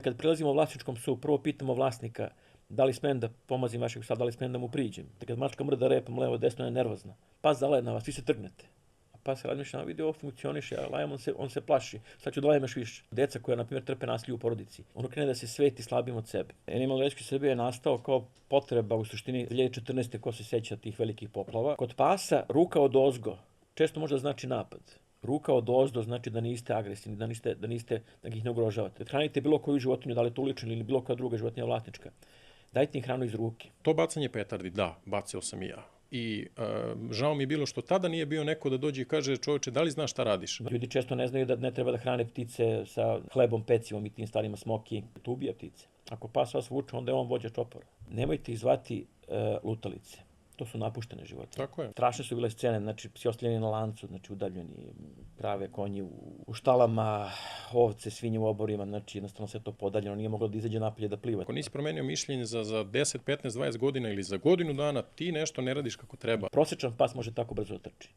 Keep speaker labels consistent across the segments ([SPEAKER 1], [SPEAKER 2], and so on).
[SPEAKER 1] Kad prilazimo vlasničkom psu, prvo pitamo vlasnika da li smem da pomazim vašeg psa, da li smem da mu priđem. Kad mačka mrda repom levo desno je nervozna. Pas zalaje na vas, vi se trgnete. A pas se razmišlja, vidi ovo funkcioniše, ja lajem, on se plaši, sad ću da lajem još više. Deca koja, na primjer, trpe nasilje u porodici, ono krene da se sveti slabim od sebe. Animal Rescue Srbije je nastao kao potreba u suštini 2014. ko se seća tih velikih poplava. Kod pasa ruka od ozgo često možda znači napad. Ruka od ozdo znači da niste agresivni, da ih ne ugrožavate. Hranite bilo koju životinju, da li je to ulična ili bilo koja druga životinja vlasnička. Dajte im hranu iz ruke.
[SPEAKER 2] To bacanje petardi, da, bacio sam i ja. I žao mi je bilo što tada nije bio neko da dođe i kaže, čoveče, da li znaš šta radiš?
[SPEAKER 1] Ljudi često ne znaju da ne treba da hrane ptice sa hlebom, pecivom i tim stvarima smoki. To ubija ptice. Ako pas vas vuče, onda je on vođa čopora. Nemojte ih zvati lutalice. To su napuštene životinje.
[SPEAKER 2] Tako je.
[SPEAKER 1] Strašne su bile scene, znači psi ostavljeni na lancu, znači udaljeni, krave, konji u štalama, ovce, svinje u oborima, znači jednostavno sve to podaljeno, nije moglo da izađe napolje da pliva.
[SPEAKER 2] Ako nisi promenio mišljenje za 10, 15, 20 godina ili za godinu dana, ti nešto ne radiš kako treba.
[SPEAKER 1] Prosječan pas može tako brzo da trči.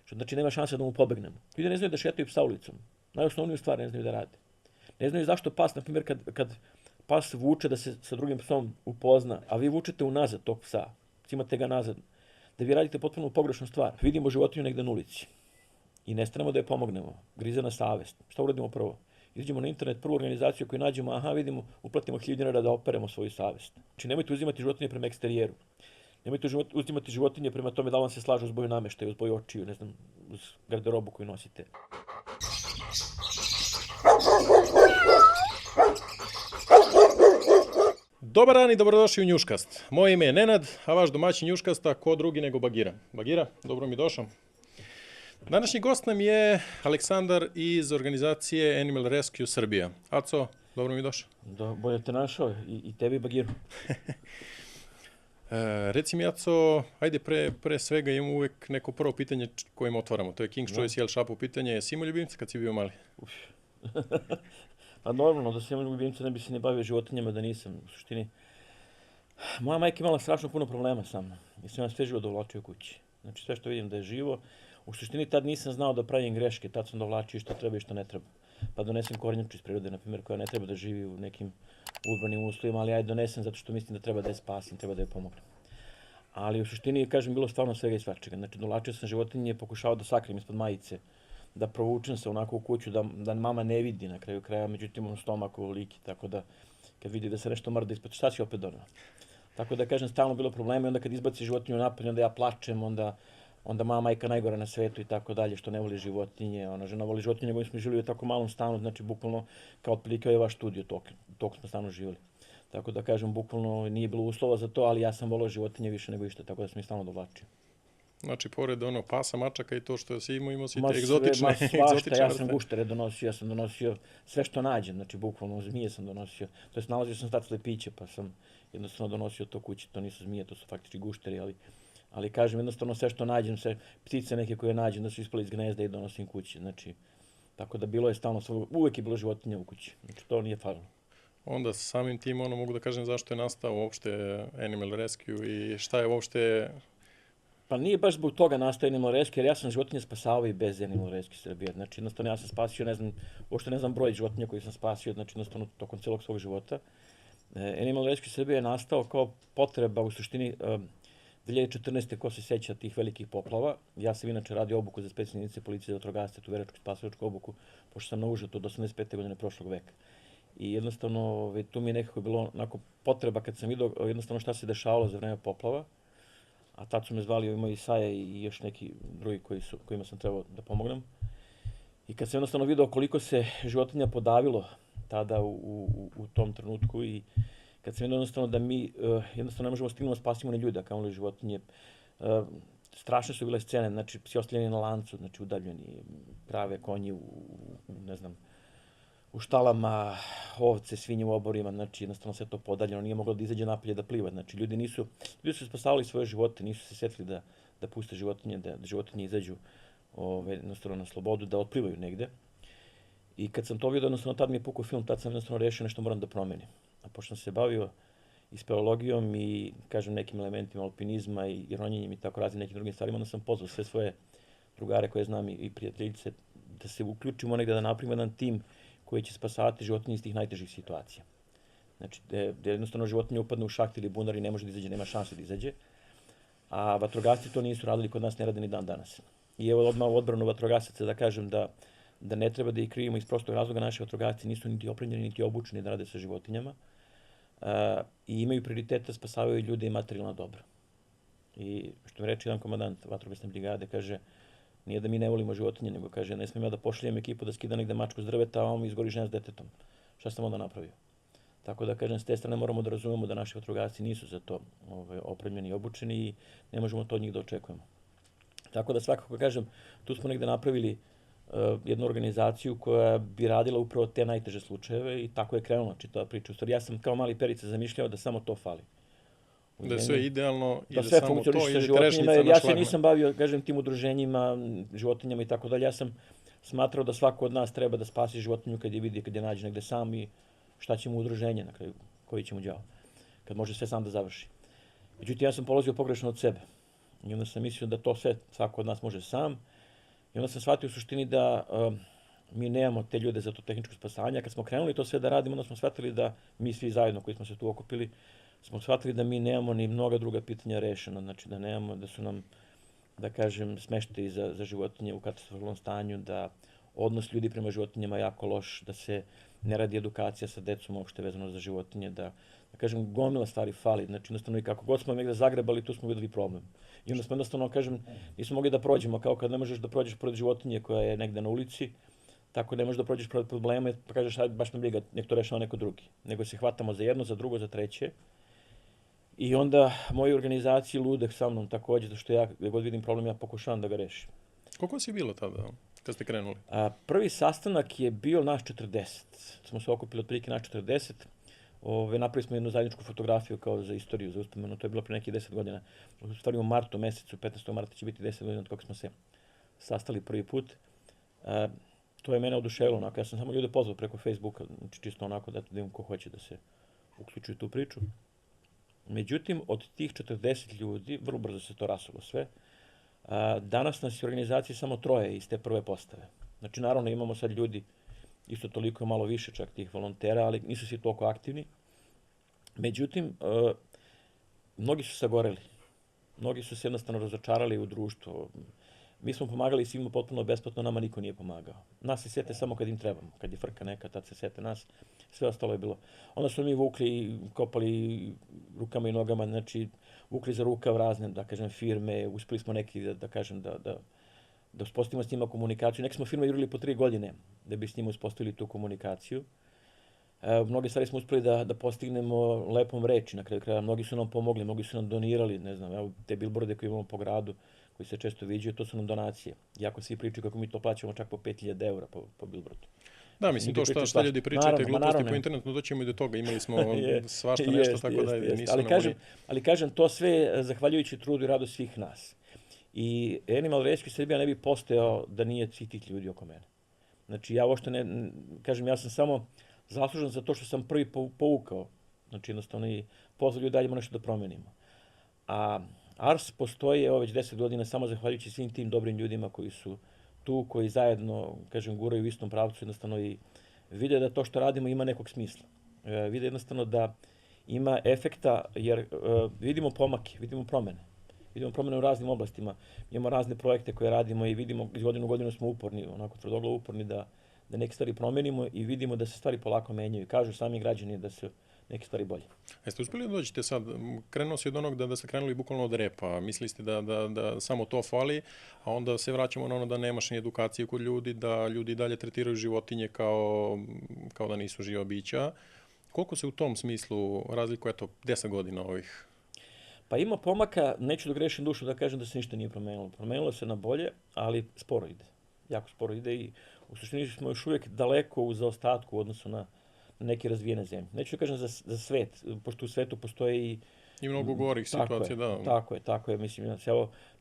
[SPEAKER 1] Što znači nema šanse da mu pobegnemo. Ljudi ne znaju da šetaju psa ulicom. Najosnovniju stvar ne znaju da rade. Ne znaju zašto pas, na primjer, kad pas vuče da se sa drugim psom upozna, a vi vučete unazad tog psa, imate ga nazad, da vi radite potpuno pogrešnu stvar. Vidimo životinju negde na ulici i ne stanemo da je pomognemo. Grize na savest. Šta uradimo prvo? Izađemo na internet, prvu organizaciju koju nađemo, vidimo, uplatimo 1000 dinara da operemo svoju savest. Znači nemojte uzimati životinje prema eksterijeru. Nemojte uzimati životinje prema tome da vam se slažu uz boju nameštaja, uz boju očiju, ne znam, uz garderobu koju nosite.
[SPEAKER 2] Dobar dan i dobrodošli u Njuškast. Moje ime je Nenad, a vaš domaćin Njuškasta ko drugi nego Bagira. Bagira, dobro mi došao. Današnji gost nam je Aleksandar iz organizacije Animal Rescue Srbija. Aco, dobro mi došao.
[SPEAKER 1] Bolje te našao i tebi, Bagiru.
[SPEAKER 2] Reci mi, Aco, ajde pre svega imamo uvek neko prvo pitanje kojim otvaramo. To je King's Choice Jel Šapu pitanje. Jesi imao ljubimca kad si bio mali?
[SPEAKER 1] Pa normalno, da sam imao ljubimca ne bi se ne bavio životinjama da nisam. U suštini, moja majka imala strašno puno problema sa mnom. I sam sve živo dovlačio kući. Znači sve što vidim da je živo. U suštini tad nisam znao da pravim greške, tad sam dovlačio što treba i što ne treba. Pa donesem kornjaču iz prirode, na primjer, koja ne treba da živi u nekim urbanim uslovima, ali ja je donesem zato što mislim da treba da je spasim, treba da je pomognem. Ali u suštini, kažem, bilo stvarno svega i svačega. Znači, dovlačio sam životinje, pokušao da sakrim ispod majice, da provučem se onako u kuću, da mama ne vidi na kraju kraja, međutim u stomaku liki, tako da kad vidi da se nešto mrda ispod, šta si opet donao? Tako da, kažem, stalno bilo problema i onda kad izbaci životinju napolje, onda ja plačem, onda moja majka najgora na svetu i tako dalje, što ne voli životinje, ona žena voli životinje, nego smo živjeli u tako malom stanu, znači bukvalno kao otprilike je vaš studio, toliko smo stanu živjeli. Tako da, kažem, bukvalno nije bilo uslova za to, ali ja sam volio životinje više nego išta, tako da sam ih stalno dovlačio.
[SPEAKER 2] Znači, pored pasa, mačaka i to što si imao si te egzotične
[SPEAKER 1] vrste. Ja sam guštere donosio, ja sam donosio sve što nađem, znači bukvalno zmije sam donosio. To jest nalazio sam tad slepiće, pa sam jednostavno donosio to kući, to nisu zmije, to su faktički gušteri, ali kažem jednostavno sve što nađem, sve ptice neke koje nađem da su ispali iz gnezda i donosim kući, znači tako da bilo je stalno, uvek je bilo životinja u kući, znači to nije falilo.
[SPEAKER 2] Onda samim tim mogu da kažem zašto je nastao uopšte Animal Rescue i šta je uopšte...
[SPEAKER 1] Pa nije baš zbog toga nastao Animal Rescue, jer ja sam životinje spasavao i bez Animal Rescue Srbije. Znači, jednostavno ja sam spasio, uopšte ne znam broj životinja koji sam spasio, znači jednostavno tokom celog svog života. Animal Rescue Srbije je nastao kao potreba u suštini 2014. ko se seća tih velikih poplava. Ja sam inače radio obuku za specijalne jedinice policije za vatrogasce, tu veračku spasilačku obuku, pošto sam naučio to od 85. godine prošlog veka. I jednostavno tu mi je nekako bilo onako potreba kad sam vidio jednostavno šta se dešavalo za vreme poplava. A tad su me zvali moj Isaja i još neki drugi kojima sam trebao da pomognem. I kad sam jednostavno vidio koliko se životinja podavilo tada u tom trenutku i kad sam vidio jednostavno da mi jednostavno ne možemo stignemo spasimo ni ljude, kao li životinje. Strašne su bile scene, znači psi ostavljeni na lancu, znači udaljeni, krave, konji ne znam, u štalama, ovce, svinje u oborima, znači jednostavno sve to podaljeno, nije moglo da izađe napolje da pliva. Znači ljudi su spasavali svoje živote, nisu se setili da puste životinje, da životinje izađu jednostavno na slobodu, da otplivaju negde. I kad sam to vidio, jednostavno tad mi je pukao film, tad sam jednostavno rešio nešto moram da promenim. A pošto sam se bavio i speleologijom i, kažem, nekim elementima alpinizma i ronjenjem i tako raznim nekim drugim stvarima, onda sam pozvao sve svoje drugare koje znam i prijateljice da se uključimo negde da napravimo jedan tim koji će spasavati životinje iz tih najtežih situacija. Znači, gde jednostavno životinja upadne u šaht ili bunar i ne može da izađe, nema šanse da izađe. A vatrogasci to nisu radili, kod nas ne rade ni dan danas. I evo odmah u odbranu vatrogasaca da kažem da ne treba da ih krivimo iz prostog razloga, naši vatrogasci nisu niti opremljeni, niti obučeni da rade sa životinjama i imaju prioritet da spasavaju ljude i materijalna dobra. I što mi reče jedan komandant vatrogasne brigade, kaže, nije da mi ne volimo životinje, nego kaže, ne smijem ja da pošaljem ekipu da skida negde mačku s drveta, a on mi izgori žena s detetom. Šta sam onda napravio? Tako da, kažem, s te strane moramo da razumemo da naši vatrogasci nisu za to opremljeni i obučeni i ne možemo to od njih da očekujemo. Tako da, svakako, kažem, tu smo negde napravili jednu organizaciju koja bi radila upravo te najteže slučajeve i tako je krenula čitava priča. U stvari, ja sam kao mali Perica zamišljao da samo to fali.
[SPEAKER 2] Da je sve idealno i
[SPEAKER 1] da
[SPEAKER 2] da
[SPEAKER 1] sve
[SPEAKER 2] samo to
[SPEAKER 1] funkcioniše sa
[SPEAKER 2] ide
[SPEAKER 1] životinjama.
[SPEAKER 2] trešnica na
[SPEAKER 1] Ja se
[SPEAKER 2] šlagman.
[SPEAKER 1] nisam bavio, kažem, tim udruženjima, životinjama i tako dalje. Ja sam smatrao da svako od nas treba da spasi životinju kad je vidi, kad je nađe negde sam i šta će mu udruženje na kraju, koji će mu đavo, kad može sve sam da završi. Međutim, ja sam polazio pogrešno od sebe. I onda sam mislio da to sve svako od nas može sam. I onda sam shvatio u suštini da mi nemamo te ljude za to tehničko spasanje. Kad smo krenuli to sve da radimo, onda smo shvatili da mi svi zajedno koji smo se tu okupili, smo shvatili da mi nemamo ni mnoga druga pitanja rešena. Znači da nemamo, da su nam, da kažem, smeštaji za životinje u katastrofalnom stanju, da odnos ljudi prema životinjama je jako loš, da se ne radi edukacija sa decom uopšte vezano za životinje, da kažem, gomila stvari fali. Znači, jednostavno i kako god smo negde zagrebali, tu smo videli problem. I onda smo jednostavno, kažem, nismo mogli da prođemo, kao kad ne možeš da prođeš pored životinje koja je negde na ulici, tako ne možeš da prođeš pored problema pa kažeš, ajde, baš me briga, nek to rešava neko drugi. Nego se hvatamo za jedno, za drugo, za treće. I onda moji organizaciji lude sa mnom takođe, zato što ja, gde god vidim problem, ja pokušavam da ga rešim.
[SPEAKER 2] Koliko si bilo tada, kad ste krenuli?
[SPEAKER 1] Prvi sastanak je bio naš 40. Smo se okupili otprilike naš 40. Napravili smo jednu zajedničku fotografiju kao za istoriju, za uspomenu. To je bilo pre nekih 10 godina. U stvari u martu mesecu, 15. marta će biti 10 godina od kako smo se sastali prvi put. To je mene oduševilo. Onako, ja sam samo ljude pozvao preko Facebooka, znači čisto onako da vidim ko hoće da se uključuje u tu priču. Međutim, od tih 40 ljudi, vrlo brzo se to rasulo sve, danas nas je u organizaciji samo 3 iz te prve postave. Znači, naravno, imamo sad ljudi isto toliko malo više čak tih volontera, ali nisu svi toliko aktivni. Međutim, mnogi su sagoreli. Mnogi su se jednostavno razočarali u društvu. Mi smo pomagali svima potpuno besplatno, nama niko nije pomagao. Nas se sjete samo kad im trebamo. Kad je frka neka, tad se sjete nas. Sve ostalo je bilo. Onda smo mi vukli, kopali rukama i nogama, znači vukli za rukav razne, da kažem, firme. Uspeli smo neki, da kažem, da uspostavimo s njima komunikaciju. Neke smo firme jurili po 3 godine da bi s njima uspostavili tu komunikaciju. Mnoge stvari smo uspeli da postignemo lepom reči na kraju kraja. Mnogi su nam pomogli, mnogi su nam donirali, ne znam, evo te bilborde koje imamo po gradu, koji se često viđaju, to su nam donacije. Iako svi pričaju kako mi to plaćamo čak po 5.000 eura po bilbordu.
[SPEAKER 2] Da, mislim, to šta ljudi pričaju, te gluposti po internetu, no doćemo i do toga. Imali smo svašta nešto, tako da nisu nam oni...
[SPEAKER 1] Ali kažem, to sve zahvaljujući trudu i radu svih nas. I Animal Rescue Srbija ne bi postojao da nije svih tih ljudi oko mene. Znači, ja uopšte ne, kažem, ja sam samo zaslužan za to što sam prvi povukao. Znači, jednostavno i pozvali da idemo nešto da promenimo. A ARS postoji već 10 godina samo zahvaljujući svim tim dobrim ljudima koji su tu, koji zajedno, kažem, guraju u istom pravcu, jednostavno i vide da to što radimo ima nekog smisla. Vide jednostavno da ima efekta, jer vidimo pomake, vidimo promene. Vidimo promene u raznim oblastima. Imamo razne projekte koje radimo i vidimo, iz godine u godinu smo uporni, onako tvrdoglavo uporni da neke stvari promenimo i vidimo da se stvari polako menjaju. Kažu sami građani da se neke stvari bolje.
[SPEAKER 2] Jeste uspeli da dođete sad? Krenuo si od onog da ste krenuli bukvalno od repa. Mislili ste da samo to fali, a onda se vraćamo na ono da nemaš ni edukaciju kod ljudi, da ljudi dalje tretiraju životinje kao da nisu živa bića. Koliko se u tom smislu razlikuje, 10 godina ovih?
[SPEAKER 1] Pa ima pomaka, neću da grešim dušu da kažem da se ništa nije promenilo. Promenilo se na bolje, ali sporo ide. Jako sporo ide i u suštini smo još uvijek daleko u zaostatku u odnosu na neke razvijene zemlje. Neću da kažem za svet, pošto u svetu postoje
[SPEAKER 2] i mnogo gorih situacija, da.
[SPEAKER 1] Tako je. Mislim,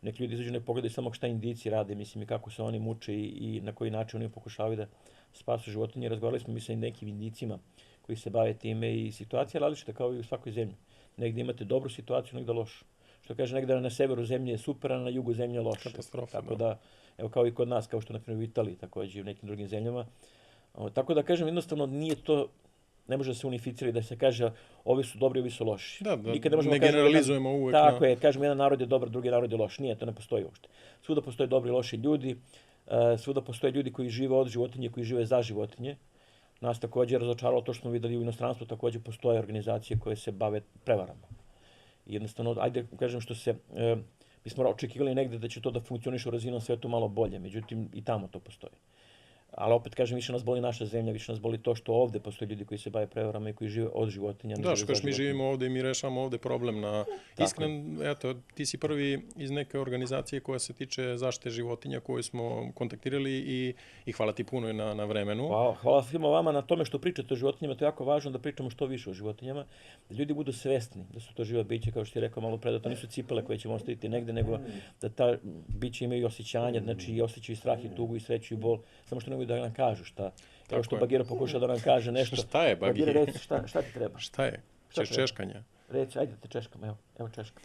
[SPEAKER 1] neki ljudi izađu ne pogledaju samo šta Indijci rade, mislim, i kako se oni muče i na koji način oni pokušavaju da spasu životinje. Razgovarali smo mi sa nekim Indijcima koji se bave time i situacija je različita kao i u svakoj zemlji. Negdje imate dobru situaciju, negdje lošu. Što kaže, negdje na severu zemlje je super, a na jugu zemlje je loša.
[SPEAKER 2] Katastrofa,
[SPEAKER 1] tako da, evo kao i kod nas, kao što na primjer u Italiji, također i u nekim drugim zemljama. Tako da kažem, jednostavno nije to, ne može se unificirati da se kaže ovi su dobri, ovi su loši.
[SPEAKER 2] Da, da
[SPEAKER 1] Nikad možemo
[SPEAKER 2] ne
[SPEAKER 1] kažemo
[SPEAKER 2] generalizujemo uvek.
[SPEAKER 1] Tako je, kažemo jedan narod je dobar, drugi narod je loš. Nije, to ne postoji uopšte. Svuda postoje dobri i loši ljudi, svuda postoje ljudi koji žive od životinje, koji žive za životinje. Nas također je razočaralo to što smo videli u inostranstvu, također postoje organizacije koje se bave prevarama. Jednostavno, ajde kažem što se, mi smo očekivali negde da će to da funkcioniše u razvijenom svetu malo bolje, međutim i tamo to postoji. Ali opet kažem, više nas boli naša zemlja, više nas boli to što ovde postoje ljudi koji se bave prevarama i koji žive od životinja.
[SPEAKER 2] Da, što kažeš, mi živimo ovde i mi rešavamo ovde problem na iskren. Eto, ti si prvi iz neke organizacije koja se tiče zaštite životinja koju smo kontaktirali i hvala ti puno na vremenu.
[SPEAKER 1] Hvala svima vama na tome što pričate o životinjama. To je jako važno da pričamo što više o životinjama, da ljudi budu svesni da su to živa bića, kao što ti rekao malo pre, da to nisu cipele koje ćemo ostaviti negde, nego da ta bića imaju osjećanje, znači i osjećaju strah i tugu i sreću i bol, samo što da nam kažu šta. Kao što Bagira pokuša da nam kaže nešto.
[SPEAKER 2] Šta je, Bagira?
[SPEAKER 1] Bagira, reci šta ti treba.
[SPEAKER 2] Šta je? Ćeš češkanja?
[SPEAKER 1] Reci, ajde te češkam, evo češkam.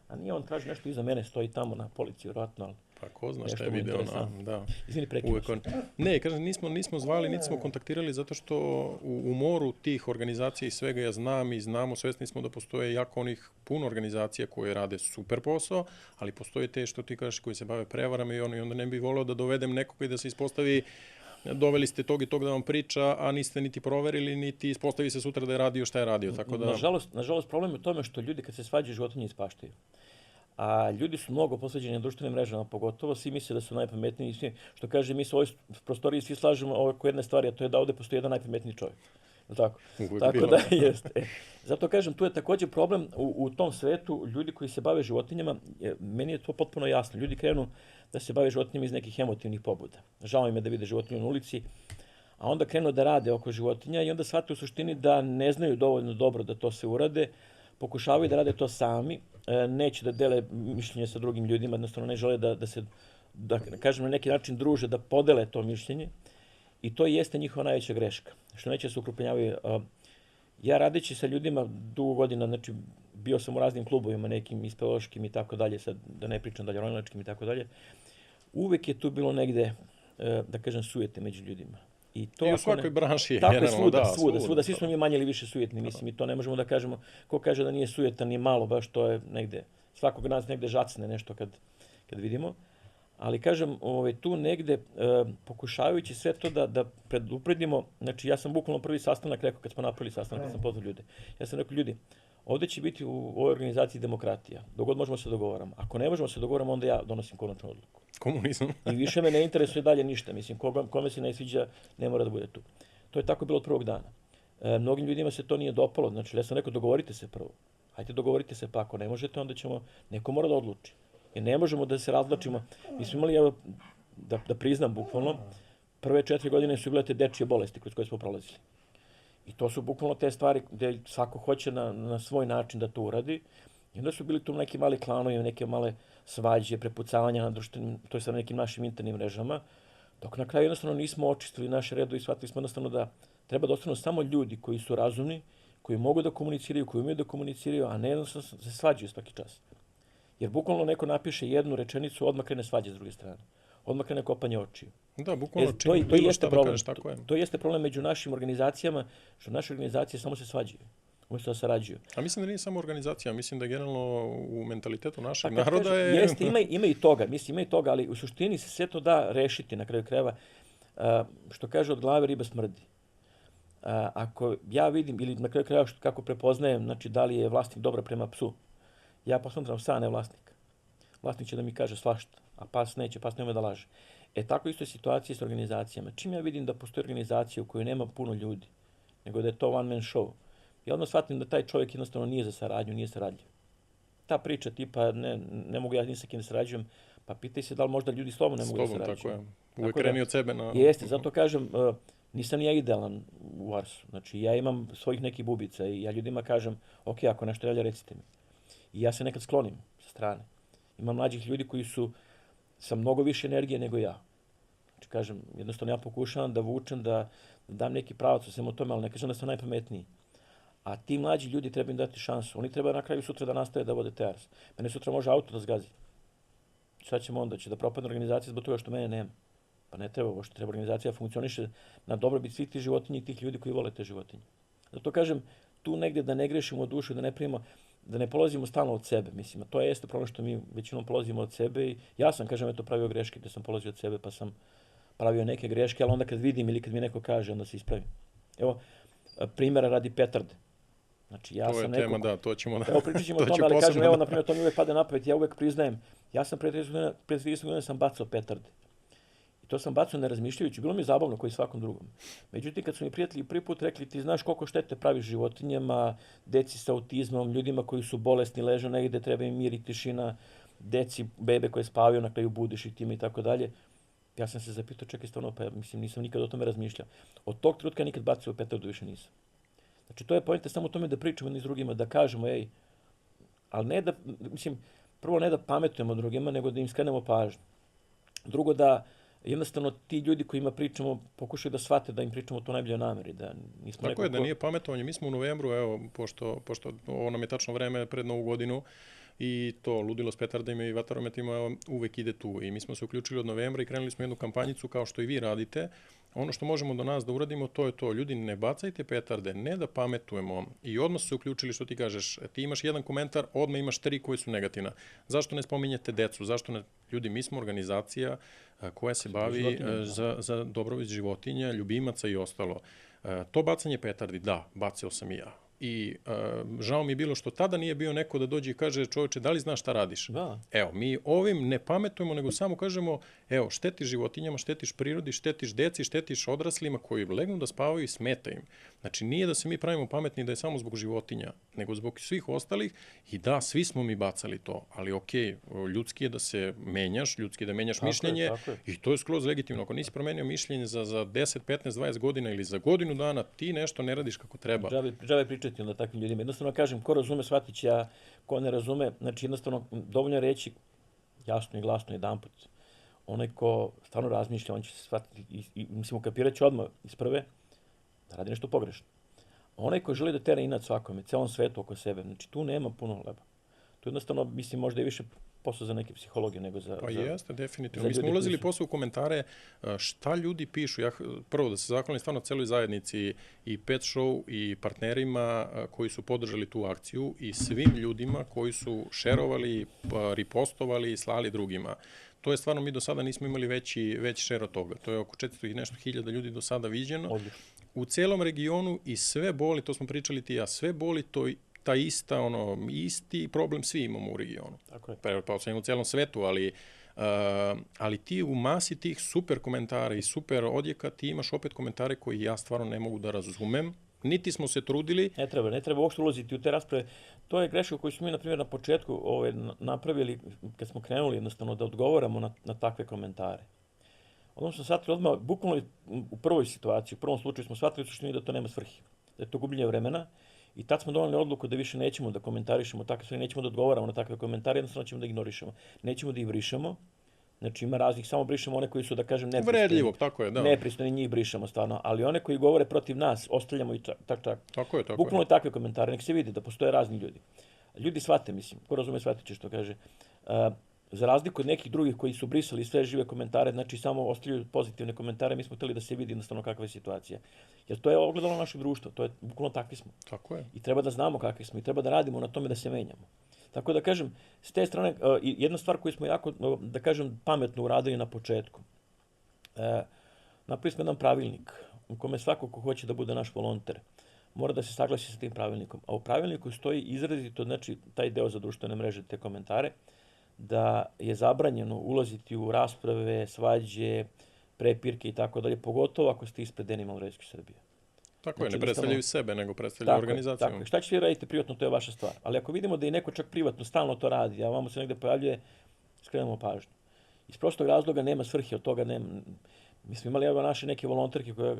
[SPEAKER 1] A nije on traži nešto iza mene, stoji tamo na policiji, vjerojatno, ali...
[SPEAKER 2] Pa ko zna šta je video da.
[SPEAKER 1] Izvini, prekinu se.
[SPEAKER 2] Ne, kažem, nismo zvali, niti smo kontaktirali zato što u moru tih organizacija i svega ja znam i znamo, svesni smo da postoje jako onih puno organizacija koje rade super posao, ali postoje te što ti kažeš koji se bave prevarama i onda ne bih voleo da dovedem nekoga i da se ispostavi doveli ste tog i tog da vam priča, a niste niti proverili, niti ispostavi se sutra da je radio šta je radio. Tako da...
[SPEAKER 1] Nažalost, problem je u tome što ljudi kad se svađaju životinje ispaštaju. A ljudi su mnogo posveđeni na društvenim mrežama, pogotovo svi misle da su najpametniji. Što kaže, mi se u ovoj prostoriji svi slažemo oko jedne stvari, a to je da ovde postoji jedan najpametniji čovjek. Tako? Tako da jeste. Zato kažem, tu je također problem u tom svetu ljudi koji se bave životinjama. Meni je to potpuno jasno. Ljudi krenu da se bave životinjama iz nekih emotivnih pobuda. Žao im je da vide životinju na ulici, a onda krenu da rade oko životinja i onda shvate u suštini da ne znaju dovoljno dobro da to se urade, pokušavaju da rade to sami, neće da dele mišljenje sa drugim ljudima, jednostavno ne žele da se, da kažem, na neki način druže, da podele to mišljenje. I to jeste njihova najveća greška, što neće se ukrupljenjavaju. Ja radeći sa ljudima dugo godina, znači bio sam u raznim klubovima, nekim ispeleološkim i tako dalje, sad da ne pričam dalje, ronilačkim i tako dalje, uvek je tu bilo negde, da kažem, sujete među ljudima.
[SPEAKER 2] I u svakoj branši je.
[SPEAKER 1] Tako je, svuda. Svi smo mi manje ili više sujetni, mislim, i to ne možemo da kažemo. Ko kaže da nije sujetan, nije malo, baš to je negde, svakog nas negde žacne nešto kad vidimo. Ali kažem, tu negde, pokušavajući sve to da predupredimo, znači ja sam bukvalno prvi sastanak rekao, kad smo napravili sastanak, kad sam pozvao ljude. Ja sam rekao, ljudi, ovde će biti u ovoj organizaciji demokratija, dok god možemo se dogovaramo. Ako ne možemo se dogovaramo, onda ja donosim konačnu odluku.
[SPEAKER 2] Komunizam.
[SPEAKER 1] I više me ne interesuje dalje ništa. Mislim, kome se ne sviđa, ne mora da bude tu. To je tako bilo od prvog dana. Mnogim ljudima se to nije dopalo. Znači, ja sam rekao, dogovorite se prvo. Hajde, dogovorite se, pa ako ne možete, onda ćemo, neko mora da odluči. Jer ne možemo da se razvlačimo. Mi smo imali, evo, da priznam bukvalno, prve 4 godine su bile te dečije bolesti kroz koje smo prolazili. I to su bukvalno te stvari gde svako hoće na svoj način da to uradi. I onda su bili tu neki mali klanovi, neke male svađe, prepucavanja na društvenim, to je sa nekim našim internim mrežama, dok na kraju jednostavno nismo očistili naše redu i shvatili smo jednostavno da treba da ostanu samo ljudi koji su razumni, koji mogu da komuniciraju, koji umiju da komuniciraju, a ne jednostavno se svađaju svaki čas. Jer bukvalno neko napiše jednu rečenicu, odmah krene svađe s druge strane. Odmah krene kopanje očiju.
[SPEAKER 2] Da, bukvalno čini bilo šta da kažeš, tako je.
[SPEAKER 1] To jeste problem među našim organizacijama, što naše organizacije samo se svađaju, umjesto da sarađuju.
[SPEAKER 2] A mislim da nije samo organizacija, mislim da generalno u mentalitetu našeg naroda je...
[SPEAKER 1] Jeste, ima i toga, ali u suštini se sve to da rešiti na kraju krajeva. Što kaže, od glave riba smrdi. Ako ja vidim, ili na kraju krajeva kako prepoznajem, znači da li je vlasnik dobar prema psu, ja posmatram psa, ne vlasnika. Vlasnik će da mi kaže svašta, a pas neće, pas ne ume da laže. Tako isto je situacija s organizacijama. Čim ja vidim da postoji organizacija u kojoj nema puno ljudi, nego da je to one man show, ja odmah shvatim da taj čovjek jednostavno nije za saradnju, nije saradljiv. Ta priča tipa, ne mogu ja ni sa kim da sarađujem, pa pitaj se da li možda ljudi s tobom ne mogu da sarađuju.
[SPEAKER 2] Tako je. Uvijek kreni od sebe na...
[SPEAKER 1] Jeste, zato kažem, nisam ja idealan u Arsu. Znači, ja imam svojih nekih bubica i ja ljudima kažem, ok, ako nešto relja, recite mi. I ja se nekad sklonim sa strane. Imam mlađih ljudi koji su sa mnogo više energije nego ja. Znači, kažem, jednostavno ja pokušavam da vučem, da dam neki pravac u svemu tome, ali ne kažem da sam najpametniji. A ti mlađi ljudi treba im dati šansu. Oni treba na kraju sutra da nastave da vode te Ars. Mene sutra može auto da zgazi. Šta ćemo onda? Će da propadne organizacija zbog toga što mene nema. Pa ne treba, ovo što treba organizacija funkcioniše na dobrobit svih tih životinja i tih ljudi koji vole te životinje. Zato kažem, tu negdje da ne grešimo dušu, da ne primimo, da ne polazimo stalno od sebe. Mislim, to jeste problem što mi većinom polazimo od sebe i ja sam, kažem, eto, pravio greške da sam polazio od sebe pa sam pravio neke greške, ali onda kad vidim ili kad mi neko kaže, onda se ispravim. Evo, primjera radi petarde. Znači, ja
[SPEAKER 2] To
[SPEAKER 1] sam
[SPEAKER 2] je tema, da, to ćemo da...
[SPEAKER 1] Evo, pričat ćemo o
[SPEAKER 2] to ću
[SPEAKER 1] tome, ali kažem,
[SPEAKER 2] posebno
[SPEAKER 1] evo,
[SPEAKER 2] da-
[SPEAKER 1] na primjer, to mi uvek pada na pamet, ja uvek priznajem, ja sam pre 30 godina sam bacao petarde. I to sam bacao ne razmišljajući, bilo mi je zabavno koji svakom drugom. Međutim, kad su mi prijatelji prvi put rekli, ti znaš koliko štete praviš životinjama, deci sa autizmom, ljudima koji su bolesni, leže negdje, treba im mir i tišina, deci, bebe koje spavaju, na kraju budiš i time i tako dalje. Ja sam se zapitao, čekaj, stvarno, pa ja, mislim, nisam nikad o tome razmišljao. Od tog trenutka nikad bacio petardu više nisam. Znači, to je poenta samo o tome da pričamo jedni s drugima, da kažemo, ej, ali ne da, mislim, prvo ne da pametujemo drugima, nego da im skrenemo pažnju. Drugo, da jednostavno ti ljudi kojima pričamo pokušaju da shvate da im pričamo o to najboljoj nameri, da nismo
[SPEAKER 2] Tako je, da nije pametovanje. Mi smo u novembru, evo, pošto ovo nam je tačno vreme pred Novu godinu, i to ludilo s petardima i vatrometima uvek ide tu. I mi smo se uključili od novembra i krenuli smo jednu kampanjicu kao što i vi radite. Ono što možemo do nas da uradimo, to je to. Ljudi, ne bacajte petarde, ne da pametujemo. I odmah su se uključili, što ti kažeš. Ti imaš jedan komentar, odmah imaš 3 koji su negativna. Zašto ne spominjete decu? Zašto ne... Ljudi, mi smo organizacija koja se bavi za dobrobit životinja, ljubimaca i ostalo. To bacanje petardi, da, bacio sam i ja. I žao mi je bilo što tada nije bio neko da dođe i kaže, čoveče, da li znaš šta radiš?
[SPEAKER 1] Da.
[SPEAKER 2] Evo, mi ovim ne pametujemo, nego samo kažemo, evo, štetiš životinjama, štetiš prirodi, štetiš deci, štetiš odraslima koji legnu da spavaju i smeta im. Znači, nije da se mi pravimo pametni da je samo zbog životinja, nego zbog svih ostalih. I da, svi smo mi bacali to, ali okej, ljudski je da se menjaš, ljudski je da menjaš mišljenje i to je skroz legitimno. Ako nisi promenio mišljenje za 10, 15, 20 godina ili za godinu dana, ti nešto ne radiš kako treba.
[SPEAKER 1] Džabe pričati onda takvim ljudima. Jednostavno kažem, ko razume, shvatit će, a ko ne razume, znači jednostavno dovoljno je reći jasno i glasno jedanput. Onaj ko stvarno razmišlja, on će se shvatiti i mislim, ukapirat će odmah iz prve da radi nešto pogrešno. Onaj ko želi da tera inat svakome, celom svetu oko sebe, znači tu nema puno leba. Tu jednostavno, mislim, možda je više posao za neke psihologije nego za...
[SPEAKER 2] Pa jeste, definitivno. Mi smo ulazili posle u komentare šta ljudi pišu. Ja prvo da se zahvalim stvarno celoj zajednici i Pet Show i partnerima koji su podržali tu akciju i svim ljudima koji su šerovali, ripostovali i slali drugima. To je stvarno, mi do sada nismo imali veći šer od toga. To je oko 400 i nešto hiljada ljudi do sada viđeno.
[SPEAKER 1] Odlično.
[SPEAKER 2] U celom regionu i sve boli, to smo pričali ti ja, sve boli to ta ista, isti problem svi imamo u regionu.
[SPEAKER 1] Tako je.
[SPEAKER 2] Pa u celom svetu, ali ti u masi tih super komentara i super odjeka ti imaš opet komentare koji ja stvarno ne mogu da razumem. Niti smo se trudili.
[SPEAKER 1] Ne treba uopšte ulaziti u te rasprave. To je greška koju smo mi, na primjer, na početku napravili kad smo krenuli jednostavno da odgovaramo na takve komentare. Odmah smo shvatili odmah, bukvalno u prvoj situaciji, u prvom slučaju smo shvatili suštini da to nema svrhe. Da je to gubljenje vremena. I tad smo donali odluku da više nećemo da komentarišemo takve stvari, nećemo da odgovaramo na takve komentare, jednostavno ćemo da ignorišemo. Nećemo da ih brišemo. Znači ima raznih, samo brišemo one koji su, da kažem, nepristojni.
[SPEAKER 2] Vredljivog, tako je, da.
[SPEAKER 1] Nepristojni, njih brišemo stvarno, ali one koji govore protiv nas, ostavljamo i čak.
[SPEAKER 2] Tako je.
[SPEAKER 1] Bukvalno je takve komentare, nek se vidi da postoje razni ljudi. Ljudi shvate, mislim, ko razume shvatit će što kaže. Za razliku od nekih drugih koji su brisali sve žive komentare, znači samo ostavljaju pozitivne komentare, mi smo htjeli da se vidi jednostavno kakva je situacija. Jer to je ogledalo našeg društva, to je bukvalno takvi smo.
[SPEAKER 2] Tako je.
[SPEAKER 1] I treba da znamo kakvi smo i treba da radimo na tome da se menjamo. Tako da kažem, s te strane, jedna stvar koju smo jako, da kažem, pametno uradili na početku. Napravili smo jedan pravilnik u kome svako ko hoće da bude naš volonter mora da se saglasi sa tim pravilnikom. A u pravilniku stoji izrazito, znači taj deo za društvene mreže, te komentare, da je zabranjeno ulaziti u rasprave, svađe, prepirke i tako dalje, pogotovo ako ste ispred Animal Rescue Srbije.
[SPEAKER 2] Tako je, ne predstavljaju sebe, nego predstavljaju organizaciju.
[SPEAKER 1] Tako je. Šta ćete vi raditi privatno, to je vaša stvar. Ali ako vidimo da i neko čak privatno stalno to radi, a vamo se negde pojavljuje, skrenemo pažnju. Iz prostog razloga nema svrhe, od toga nema... Mi smo imali naše neke volonterke koje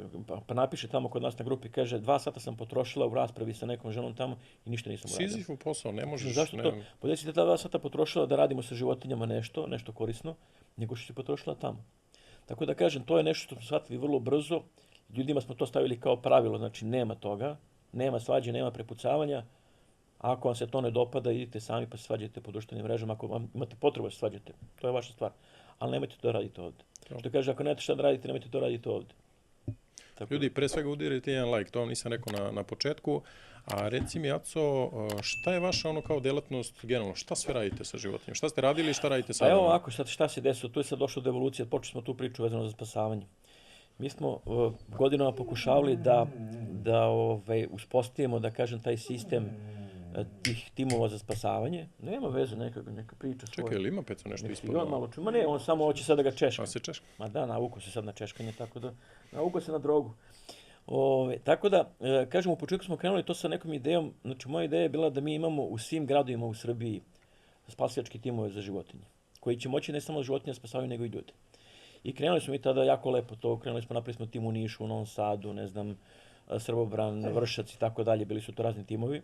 [SPEAKER 1] pa napiše tamo kod nas na grupi, kaže 2 sata sam potrošila u raspravi sa nekom ženom tamo i ništa nisam uradila.
[SPEAKER 2] Sizifov posao, ne možeš...
[SPEAKER 1] Zašto to? Pa da si te ta 2 sata potrošila da radimo sa životinjama nešto korisno, nego što si potrošila tamo. Tako da kažem, to je nešto što smo shvatili vrlo brzo. Ljudima smo to stavili kao pravilo, znači nema toga, nema svađe, nema prepucavanja. Ako vam se to ne dopada, idite sami pa se svađajte po društvenim mrežama. Ako vam imate potrebu da se svađate, to je vaša stvar. ali nemojte to raditi ovde. Što kaže, ako nemate šta da radite, nemojte to raditi ovde. Tako.
[SPEAKER 2] Ljudi, pre svega udirite jedan like, to vam nisam rekao na početku. A reci mi, Aco, šta je vaša ono kao delatnost generalno? Šta sve radite sa životinjama? Šta ste radili i šta radite sada?
[SPEAKER 1] Evo ovako, šta se desilo, tu je sad došlo do evolucije, počeli smo tu priču vezano za spasavanje. Mi smo godinama pokušavali da uspostavimo, da kažem, taj sistem tih timova za spasavanje. Nema veze, neka priča svoja.
[SPEAKER 2] Čekaj, ili ima Peco nešto ispod?
[SPEAKER 1] Malo čuma, ne, on samo hoće sad da ga češka.
[SPEAKER 2] A se češka?
[SPEAKER 1] Ma da, navuko se sad na češkanje, tako da, navuko se na drogu. Tako da, kažem, u početku smo krenuli to sa nekom idejom, znači moja ideja je bila da mi imamo u svim gradovima u Srbiji spasilačke timove za životinje, koji će moći ne samo životinje spasavaju, nego i ljude. I krenuli smo mi tada jako lepo to, napravili smo tim u Nišu, u Novom Sadu, ne znam, Srbobran, Vršac i tako dalje, bili su to razni timovi.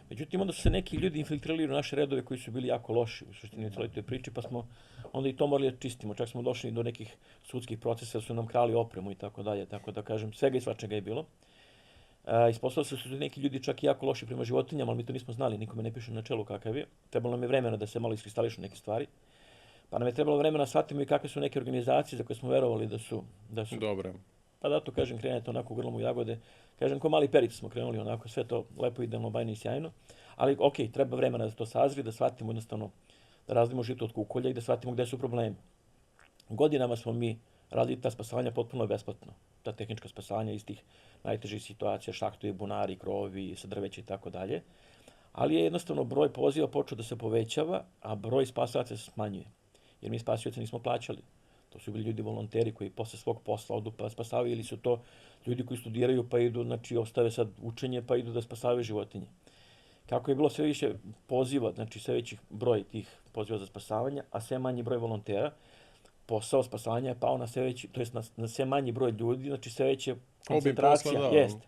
[SPEAKER 1] Međutim, onda su se neki ljudi infiltrirali u naše redove koji su bili jako loši u suštini u celoj toj priči, pa smo onda i to morali da čistimo. Čak smo došli do nekih sudskih procesa, su nam krali opremu i tako dalje, tako da kažem, svega i svačega je bilo. Ispostavilo se da su neki ljudi čak i jako loši prema životinjama, ali mi to nismo znali, nikome ne piše na čelu kakav je. Trebalo nam je vremena da se malo iskristališu neke stvari. Pa nam je trebalo vremena da shvatimo i kakve su neke organizacije za koje smo verovali da su...
[SPEAKER 2] Dobre.
[SPEAKER 1] Pa da to kažem, krenete onako grlom u jagode. Kažem, ko mali perić smo krenuli onako, sve to lepo, idealno, bajno i sjajno. Ali okej, treba vremena da to sazri, da shvatimo jednostavno, da razlimo žito od kukolja i da shvatimo gde su problemi. Godinama smo mi radili ta spasavanja potpuno besplatno. Ta tehnička spasavanja iz tih najtežih situacija, šahtovi, bunari, krovi, sa drveća i tako dalje. Ali je jednostavno broj poziva počeo da se povećava, a broj spasilaca se smanjuje. Jer mi spasioce nismo plaćali. To su bili ljudi volonteri koji posle svog posla odu pa spasavaju, ili su to ljudi koji studiraju pa idu, znači ostave sad učenje pa idu da spasavaju životinje. Kako je bilo sve više poziva, znači sve veći broj tih poziva za spasavanje, a sve manji broj volontera, posao spasavanja je pao na sve veći, to jest na sve manji broj ljudi, znači sve veća koncentracija. Jeste.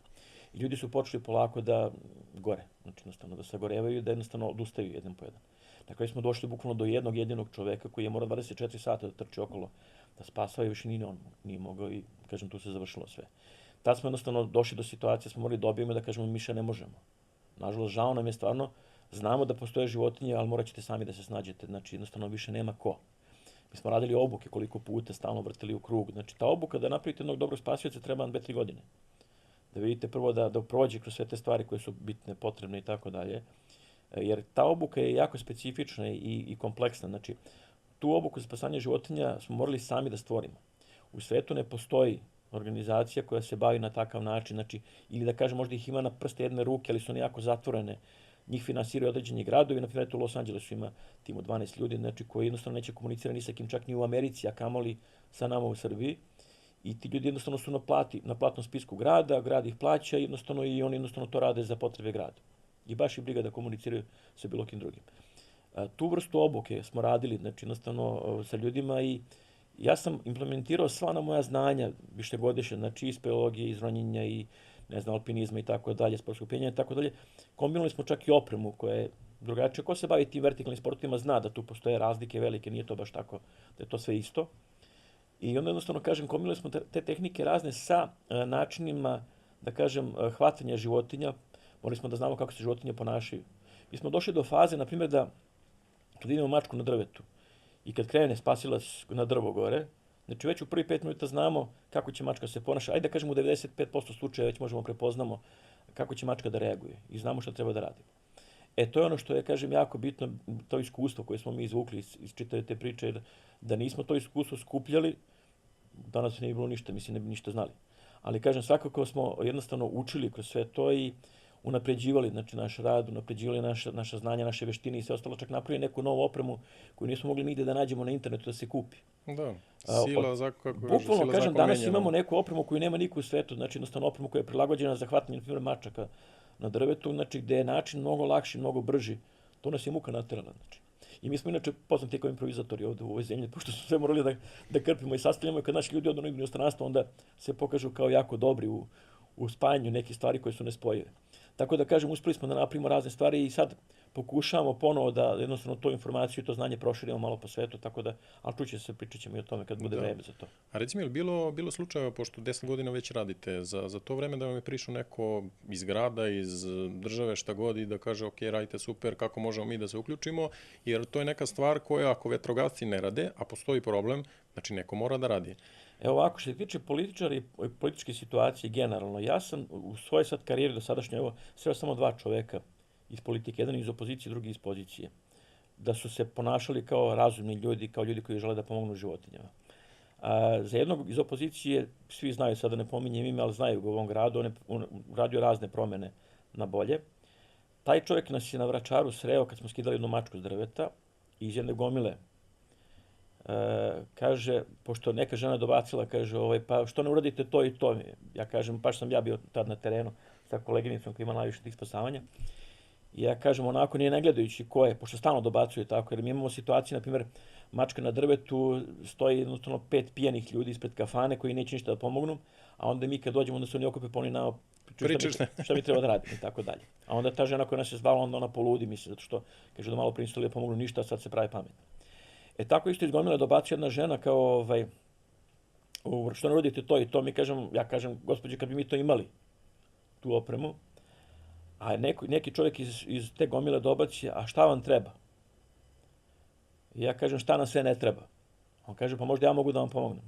[SPEAKER 1] I ljudi su počeli polako da gore, znači jednostavno da sagorevaju i da jednostavno odustaju jedan po jedan. Na kraju smo došli bukvalno do jednog jedinog čoveka koji je morao 24 sata da trči okolo, da spasava i više nije mogao i, kažem, tu se završilo sve. Tad smo jednostavno došli do situacije, smo morali dobijemo da kažemo mi više ne možemo. Nažalost, žao nam je stvarno, znamo da postoje životinje, ali morat ćete sami da se snađete, znači jednostavno više nema ko. Mi smo radili obuke koliko puta, stalno vrtili u krug, znači ta obuka da napravite jednog dobrog spasioca treba nam 2-3 godine. Da vidite prvo da prođe kroz sve te stvari koje su bitne, potrebne i tako dalje. Jer ta obuka je jako specifična i kompleksna. Znači, tu obuku za spasanje životinja smo morali sami da stvorimo. U svetu ne postoji organizacija koja se bavi na takav način, znači, ili da kažem, možda ih ima na prste jedne ruke, ali su one jako zatvorene. Njih finansiraju određeni gradovi, na primjer u Los Angelesu ima tim od 12 ljudi, znači, koji jednostavno neće komunicirati ni sa kim, čak ni u Americi, a kamoli sa nama u Srbiji. I ti ljudi jednostavno su na platnom spisku grada, grad ih plaća i oni jednostavno to rade za potrebe grada. I baš i briga da komuniciraju sa bilo kim drugim. Tu vrstu obuke smo radili, znači jednostavno sa ljudima i ja sam implementirao sva ona moja znanja višegodišnja, znači iz biologije, iz ronjenja i ne znam, alpinizma i tako dalje, sportskog penjanja i tako dalje. Kombinovali smo čak i opremu koja je drugačija. Ko se bavi tim vertikalnim sportovima zna da tu postoje razlike velike, nije to baš tako da je to sve isto. I onda jednostavno, kažem, kombinovali smo te tehnike razne sa načinima, da kažem, hvatanja životinja. Morali smo da znamo kako se životinje ponašaju. Mi smo došli do faze, na primjer, da kad imamo mačku na drvetu i kad krene spasilac na drvo gore, znači već u prvi 5 minuta znamo kako će mačka se ponaša. Ajde da kažemo u 95% slučaja već možemo prepoznamo kako će mačka da reaguje i znamo šta treba da radimo. To je ono što je, kažem, jako bitno, to iskustvo koje smo mi izvukli iz čitave te priče, jer da nismo to iskustvo skupljali, danas ne bi bilo ništa, mislim, ne bi ništa znali. Ali, kažem, svakako smo jednostavno učili kroz sve to i unapređivali, znači, naš rad, unapređivali naša znanja, naše veštine i sve ostalo, čak napravili neku novu opremu koju nismo mogli nigde da nađemo na internetu da se kupi.
[SPEAKER 2] Da, sila zakon.
[SPEAKER 1] Bukvalno, kažem, danas imamo neku opremu koju nema niko u svetu, znači jednostavno opremu koja je prilagođena za hvatanje, na primjer, mačaka na drvetu, znači gde je način mnogo lakši, mnogo brži. To nas je muka naterala, znači. I mi smo inače poznati kao improvizatori ovde u ovoj zemlji, pošto smo sve morali da krpimo i sastavljamo i kad naši ljudi odu u stranstvo, onda se pokažu kao jako dobri u spajanju nekih stvari koje su nespojive. Tako da kažem, uspeli smo da napravimo razne stvari i sad pokušavamo ponovo da jednostavno tu informaciju i to znanje proširimo malo po svetu, tako da, ali čuće se, pričat ćemo i o tome kad bude vreme za to.
[SPEAKER 2] A reci mi, je li bilo slučajeva, pošto 10 godina već radite, za to vreme da vam je prišao neko iz grada, iz države, šta god i da kaže, ok, radite super, kako možemo mi da se uključimo, jer to je neka stvar koja ako vetrogasci ne rade, a postoji problem, znači neko mora da radi.
[SPEAKER 1] Evo ovako, što se tiče političara i političke situacije generalno, ja sam u svojoj sad karijeri do sadašnje, evo, sreo samo 2 čoveka iz politike, jedan iz opozicije, drugi iz pozicije, da su se ponašali kao razumni ljudi, kao ljudi koji žele da pomognu životinjama. Za jednog iz opozicije, svi znaju, sada ne pominjem ime, ali znaju ga u ovom gradu, on radio razne promene na bolje. Taj čovjek nas je na Vračaru sreo kad smo skidali jednu mačku s drveta iz jedne gomile. Kaže, pošto neka žena dobacila, kaže, pa što ne uradite to i to? Ja kažem, baš sam ja bio tad na terenu sa koleginicom koja ima najviše tih spasavanja. I ja kažem, onako nije ne gledajući ko je, pošto stalno dobacuje tako, jer mi imamo situaciju, na primjer, mačka na drvetu, stoji jednostavno 5 pijenih ljudi ispred kafane koji neće ništa da pomognu, a onda mi kad dođemo, onda se oni okupe, pa oni nama pričaju šta mi treba da radimo i tako dalje. A onda ta žena koja nas je zvala, onda ona poludi, misli, zato što kaže da malo prije da pomognu ništa, a sad se pravi pametno. Tako isto iz gomile dobacuje jedna žena kao, što ne uradite to i to, ja kažem, gospođe, kad bi mi to imali, tu opremu, a neki čovjek iz te gomile dobaci, a šta vam treba? I ja kažem, šta nam sve ne treba? On kaže, pa možda ja mogu da vam pomognem.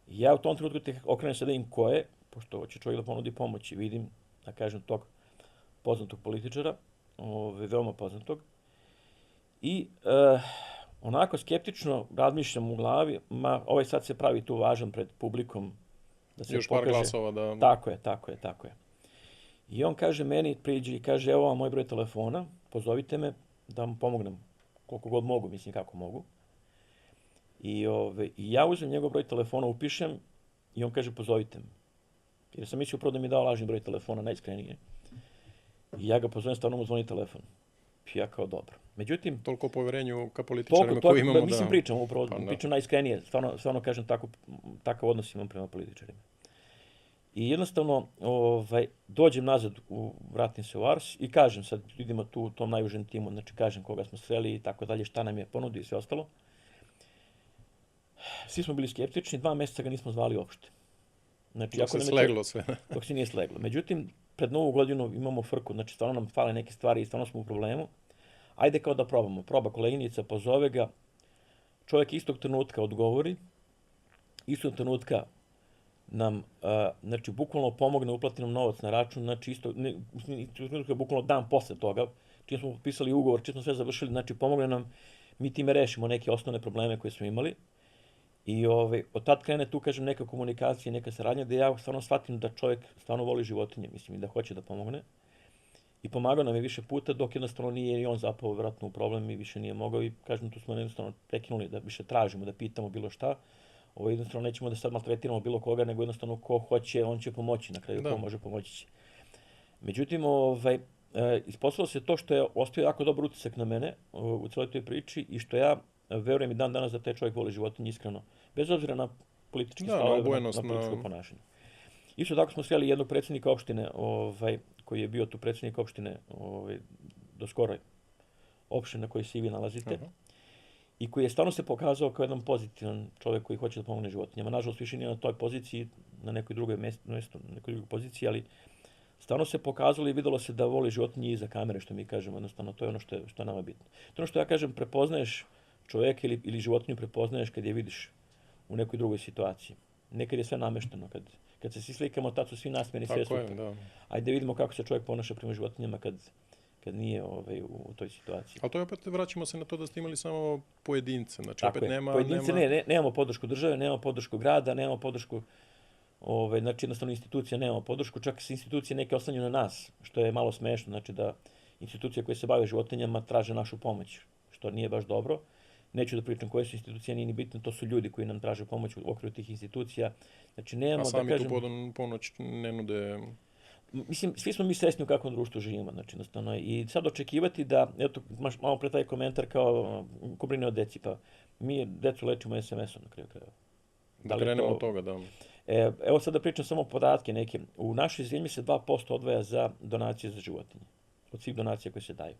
[SPEAKER 1] I ja u tom trenutku okrenem se da im ko je, pošto će čovjek da ponudi pomoć i vidim, da kažem, tog poznatog političara, veoma poznatog. I onako skeptično razmišljam u glavi, ovaj sad se pravi tu važan pred publikom. Da se
[SPEAKER 2] još par glasova da...
[SPEAKER 1] Tako je. I on kaže meni, priđe i kaže, evo vam moj broj telefona, pozovite me da vam pomognem koliko god mogu, mislim kako mogu. I ja uzmem njegov broj telefona, upišem i on kaže, pozovite me. Jer sam mislio prvo da mi je dao lažni broj telefona, najiskrenije. I ja ga pozovem, stvarno mu zvoni telefon. I ja kao dobro. Međutim...
[SPEAKER 2] Toliko o poverenju ka političarima koji imamo da...
[SPEAKER 1] Mislim, pričam najiskrenije. Stvarno kažem, takav odnos imam prema političarima. I jednostavno dođem nazad, vratim se u Ars i kažem sad ljudima tu u tom najužem timu, znači kažem koga smo sreli i tako dalje, šta nam je ponudio i sve ostalo. Svi smo bili skeptični, 2 mjeseca ga nismo zvali uopšte.
[SPEAKER 2] Znači, dok se sleglo sve.
[SPEAKER 1] Dok se nije sleglo. Međutim, pred Novu godinu imamo frku, znači stvarno nam fale neke stvari i stvarno smo u problemu. Ajde kao da probamo. Proba koleginica, pozove ga, čovjek istog trenutka odgovori, istog trenutka nam, znači, bukvalno pomogne, uplati nam novac na račun, znači, bukvalno dan posle toga, čim smo potpisali ugovor, čim smo sve završili, znači, pomogne nam, mi time rešimo neke osnovne probleme koje smo imali. I od tad krene tu, kažem, neka komunikacija, neka saradnja, gde ja stvarno shvatim da čovjek stvarno voli životinje, mislim, i da hoće da pomogne. I pomagao nam je više puta, dok jednostavno nije i on zapao vjerojatno u problem i više nije mogao. I, kažem, tu smo jednostavno prekinuli da više tražimo, da pitamo bilo šta. Jednostavno nećemo da sad maltretiramo bilo koga, nego jednostavno ko hoće, on će pomoći, na kraju ko može pomoći će. Međutim, ispostavilo se to što je ostao jako dobar utisak na mene u celoj toj priči i što ja verujem i dan danas da taj čovjek voli životinje iskreno, bez obzira na politički stavove, na političko ponašanje. Isto tako smo sreli jednog predsjednika opštine, koji je bio tu predsjednik opštine do skoroj opštine na kojoj se i vi nalazite. I koji je stvarno se pokazao kao jedan pozitivan čovjek koji hoće da pomogne životinjama. Nažalost, više nije na toj poziciji, na nekoj drugoj poziciji, ali stvarno se pokazalo i videlo se da voli životinje iza kamere, što mi kažemo. Jednostavno, to je ono što je nama bitno. To je ono što ja kažem, prepoznaješ čovjeka ili životinju prepoznaješ kad je vidiš u nekoj drugoj situaciji. Nekad je sve namešteno. Kad se svi slikamo, tad su svi nasmijeni, sve super. Ajde vidimo kako se čovjek ponaša prema životinjama kad nije u toj situaciji.
[SPEAKER 2] Ali to je opet, vraćamo se na to da ste imali samo pojedince. Znači,
[SPEAKER 1] tako
[SPEAKER 2] opet
[SPEAKER 1] je. Pojedince nemamo podršku države, nemamo podršku grada, nemamo podršku, znači jednostavno institucija nemamo podršku, čak se institucije neke oslanjaju na nas, što je malo smešno, znači da institucije koje se bave životinjama traže našu pomoć, što nije baš dobro. Neću da pričam koje su institucije, nije ni bitno, to su ljudi koji nam traže pomoć u okviru tih institucija. Znači, nemamo,
[SPEAKER 2] da kažem... A sami tu pomoć ne nude...
[SPEAKER 1] Mislim, svi smo mi svesni u kakvom društvu živimo, znači, jednostavno. I sad očekivati da, eto, malo pre taj komentar kao ko brine o deci, pa mi decu lečimo SMS-om na kraju krajeva.
[SPEAKER 2] Da krenemo od toga, da.
[SPEAKER 1] Evo sad da pričam samo podatke neke. U našoj zemlji se 2% odvaja za donacije za životinje. Od svih donacija koje se daju.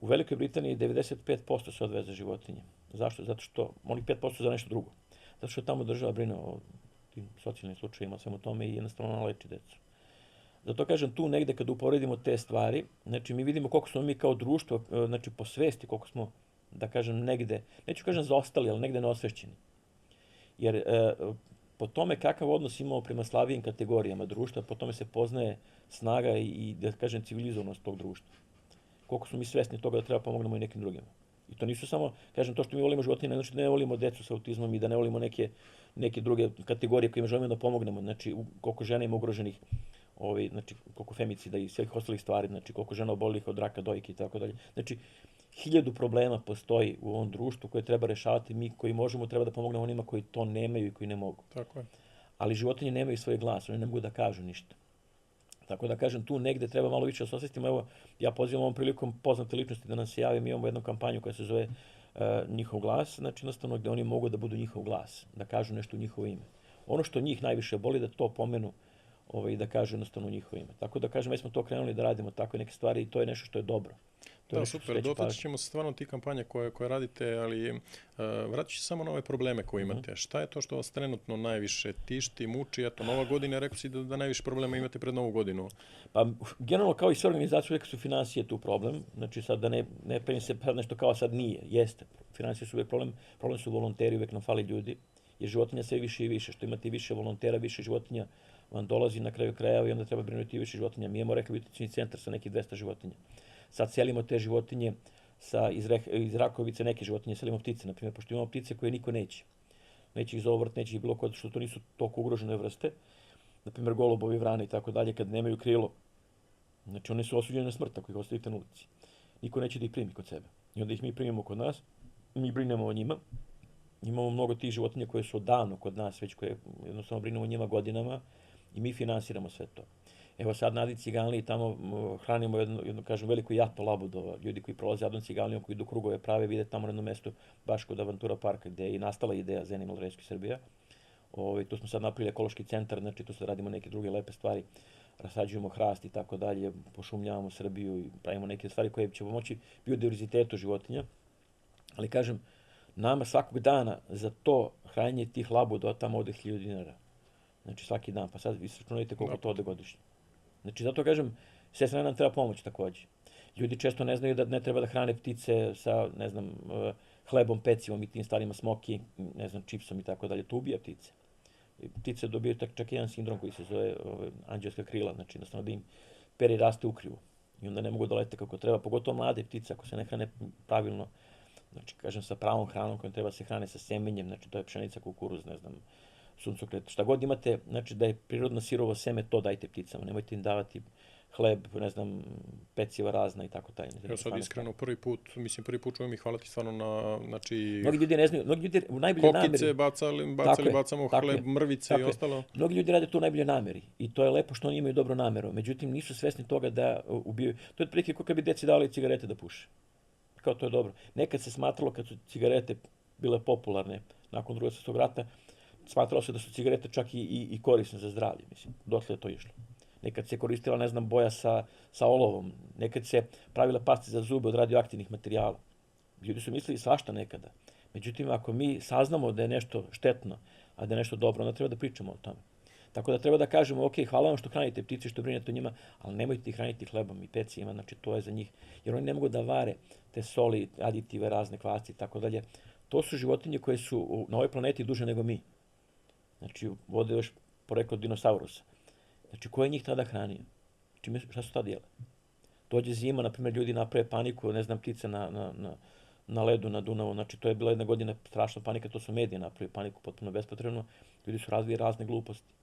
[SPEAKER 1] U Velikoj Britaniji 95% se odvaja za životinje. Zašto? Zato što, onih 5% za nešto drugo. Zato što tamo država brine o tim socijalnim slučajima, svemu tome i jednostavno ona leči decu. Zato kažem, tu negde kad uporedimo te stvari, znači mi vidimo koliko smo mi kao društvo, znači po svesti, koliko smo, da kažem, negde, neću kažem zaostali, ali negde neosvešćeni. Jer po tome kakav odnos imamo prema slabijim kategorijama društva, po tome se poznaje snaga i da kažem, civilizovanost tog društva. Koliko smo mi svesni toga da treba pomognemo i nekim drugima. I to nisu samo, kažem, to što mi volimo životinje, ne znači da ne volimo decu sa autizmom i da ne volimo neke druge kategorije kojima želimo da pomognemo. Znači, koliko žena ima ugroženih, znači, koliko femicida i svih ostalih stvari, znači, koliko žena obolih od raka dojke i tako dalje. Znači, 1000 problema postoji u ovom društvu koje treba rešavati. Mi koji možemo treba da pomognemo onima koji to nemaju i koji ne mogu.
[SPEAKER 2] Tako je.
[SPEAKER 1] Ali životinje nemaju svoj glas, oni ne mogu da kažu ništa. Tako da kažem, tu negde treba malo više da se osvestimo. Evo, ja pozivam ovom prilikom poznate ličnosti da nam se jave. Mi imamo jednu kampanju koja se zove Njihov glas, znači jednostavno gde oni mogu da budu njihov glas, da kažu nešto u njihovo ime. Ono što njih najviše boli da to pomenu i da kažu jednostavno u njihovo ime. Tako da kažem, mi smo to krenuli da radimo tako neke stvari i to je nešto što je dobro.
[SPEAKER 2] Da, super, dotaći ćemo se stvarno ti kampanje koje radite, ali vratit ću se samo na ove probleme koje imate. Šta je to što vas trenutno najviše tišti, muči? Eto, Nova godina, rekao si da najviše problema imate pred Novu godinu.
[SPEAKER 1] Pa, generalno, kao i sve organizacije, uvijek su finansije tu problem. Znači, sad da ne penim se nešto kao sad nije, jeste. Finansije su uvijek problem, problem su volonteri, uvijek nam fali ljudi, jer životinja sve više i više. Što imate više volontera, više životinja vam dolazi na kraju krajeva i onda treba brinuti više životinja. Mi imamo rehabilitacioni centar sa nekih 200 životinja. Sad selimo te životinje iz Rakovice, neke životinje, selimo ptice, na primjer, pošto imamo ptice koje niko neće. Neće ih zovrt, neće ih bilo kod, što to nisu toliko ugrožene vrste. Na primjer, golubovi, vrane i tako dalje, kad nemaju krilo. Znači, one su osuđene na smrt ako ih ostavite na ulici. Niko neće da ih primi kod sebe. I onda ih mi primimo kod nas, mi brinemo o njima. Imamo mnogo tih životinja koje su odavno kod nas, već koje jednostavno brinemo o njima godinama i mi finansiramo sve to. Evo sad na Adi Ciganliji tamo hranimo jednu kažem, veliku jatu labudova. Ljudi koji prolaze Adom Ciganlijom, koji idu krugove prave, vide tamo na jednom mestu baš kod Avantura parka, gde je i nastala ideja za Animal Rescue Srbija. Tu smo sad napravili ekološki centar, znači tu sad radimo neke druge lepe stvari. Rasađujemo hrast i tako dalje, pošumljavamo Srbiju i pravimo neke stvari koje će pomoći biodiverzitetu životinja. Ali kažem, nama svakog dana za to hranjenje tih labudova tamo ode 1000 dinara. Znači svaki dan, pa sad izračunajte koliko to ode godišnje. Znači, zato kažem, sve strane nam treba pomoć takođe. Ljudi često ne znaju da ne treba da hrane ptice sa, ne znam, hlebom, pecivom i tim stvarima, smoki, ne znam, čipsom i tako dalje. To ubija ptice. Ptice dobijaju čak jedan sindrom koji se zove anđelska krila, znači jednostavno da im peri raste ukrivo. I onda ne mogu da lete kako treba, pogotovo mlade ptice, ako se ne hrane pravilno, znači, kažem, sa pravom hranom kojom treba se hrane sa semenjem, znači to je pšenica, kukuruz, ne znam, suncokret, šta god imate, znači da je prirodno sirovo seme, to dajte pticama, nemojte im davati hleb, ne znam, peciva razna i tako taj.
[SPEAKER 2] Evo sad iskreno, prvi put čujem i hvala ti stvarno na, znači...
[SPEAKER 1] Mnogi ljudi ne znaju, mnogi ljudi u najboljoj nameri...
[SPEAKER 2] Kokice bacamo hleb, mrvice i ostalo.
[SPEAKER 1] Mnogi ljudi rade to u najboljoj nameri i to je lepo što oni imaju dobro nameru, međutim nisu svesni toga da ubijaju. To je otprilike kao kad bi deci dali cigarete da puše. Kao to je dobro. Nekad se smatralo kad su cigarete bile popularne nakon Drugog svjetskog rata, smatralo se da su cigarete čak i korisne za zdravlje, mislim, dotle je to išlo. Nekad se koristila, ne znam, boja sa olovom, nekad se pravila paste za zube od radioaktivnih materijala. Ljudi su mislili svašta nekada. Međutim, ako mi saznamo da je nešto štetno, a da je nešto dobro, onda treba da pričamo o tome. Tako da treba da kažemo, ok, hvala vam što hranite ptice, što brinete o njima, ali nemojte ih hraniti hlebom i pecima, znači to je za njih, jer oni ne mogu da vare te soli, aditive, razne kvasce i tako dalje. To su životinje koje su na ovoj planeti duže nego mi. Znači, vode još poreklo dinosaurusa. Znači, ko je njih tada hranio? Šta su tada jele? Dođe zima, na primjer, ljudi naprave paniku, ne znam, ptice na ledu, na Dunavu. Znači, to je bila jedna godina strašna panika, to su medije napravili paniku, potpuno bespotrebno. Ljudi su razvili razne gluposti.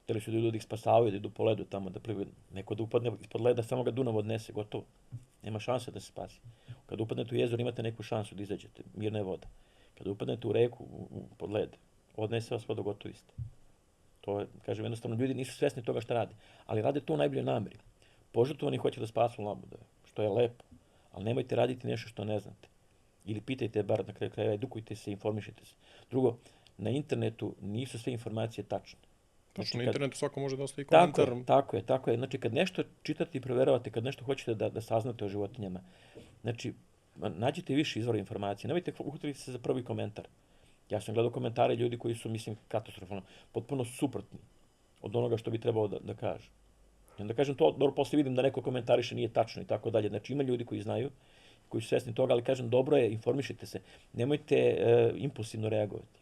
[SPEAKER 1] Htjeli su da ljudi ih spasavaju, da idu po ledu tamo, da plivaju. Neko da upadne ispod leda, samo ga Dunav odnese, gotovo. Nema šanse da se spasi. Kad upadnete u jezero, imate neku šansu da izađete, mirna je voda. Kad upadnete u reku, pod led, odnese vas voda gotovo isto. To je, kažem, jednostavno, ljudi nisu svesni toga šta rade, ali rade to u najboljoj nameri. Požrtvovani hoće da spasu labudove, što je lepo, ali nemojte raditi nešto što ne znate. Ili pitajte bar na kraju krajeva, edukujte se, informišite se. Drugo, na internetu nisu sve informacije tačne.
[SPEAKER 2] Znači, na internetu svako može da ostavi komentar.
[SPEAKER 1] Tako je. Znači, kad nešto čitate i proveravate, kad nešto hoćete da saznate o životinjama, znači, nađite više izvora informacije. Nemojte uhvatiti se za prvi komentar. Ja sam gledao komentare ljudi koji su, mislim, katastrofalno, potpuno suprotni od onoga što bi trebao da kažu. I onda kažem to, dobro, posle vidim da neko komentariše nije tačno i tako dalje. Znači, ima ljudi koji znaju, koji su svesni toga, ali kažem, dobro je, informišite se. Nemojte impulsivno reagovati.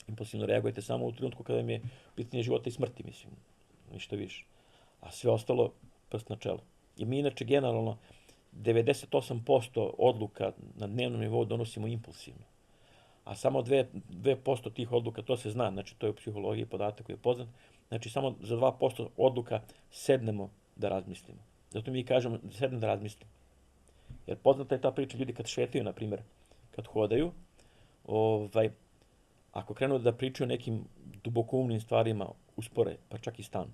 [SPEAKER 1] Impulsivno reagujete samo u trenutku kada vam je pitanje života i smrti, mislim, ništa više. A sve ostalo, prst na čelo. I mi inače generalno 98% odluka na dnevnom nivou donosimo impulsivno. A samo 2% tih odluka, to se zna, znači to je u psihologiji podatak koji je poznat, znači samo za 2% odluka sednemo da razmislimo. Zato mi kažemo da sednem da razmislim. Jer poznata je ta priča, ljudi kad šetaju, na primjer, kad hodaju, ako krenu da pričaju o nekim dubokoumnim stvarima, uspore, pa čak i stanu.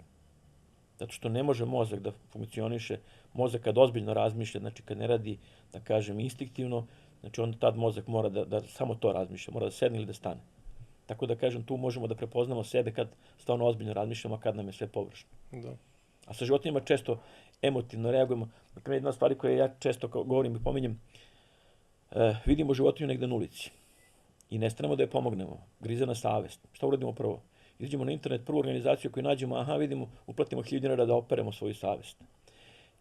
[SPEAKER 1] Zato što ne može mozak da funkcioniše. Mozak kad ozbiljno razmišlja, znači kad ne radi, da kažem, instinktivno, znači onda tad mozak mora da samo to razmišlja, mora da sedne ili da stane. Tako da kažem, tu možemo da prepoznamo sebe kad stvarno ozbiljno razmišljamo, a kad nam je sve površno.
[SPEAKER 2] Da.
[SPEAKER 1] A sa životinjama često emotivno reagujemo. Dakle, jedna stvar koju ja često govorim i pominjem, vidimo životinju negde na ulici i ne stanemo da je pomognemo. Grize nas savest. Šta uradimo prvo? Izađemo na internet, prvu organizaciju koju nađemo, vidimo, uplatimo 1000 dinara da operemo svoju savest.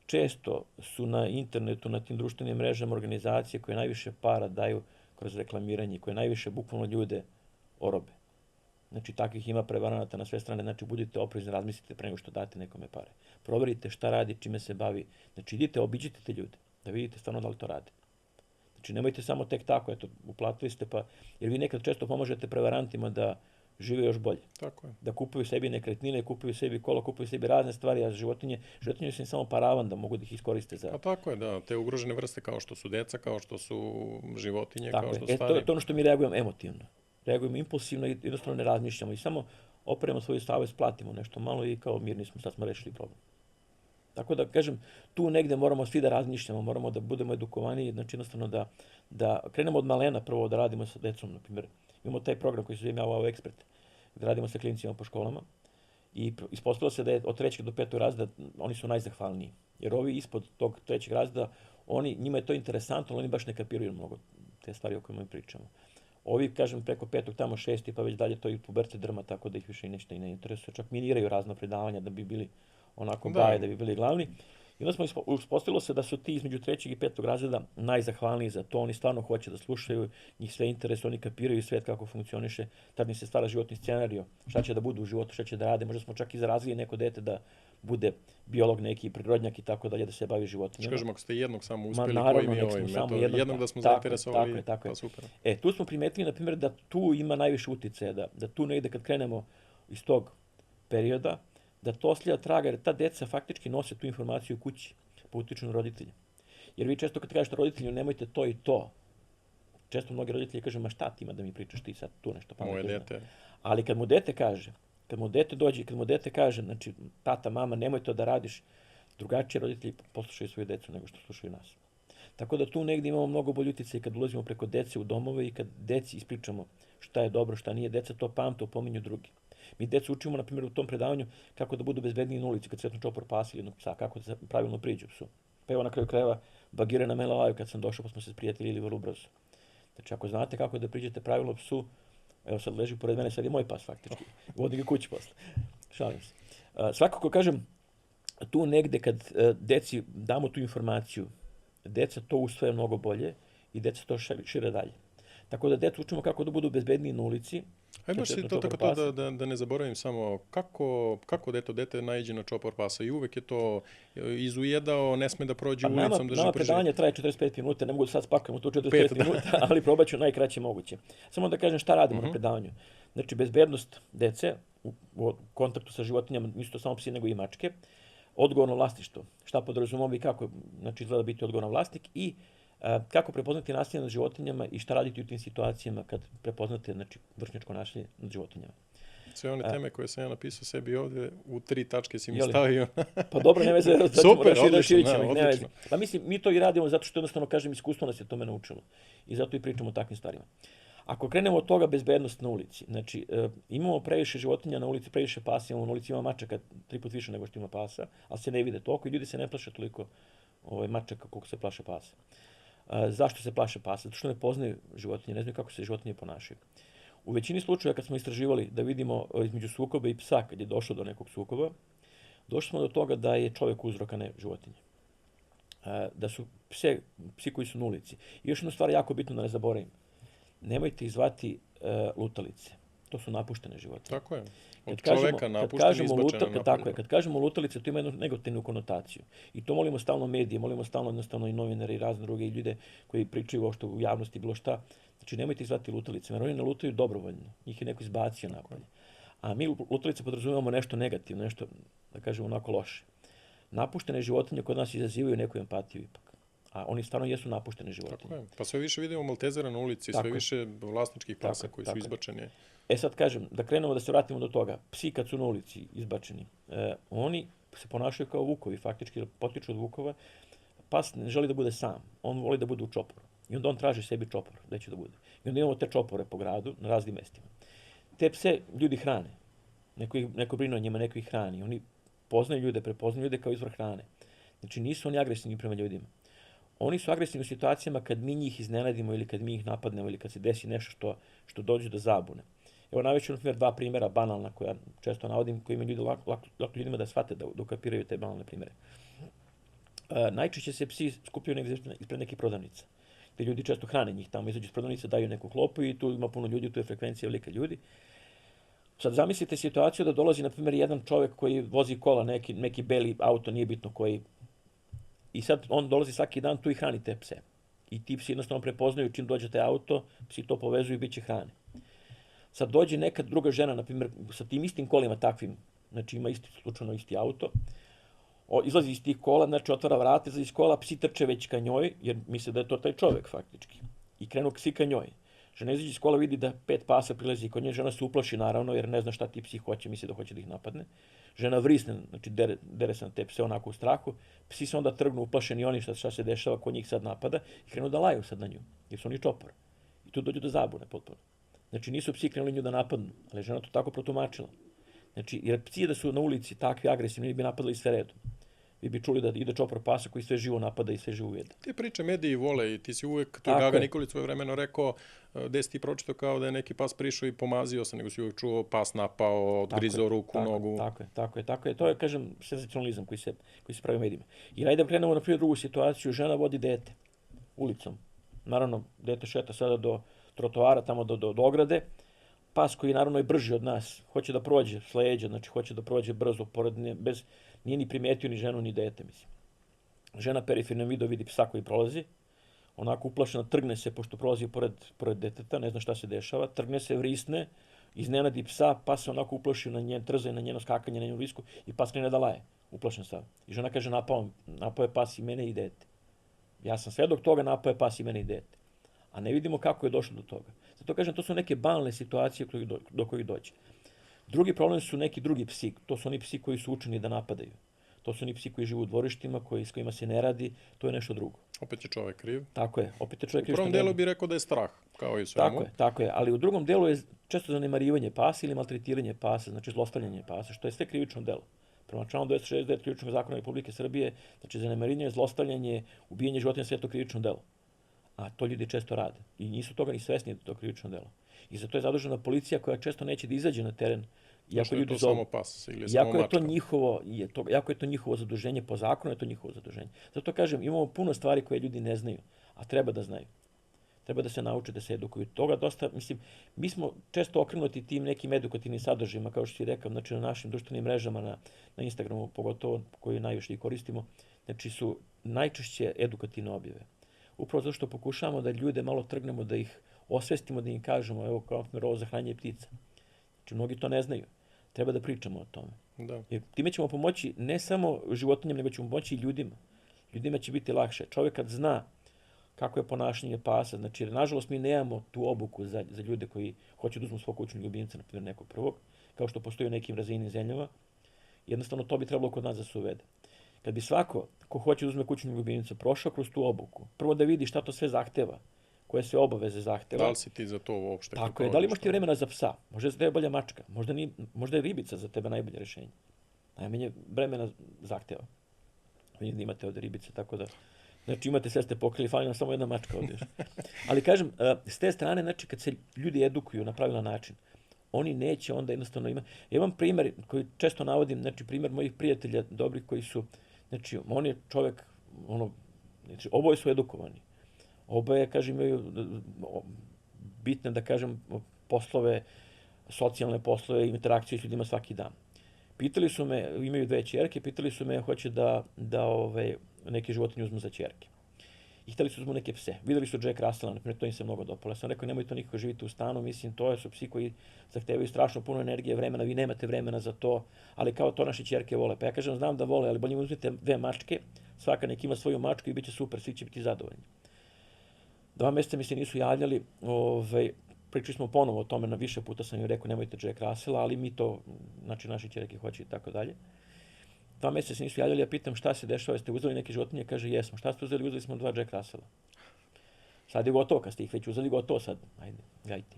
[SPEAKER 1] Često su na internetu, na tim društvenim mrežama organizacije koje najviše para daju kroz reklamiranje, koje najviše bukvalno ljude orobe. Znači, takvih ima prevaranata na sve strane, znači budite oprezni, razmislite pre nego što date nekome pare. Proverite šta radi, čime se bavi. Znači, idite, obiđite te ljude, da vidite stvarno da li to rade. Znači, nemojte samo tek tako, eto, uplatili ste pa, jer vi nekad često pomažete prevarantima da žive još bolje.
[SPEAKER 2] Tako je.
[SPEAKER 1] Da kupuju sebi nekretnine, kupuju sebi kola, kupuju sebi razne stvari, a životinje su im samo paravan da mogu da ih iskoriste za...
[SPEAKER 2] Pa tako je, da. Te ugrožene vrste kao što su deca, kao što su životinje,
[SPEAKER 1] tako
[SPEAKER 2] kao što
[SPEAKER 1] je.
[SPEAKER 2] stvari.
[SPEAKER 1] To je ono što mi reagujemo emotivno. Reagujemo impulsivno i jednostavno ne razmišljamo. I samo operemo svoju savest, platimo nešto malo i kao mirni smo, sad smo rešili problem. Tako da, kažem, tu negde moramo svi da razmišljamo, moramo da budemo edukovani, znači jednostavno da krenemo od malena prvo da radimo sa decom, na primjer. Imamo taj program koji se zove Wow Expert, gdje radimo sa klinicima po školama i ispostavilo se da je od 3. do 5. razreda oni su najzahvalniji. Jer ovi ispod tog 3. razreda, njima je to interesantno, ali oni baš ne kapiraju mnogo te stvari o kojima mi pričamo. Ovi, kažem, preko 5. tamo 6. pa već dalje to i pubertet drma, tako da ih više ništa i ne interesuje. Čak miniraju razna predavanja da bi bili onako baje, da bi bili glavni. I onda smo uspostavilo se da su ti između 3. i 5. razreda najzahvalniji za to. Oni stvarno hoće da slušaju, njih sve interesuje, oni kapiraju svet kako funkcioniše. Tad mi se stvara životni scenario, šta će da budu u životu, šta će da rade. Možda smo čak i zarazili neko dete da bude biolog neki, prirodnjak i tako dalje, da se bavi životinjama.
[SPEAKER 2] Kažemo, ako ste jednog samo uspeli, jednog da smo zainteresovali, pa super.
[SPEAKER 1] Tu smo primetili, na primjer, da tu ima najviše uticaja, da tu negde kad krenemo iz tog perioda, da to ostavlja traga, jer ta deca faktički nose tu informaciju u kući, pa utiču na roditelje. Jer vi često kad kažete roditelju nemojte to i to, često mnogi roditelji kažu, ma šta ti ima da mi pričaš ti sad tu nešto pametno.
[SPEAKER 2] Moje dete.
[SPEAKER 1] Ali kad mu dete kaže, kad mu dete dođe, kad mu dete kaže, znači tata, mama, nemoj to da radiš, drugačije roditelji poslušaju svoju decu nego što slušaju nas. Tako da tu negdje imamo mnogo bolj utjecaj kad ulazimo preko dece u domove i kad deci ispričamo šta je dobro, šta nije, deca to pamte, opominju drugi. Mi decu učimo, na primjer, u tom predavanju kako da budu bezbedniji na ulici kad sretnu čopor pasa ili jednog psa, kako da se pravilno priđu psu. Pa evo na kraju krajeva Bagire na mene laju kad sam došao pa smo se sprijateljili vrlo brzo. Znači ako znate kako da priđete pravilno psu, evo sad leži pored mene, sad je moj pas faktički. Vodim ga kući posle. Šalim se. Svakako kažem, tu negde kad deci damo tu informaciju, deca to usvoje mnogo bolje i deca to šire dalje. Tako da decu učimo kako da budu bezbedniji na ulici.
[SPEAKER 2] Ajde baš si to tako to da ne zaboravim samo kako dete naiđe na čopor pasa i uvek je to izujedao, ne sme da prođe ulicom, da
[SPEAKER 1] nama predavanje traje 45 minuta, ne mogu da sad spakujemo to 45 minuta, ali probat ću najkraće moguće. Samo da kažem šta radimo na predavanju. Znači bezbednost dece u kontaktu sa životinjama, nisu to samo psi nego i mačke, odgovorno vlasništvo, šta podrazumeva i kako izgleda biti odgovoran vlasnik i kako prepoznati nasilje nad životinjama i šta raditi u tim situacijama kad prepoznate vršnjačko nasilje nad životinjama.
[SPEAKER 2] Sve one teme koje sam ja napisao sebi ovdje, u 3 tačke si mi stavio.
[SPEAKER 1] Pa dobro, ne veze,
[SPEAKER 2] super, odlično.
[SPEAKER 1] Pa mislim, mi to i radimo zato što jednostavno, kažem, iskustvo nas je tome naučilo. I zato i pričamo o takvim stvarima. Ako krenemo od toga, bezbednost na ulici. Znači, imamo previše životinja na ulici, previše pasa imamo na ulici, ima mačaka 3 puta više nego što ima pasa, ali se ne vide toliko i ljudi se ne plaše toliko mačaka koliko se plaše pasa. Zašto se plaše pasa? Zato što ne poznaju životinje, ne znaju kako se životinje ponašaju. U većini slučajeva kad smo istraživali da vidimo između sukoba i psa, kad je došlo do nekog sukoba, došli smo do toga da je čovjek uzrok, a ne životinje. Da su psi koji su na ulici. I još jedna stvar jako bitno da ne zaboravim. Nemojte ih zvati lutalice. To su napuštene životinje.
[SPEAKER 2] Tako je. Od čoveka napuštene, izbačene napolje.
[SPEAKER 1] Tako je. Kad kažemo lutalice, to ima jednu negativnu konotaciju. I to molimo stalno medije, molimo stalno jednostavno i novinare i razne druge ljude koji pričaju što u javnosti bilo šta. Znači, nemojte ih zvati lutalice, jer oni ne lutaju dobrovoljno. Njih je neko izbacio napolje. A mi lutalice podrazumijevamo nešto negativno, nešto, da kažemo, onako loše. Napuštene životinje kod nas izazivaju neku empatiju ipak. A oni stvarno jesu napuštene životinje.
[SPEAKER 2] Tako je. Pa sve više vidimo maltezera na ulici, sve više vlasničkih pasa koji su izbačeni.
[SPEAKER 1] Sad kažem, da krenemo da se vratimo do toga. Psi kad su na ulici izbačeni, oni se ponašaju kao vukovi, faktički, jer potiču od vukova. Pas ne želi da bude sam, on voli da bude u čoporu. I onda on traži sebi čopor, gde će da bude. I onda imamo te čopore po gradu, na raznim mestima. Te pse ljudi hrane. Neko brine o njima, neko ih hrani. Oni poznaju ljude, prepoznaju ljude kao izvor hrane. Znači nisu oni agresivni prema ljudima. Oni su agresivni u situacijama kad mi njih iznenadimo ili kad mi ih napadnemo ili kad se desi nešto što dođe do zabune. Evo navešću na primjer 2 primjera banalna koja često navodim, koji imaju ljudi lako ljudima da shvate, da ukapiraju te banalne primjere. Najčešće se psi skupljaju negdje ispred nekih prodavnica, gdje ljudi često hrane njih, tamo izađu iz prodavnice, daju neku klopu i tu ima puno ljudi, tu je frekvencija velika ljudi. Sad zamislite situaciju da dolazi, na primjer, jedan čovjek koji vozi kola, neki beli auto, nije bitno koji, i sad on dolazi svaki dan tu i hrani te pse. I ti psi jednostavno prepoznaju čim dođe taj auto, psi to povezuju i bit će hrane. Sad dođe neka druga žena, na primjer, sa tim istim kolima takvim, znači ima slučajno isti auto, izlazi iz tih kola, znači otvara vrata, izlazi iz kola, psi trče već ka njoj, jer misle da je to taj čovjek faktički. I krenu psi ka njoj. Žena izađe iz kola, vidi da 5 pasa prilazi kod nje, žena se uplaši naravno, jer ne zna šta ti psi hoće, misli da hoće da ih napadne. Žena vrisne, znači dere se na te pse onako u strahu, psi se onda trgnu uplašeni oni šta se dešava, ko njih sad napada i krenu da laju sad na nju, jer su oni čopor. I tu dođu do zabune potpuno. Znači nisu psi krenuli nju da napadnu, ali žena to tako protumačila. Znači, jer psi da su na ulici takvi agresivni, bi napadali sve redom. Vi bi čuli da ide čopor pasa koji sve živo napada i sve živo ujede.
[SPEAKER 2] Te priče mediji vole i ti si uvek, to je Gaga Nikolić svoje vremeno rekao, gde si ti pročitao kao da je neki pas prišao i pomazio se, nego si uvek čuo pas napao, odgrizao ruku, nogu.
[SPEAKER 1] Tako je. To je, kažem, senzacionalizam koji se pravi u medijima. I ajde da krenemo na primjer drugu situaciju, žena vodi dete ulicom. Naravno, dete šeta sada do trotoara, tamo do ograde. Pas koji naravno je brži od nas, hoće da prođe s leđa, znači hoće da prođe brzo, nije ni primetio ni ženu ni dete, mislim. Žena perifernom video vidi psa koji prolazi, onako uplašena, trgne se, pošto prolazi pored deteta, ne zna šta se dešava, trgne se, vrisne, iznenadi psa, pas se onako uplaši na njen trza i na njeno skakanje, na njenu vrisku i pas krene da laje, uplašen sav. I žena kaže, napao je pas i mene i dete. Ja sam svedok toga, napao je pas i mene i dete. A ne vidimo kako je došlo do toga. Zato kažem, to su neke banalne situacije do kojih dođe. Drugi problem su neki drugi psi. To su oni psi koji su učeni da napadaju. To su oni psi koji žive u dvorištima, s kojima se ne radi. To je nešto drugo.
[SPEAKER 2] Opet je čovjek kriv.
[SPEAKER 1] Tako je. Opet je čovjek kriv.
[SPEAKER 2] U prvom delu bih rekao da je strah, kao i u svemu.
[SPEAKER 1] Tako je. Ali u drugom delu je često zanemarivanje pasa ili maltretiranje pasa, znači zlostavljanje pasa, što je sve krivično delo. Prema članu 269 Krivičnog zakona Republike Srbije, znači zanemarivanje, zlostavljanje, ubijanje životinja, sve je to krivično delo. A to ljudi često rade. I nisu toga ni svesni da je to krivično delo. I zato je zadužena policija koja često neće da izađe na teren.
[SPEAKER 2] Iako je to samo pas ili samo mačka.
[SPEAKER 1] Iako je to njihovo zaduženje, po zakonu je to njihovo zaduženje. Zato kažem, imamo puno stvari koje ljudi ne znaju, a treba da znaju. Treba da se nauče, da se edukuju. Toga dosta, mislim, mi smo često okrenuti tim nekim edukativnim sadržajima, kao što si rekao, znači na našim društvenim mrežama, na Instagramu, pogotovo koju najviše i koristimo, znači su najčešće edukativne objave. Upravo zato što pokušavamo da ljude malo trgnemo, da ih osvestimo, da im kažemo, evo kao ovo za hranjenje ptica. Znači, mnogi to ne znaju. Treba da pričamo o tome.
[SPEAKER 2] Da.
[SPEAKER 1] Jer time ćemo pomoći ne samo životinjama, nego ćemo pomoći i ljudima. Ljudima će biti lakše. Čovjek kad zna kako je ponašanje pasa, znači, jer nažalost mi nemamo tu obuku za ljude koji hoće da uzmu svog kućnog ljubimca, na primjer nekog prvog, kao što postoji u nekim razvijenim zemljama. Jednostavno, to bi trebalo kod nas da se uvede. Kad bi svako ko hoće da uzme kućnog ljubimca prošao kroz tu obuku, prvo da vidi šta to sve zahteva, koje se obaveze zahteva.
[SPEAKER 2] Da li si ti za to uopšte?
[SPEAKER 1] Tako je, da li imaš ti vremena za psa? Možda je za tebe bolja mačka, možda je ribica za tebe najbolje rješenje. Najmanje vremena zahteva. Vidim da imate ovdje ribice, tako da... Znači imate sve ste pokrili, fali nam samo jedna mačka ovdje. Ali kažem, s te strane, znači kad se ljudi edukuju na pravilan način, oni neće onda jednostavno imati... Ja imam primjer koji često navodim, znači primjer mojih prijatelja dobrih koji su... Znači, on je čovjek, znači, oboje su edukovani. Oboje, kažem, imaju bitne, da kažem, poslove, socijalne poslove, interakciju s ljudima svaki dan. Pitali su me, imaju 2 ćerke, pitali su me hoće da neke životinje uzmu za ćerke. I htjeli su uzmu neke pse. Vidjeli su Jack Russella, naprimjer, to im se mnogo dopalo. Ja sam rekao, nemoj to nikako živite u stanu, mislim, to su psi koji zahtevaju strašno puno energije, vremena, vi nemate vremena za to, ali kao to naše ćerke vole. Pa ja kažem, znam da vole, ali bolje uzmite 2 mačke, svaka nek ima svoju mačku i bit će super, svi će biti zadovoljni. 2 mjeseca mi se nisu javljali, pričali smo ponovo o tome, na više puta sam im rekao, nemojte Jack Russella, ali mi to, znači naši ćerke hoće i tako dalje. 2 mjeseca se nisu javljali, ja pitam šta se dešava, jeste uzeli neke životinje, kaže jesmo. Šta ste uzeli? Uzeli smo 2 Jack Russella. Sad je gotovo, kad ste ih već uzeli, gotovo sad, ajde, gajte.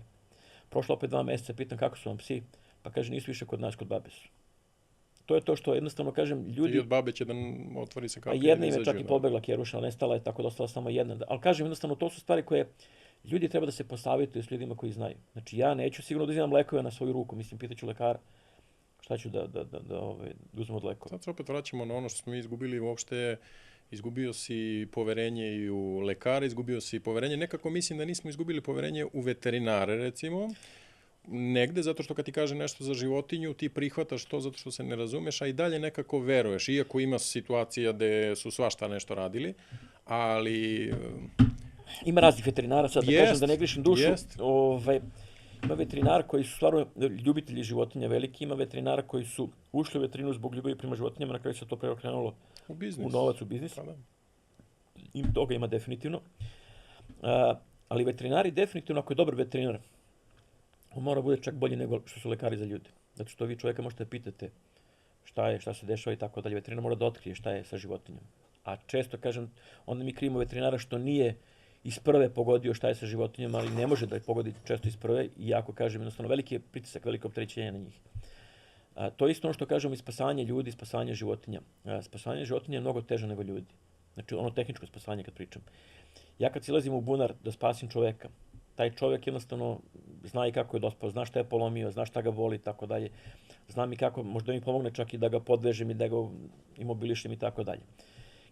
[SPEAKER 1] Prošlo opet 2 mjeseca, pitam kako su vam psi, pa kaže nisu više kod nas, kod babe su. To je to što jednostavno kažem, ljudi...
[SPEAKER 2] I od babe će da otvori se kapija.
[SPEAKER 1] A jedna im je čak i pobegla Kjeruša, nestala je, tako da ostala samo jedna. Ali kažem, jednostavno, to su stvari koje ljudi treba da se posavjetuju s ljudima koji znaju. Znači, ja neću sigurno da uzimam lekove na svoju ruku, mislim, pitaću lekara šta ću da uzmem od lekova.
[SPEAKER 2] Sad se opet vraćamo na ono što smo mi izgubili uopšte. Izgubio si poverenje i u lekare, izgubio si poverenje. Nekako mislim da nismo izgubili poverenje u veterinare, recimo. Negde, zato što kad ti kaže nešto za životinju, ti prihvataš to zato što se ne razumeš, a i dalje nekako veruješ, iako ima situacija gde su svašta nešto radili, ali...
[SPEAKER 1] Ima raznih veterinara, sad da kažem da ne grišim dušu. Ima veterinara koji su stvarno ljubitelji životinja veliki, ima veterinara koji su ušli u veterinu zbog ljubavi prema životinjama, na kraju se to preokrenulo u novac, u biznis. I toga ima definitivno. Ali veterinari definitivno, ako je dobar veterinar, on mora bude čak bolji nego što su lekari za ljude. Zato što vi čovjeka možete pitati šta se dešava i tako dalje. Veterinar mora da otkrije šta je sa životinjom. A često, kažem, onda mi krivimo veterinara što nije iz prve pogodio šta je sa životinjom, ali ne može da je pogodi često iz prve, iako, kažem, jednostavno veliki je pritisak, veliko opterećenje na njih. To je isto ono što kažemo i spasanje ljudi, spasanje životinja. Spasanje životinja je mnogo teže nego ljudi. Znači, ono tehničko spasanje kad pričam. Ja kad silazim u bunar da spasim čoveka, taj čovjek jednostavno zna i kako je dospao, zna šta je polomio, zna šta ga boli i tako dalje. Znam i kako, možda mi pomogne čak i da ga podvežem i da ga imobilišem i tako dalje.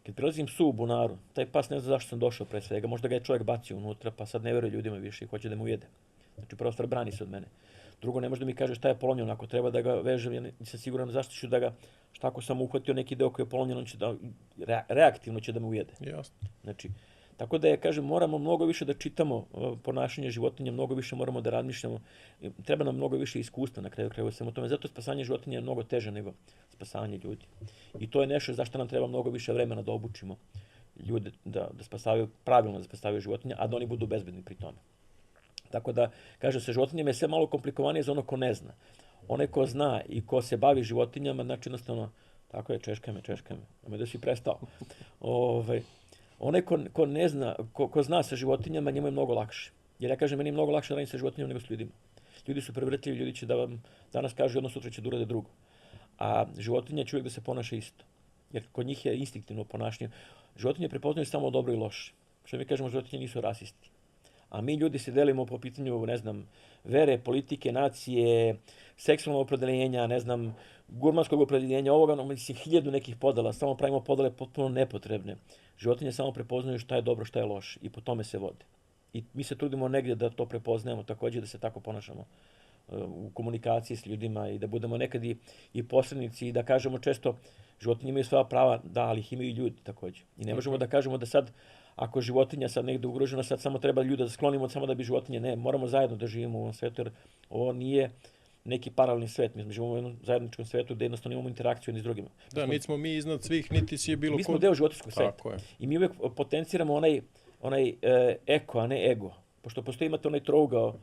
[SPEAKER 1] Kad prilazim psu u bunaru, taj pas ne zna zašto sam došao pre svega, možda ga je čovjek bacio unutra, pa sad ne veruje ljudima više i hoće da mu ujede. Znači, prva stvar, brani se od mene. Drugo, ne može da mi kaže šta je polomljeno, ako treba da ga vežem, ja nisam siguran zašto ću da ga, šta ako sam uhvatio neki deo koji je polomljen, on će da, reaktivno će da me ujede.
[SPEAKER 2] Jasno.
[SPEAKER 1] Znači, tako da je, kažem, moramo mnogo više da čitamo ponašanje životinja, mnogo više moramo da razmišljamo. Treba nam mnogo više iskustva na kraju krajeva svemu tome. Zato spasanje životinja je mnogo teže nego spasanje ljudi. I to je nešto zašto nam treba mnogo više vremena da obučimo ljude da spasavaju, pravilno da spasavaju životinja, a da oni budu bezbedni pri tome. Tako da, kažem, sa životinjama je sve malo komplikovanije za ono ko ne zna. Onaj ko zna i ko se bavi životinjama, znači jednostavno, tako je, češka me, ome da si prestao. Onaj ko ne zna, ko zna sa životinjama, njemu je mnogo lakše. Jer ja kažem, meni je mnogo lakše da radim sa životinjama nego s ljudima. Ljudi su prevrtljivi, ljudi će da vam danas kažu jedno, sutra će da urade drugo. A životinja će uvijek da se ponaša isto. Jer kod njih je instinktivno ponašanje. Životinje prepoznaju samo dobro i loše. Što mi kažemo, životinje nisu rasisti. A mi ljudi se delimo po pitanju, ne znam, vere, politike, nacije, seksualnog opredeljenja, ne znam, gurmanskog opredeljenja, ovoga, mislim, 1000 nekih podela, samo pravimo podele potpuno nepotrebne. Životinje samo prepoznaju šta je dobro, šta je loše i po tome se vode. I mi se trudimo negdje da to prepoznajemo, također da se tako ponašamo u komunikaciji s ljudima i da budemo nekad i posrednici i da kažemo često životinje imaju svoja prava, da, ali ih imaju i ljudi također. I ne možemo da kažemo da sad, ako životinja sad negdje ugrožena, sad samo treba ljude da sklonimo samo da bi životinje. Ne, moramo zajedno da živimo u ovom svetu, jer ovo nije neki paralelni svet. Mi živimo u jednom zajedničkom svetu gdje jednostavno imamo interakciju jedni s drugima.
[SPEAKER 2] Da, niti smo mi iznad svih, niti si je bilo ko...
[SPEAKER 1] Mi smo deo životinjskog sveta.
[SPEAKER 2] Tako je.
[SPEAKER 1] I mi uvijek potenciramo onaj eko, a ne ego. Pošto postoji, imate onaj trougao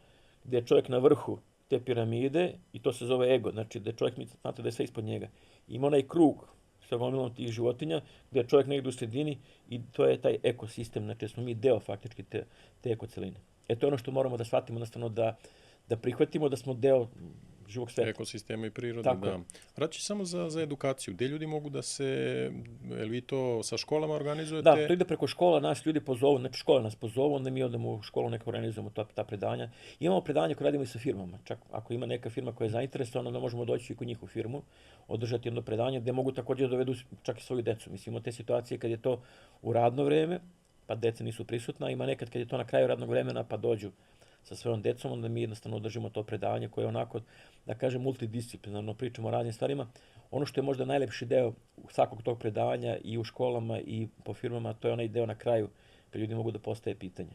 [SPEAKER 1] gdje je čovjek na vrhu te piramide i to se zove ego. Znači da čovjek mi znate da je sve ispod njega. Ima onaj krug sa gomilom tih životinja, gdje je čovjek negdje u sredini i to je taj ekosistem, znači smo mi deo faktički te ekoceline. To je ono što moramo da shvatimo, jednostavno da prihvatimo da smo deo živog sveta.
[SPEAKER 2] Ekosistema i prirode,
[SPEAKER 1] Tako
[SPEAKER 2] da. Vraći samo za edukaciju. Gdje ljudi mogu da se, je li vi to sa školama organizujete?
[SPEAKER 1] Da, to ide preko škola, nas ljudi pozovu, znači škole nas pozovu, onda mi odemo u školu, neka organizujemo ta predanja. Imamo predanja koje radimo i sa firmama, čak ako ima neka firma koja je zainteresovana, onda možemo doći i kod njihovu firmu, održati jedno predanje gdje mogu također dovedu čak i svoju decu. Mislim, imamo te situacije kad je to u radno vrijeme, pa deca nisu prisutna, ima nekad kad je to na kraju radnog vremena, pa dođu sa svojom decom, onda mi jednostavno održimo to predavanje koje je onako, da kažem, multidisciplinarno, pričamo o raznim stvarima. Ono što je možda najlepši deo svakog tog predavanja i u školama i po firmama, to je onaj deo na kraju kad ljudi mogu da postave pitanje.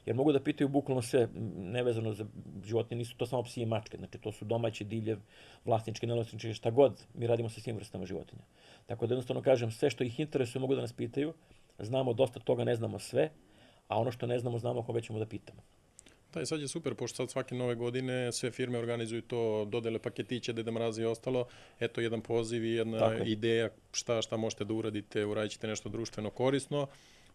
[SPEAKER 1] Jer mogu da pitaju bukvalno sve, nevezano za životinje, nisu to samo psi i mačke, znači to su domaći, divlje, vlasnički, nevlasnički, šta god, mi radimo sa svim vrstama životinja. Tako da jednostavno kažem, sve što ih interesuje mogu da nas pitaju, znamo dosta toga, ne znamo sve, a ono što ne znamo, znamo koga ćemo da pitamo.
[SPEAKER 2] Da, i sad je super, pošto sad svake nove godine sve firme organizuju to, dodele paketiće, Deda Mraza i ostalo. Eto, jedan poziv i jedna ideja šta možete da uradite, uradit ćete nešto društveno korisno.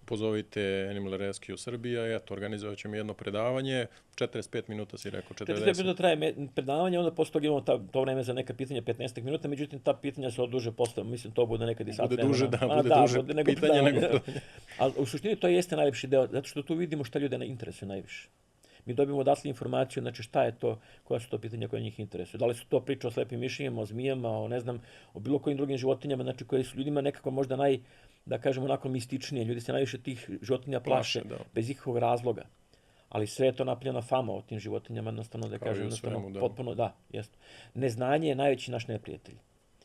[SPEAKER 2] Pozovite Animal Rescue Srbija, eto, organizovat ćemo jedno predavanje, 45 minuta si rekao, 40.
[SPEAKER 1] 45 minuta traje predavanje, onda posle toga imamo to vreme za neka pitanja 15 minuta, međutim ta pitanja se oduže posle, mislim to bude nekad i sat vremena.
[SPEAKER 2] Bude duže pitanje nego predavanje.
[SPEAKER 1] Ali u suštini to jeste najlepši deo, zato što tu vidimo šta ljude interesuje najviše. Mi dobijemo odatle informaciju, znači šta je to, koja su to pitanja koje njih interesuju. Da li su to priče o slepim miševima, o zmijama, o ne znam, o bilo kojim drugim životinjama, znači koje su ljudima nekako možda da kažemo onako mističnije. Ljudi se najviše tih životinja plaše bez ikakvog razloga. Ali sve je to napeljena fama o tim životinjama, jednostavno da kažem, jednostavno potpuno, da, jest. Neznanje je najveći naš neprijatelj.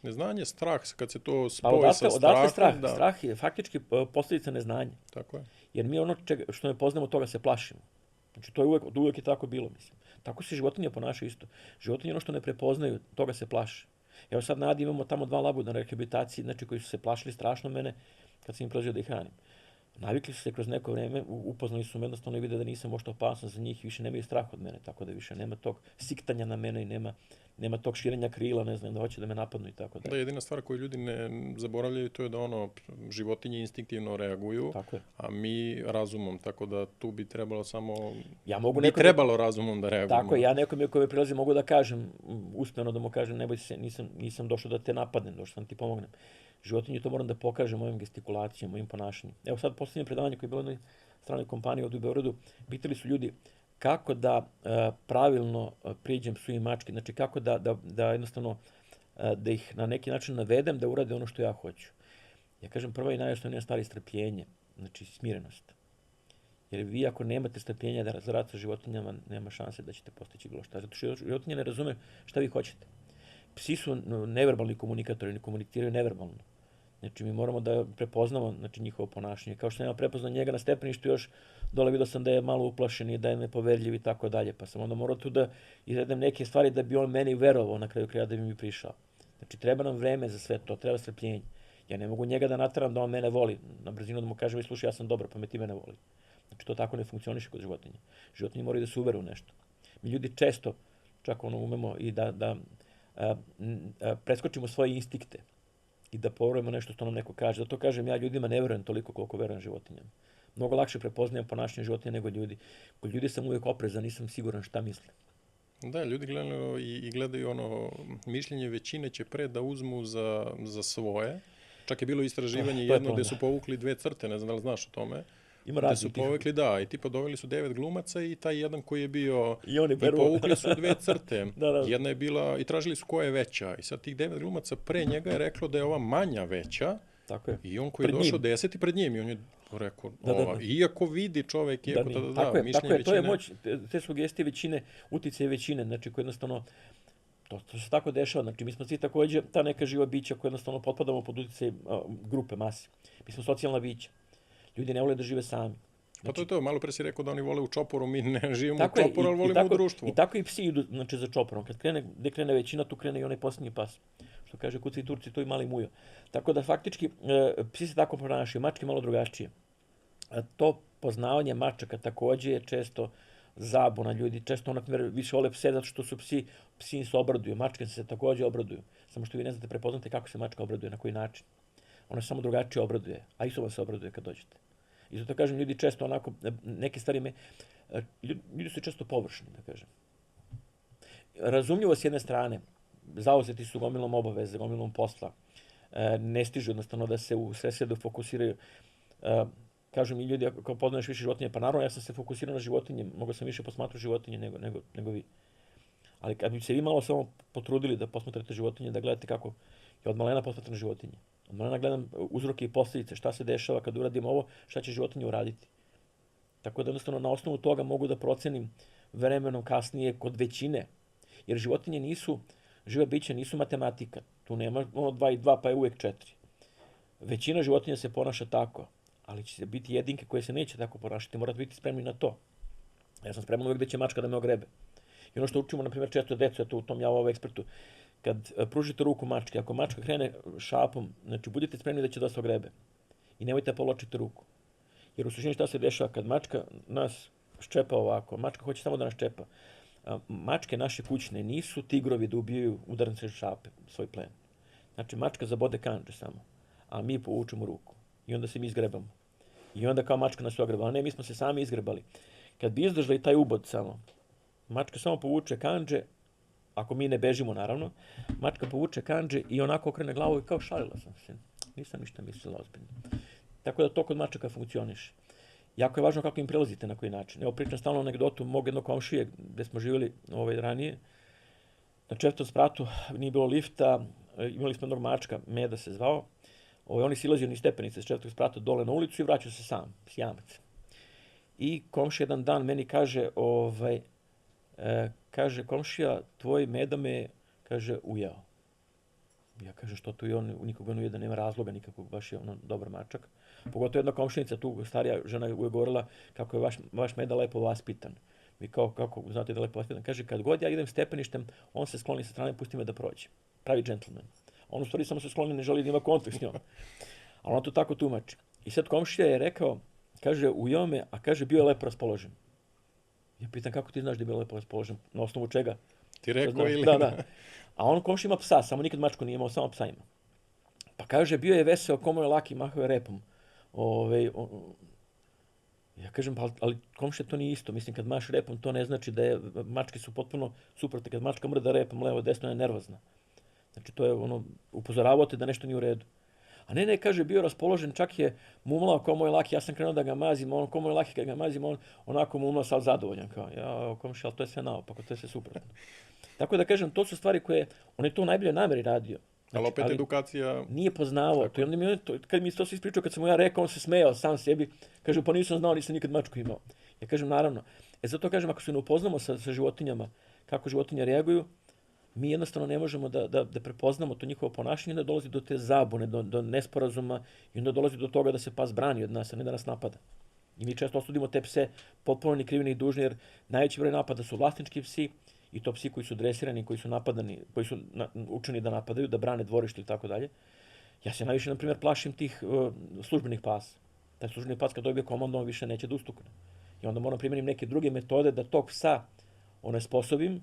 [SPEAKER 2] Neznanje, strah, kad se to spoji sa strahom.
[SPEAKER 1] Strah je faktički posljedica neznanja.
[SPEAKER 2] Tako je.
[SPEAKER 1] Jer mi ono što ne poznamo, toga se plašimo. Znači, to je uvijek je tako bilo, mislim. Tako se životinje ponašaju isto. Životinje ono što ne prepoznaju, toga se plaše. Evo sad na Adi imamo tamo 2 labuda na rehabilitaciji, znači koji su se plašili strašno mene kad sam im prelazio da ih hranim. Navikli su se kroz neko vrijeme, upoznali su me jednostavno i vide da nisam možda opasan za njih i više nemaju strah od mene, tako da više nema tog siktanja na mene i nema tog širenja krila, ne znam, da hoće da me napadnu i tako da.
[SPEAKER 2] Da, jedina stvar koju ljudi ne zaboravljaju to je da životinje instinktivno reaguju, a mi razumom, tako da tu bi trebalo samo trebalo razumom da reagujemo.
[SPEAKER 1] Tako je, ja nekome koji prilazi mogu da kažem, usmeno da mu kažem, ne boj se, nisam došao da te napadnem, došao sam ti pomognem. Životinje to moram da pokažem mojim gestikulacijama, mojim ponašanjem. Evo sad posljednje predavanje koje je bilo u jednoj stranoj kompaniji ovdje u Beogradu, pitali su ljudi kako da pravilno priđem psu i mački, znači kako da jednostavno da ih na neki način navedem da urade ono što ja hoću. Ja kažem prva i najosnovnija stvar je strpljenje, znači smirenost. Jer vi ako nemate strpljenja za rad sa životinjama, nema šanse da ćete postići bilo šta. Zato što životinje ne razume šta vi hoćete. Psi su neverbalni komunikatori, ne komuniciraju neverbalno. Znači, mi moramo da prepoznamo njihovo ponašanje. Kao što nema prepoznao njega na stepeništu, još dole vidio sam da je malo uplašen i da je nepoverljiv i tako dalje. Pa sam onda morao tu da izvedem neke stvari da bi on meni verovao na kraju kraja da bi mi prišao. Znači, treba nam vreme za sve to, treba strpljenje. Ja ne mogu njega da nateram da on mene voli. Na brzinu da mu kažem, slušaj, ja sam dobar, pa me ti mene voli. Znači, to tako ne funkcioniše kod životinja. Životinje moraju da se uveru u nešto. Mi ljudi često, čak umemo i da preskočimo svoje instinkte i da poverujemo nešto što nam neko kaže. Zato kažem, ja ljudima ne verujem toliko koliko verujem životinjama. Mnogo lakše prepoznajem ponašanje životinja nego ljudi. Kod ljudi sam uvijek oprezan, nisam siguran šta misle.
[SPEAKER 2] Da, ljudi gledaju mišljenje većine će pre da uzmu za svoje. Čak je bilo istraživanje jedno gde su povukli 2 crte, ne znam da li znaš o tome. Gde su povekli, da, i tipa doveli su 9 glumaca i taj jedan koji je bio, i povukli su 2 crte. Jedna je bila, i tražili su koja je veća. I sad tih 9 glumaca pre njega je reklo da je ova manja veća. I on koji je došao 10 pred njim i on je rekao, iako vidi čovek, iako mišljenje većine.
[SPEAKER 1] To je moć, te sugestije većine, uticaje većine, znači koji jednostavno, to se tako dešava, znači mi smo svi također ta neka živa bića koja jednostavno potpadamo pod uticaj grupe, mase. Mi smo socijalna bića. Ljudi ne vole da žive sami.
[SPEAKER 2] Pa to je to, malo pre si rekao da oni vole u čoporu, mi ne živimo u čoporu, ali volimo u društvu.
[SPEAKER 1] I tako i psi idu za čoporom. Kad krene većina, tu krene i onaj posljednji pas. Što kaže kuci Turci, to i mali mujo. Tako da faktički psi se tako ponašaju, mačke malo drugačije. To poznavanje mačaka također je često zabuna ljudi. Često više vole pse zato što su psi se obraduju. Mačke se također obraduju. Samo što vi ne znate, prepoznate kako se mačka obraduje, na koji način. Ona se samo drugačije obraduje, a isto vam se obraduje kad dođete. I zato kažem, ljudi često onako, neke stvari ljudi su često površni, da kažem. Razumljivo s jedne strane, zauzeti su gomilom obaveze, gomilom posla, ne stižu jednostavno da se u sredsredu fokusiraju. Kažu mi ljudi, ako poznaješ više životinje, pa naravno ja sam se fokusirao na životinje, mogao sam više posmatrati životinje nego vi. Ali kad bi se vi malo samo potrudili da posmatrate životinje, da gledate kako je od malena posmatram životinje. Od malena gledam uzroke i posljedice, šta se dešava kad uradim ovo, šta će životinje uraditi. Tako da jednostavno na osnovu toga mogu da procenim vremenom kasnije kod većine. Jer životinje nisu, živa bića nisu matematika. Tu nema 2 i 2 pa je uvijek 4. Većina životinja se ponaša tako, ali će biti jedinke koje se neće tako ponašati. Morate biti spremni na to. Ja sam spreman uvijek da će mačka da me ogrebe. I ono što učimo, na primjer, često decu, eto u tom ja ovo ekspertu, kad pružite ruku mačke, ako mačka krene šapom, znači budite spremni da će da se ogrebe. I nemojte da povlačite ruku. Jer u suštini šta se dešava kad mačka nas ščepa ovako, mačka hoće samo da nas ščepa. Mačke naše kućne nisu tigrovi da ubijaju udarnice šape, svoj plen. Znači mačka zabode kandže samo, a mi povučemo ruku. I onda se mi izgrebamo. I onda kao mačka nas ogreba. A ne, mi smo se sami izgrebali. Kad bi izdržali taj ubod samo, mačka samo povuče kandže, ako mi ne bežimo naravno, mačka povuče kandže i onako okrene glavu i kao šalila sam se. Nisam ništa mislila ozbiljno. Tako da to kod mačaka funkcioniše. Jako je važno kako im prelazite na koji način. Evo pričam stalno anegdotu mog jednog komšije gde smo živjeli ranije. Na 4. spratu nije bilo lifta, imali smo jednog mačka, Meda se zvao. Oni silazio niz stepenice s 4. sprata dole na ulicu i vraćao se sam, sjamac. I komšija jedan dan meni kaže, kaže, komšija, tvoj Meda me, kaže, ujeo. Ja kažem, što tu i on nikoga ne ujede, nema razloga nikakvog, baš je ono dobar mačak. Pogotovo jedna komšinica, tu starija žena je govorila kako je vaš Meda lepo vaspitan. Mi kako znate da je lepo vaspitan. Kaže, kad god ja idem stepeništem, on se skloni sa strane, pusti me da prođe. Pravi džentlmen. On u stvari samo se skloni, ne želi da ima kontakt s njom. Ali on to tako tumači. I sad komšija je rekao, kaže, ujeo me, a kaže, bio je lepo raspoložen. Ja pitam, kako ti znaš da je bio lepo raspoložen? Na osnovu čega?
[SPEAKER 2] Ti rekao ili?
[SPEAKER 1] Da. A on komšija ima psa, samo nikad mačku nije imao, samo psa ima. Pa kaže, bio je veseo, komu je laki, mahao je repom. Ja kažem, ali komšija to nije isto. Mislim, kad maš repom, to ne znači da mačke su potpuno suprotne. Kad mačka mrda repom, levo, desno je nervozna. Znači, to je upozoravao te da nešto nije u redu. A ne, kaže, bio raspoložen, čak je mumlao kao moj laki, ja sam krenuo da ga mazim, on kao moj laki kad ga mazim, on onako mumlao, sad zadovoljan, kao, ja, komšija, ali to je sve naopako, to je sve suprotno. Tako da kažem, to su stvari koje, on je to u najboljoj nameri radio.
[SPEAKER 2] Znači, ali opet edukacija...
[SPEAKER 1] Nije poznavao. To, kad mi to se ispričao, kad sam mu ja rekao, on se smejao sam sebi. Kaže, pa nisam znao, nisam nikad mačku imao. Ja kažem, naravno. Zato kažem, ako se ne upoznamo sa životinjama, kako životinje reaguju, mi jednostavno ne možemo da prepoznamo to njihovo ponašanje, onda dolazi do te zabune, do nesporazuma i onda dolazi do toga da se pas brani od nas, a ne da nas napada. I mi često osudimo te pse potpuno ni krivi ni dužni, jer najveći broj napada su vlasnički psi, i to psi koji su dresirani, koji su napadani, koji su učeni da napadaju, da brane dvorište i tako dalje. Ja se najviše, na primjer, plašim tih službenih pasa. Taj službeni pas kad dobije komandu, on više neće da ustukne. I onda moram primjenim neke druge metode da tog psa onesposobim.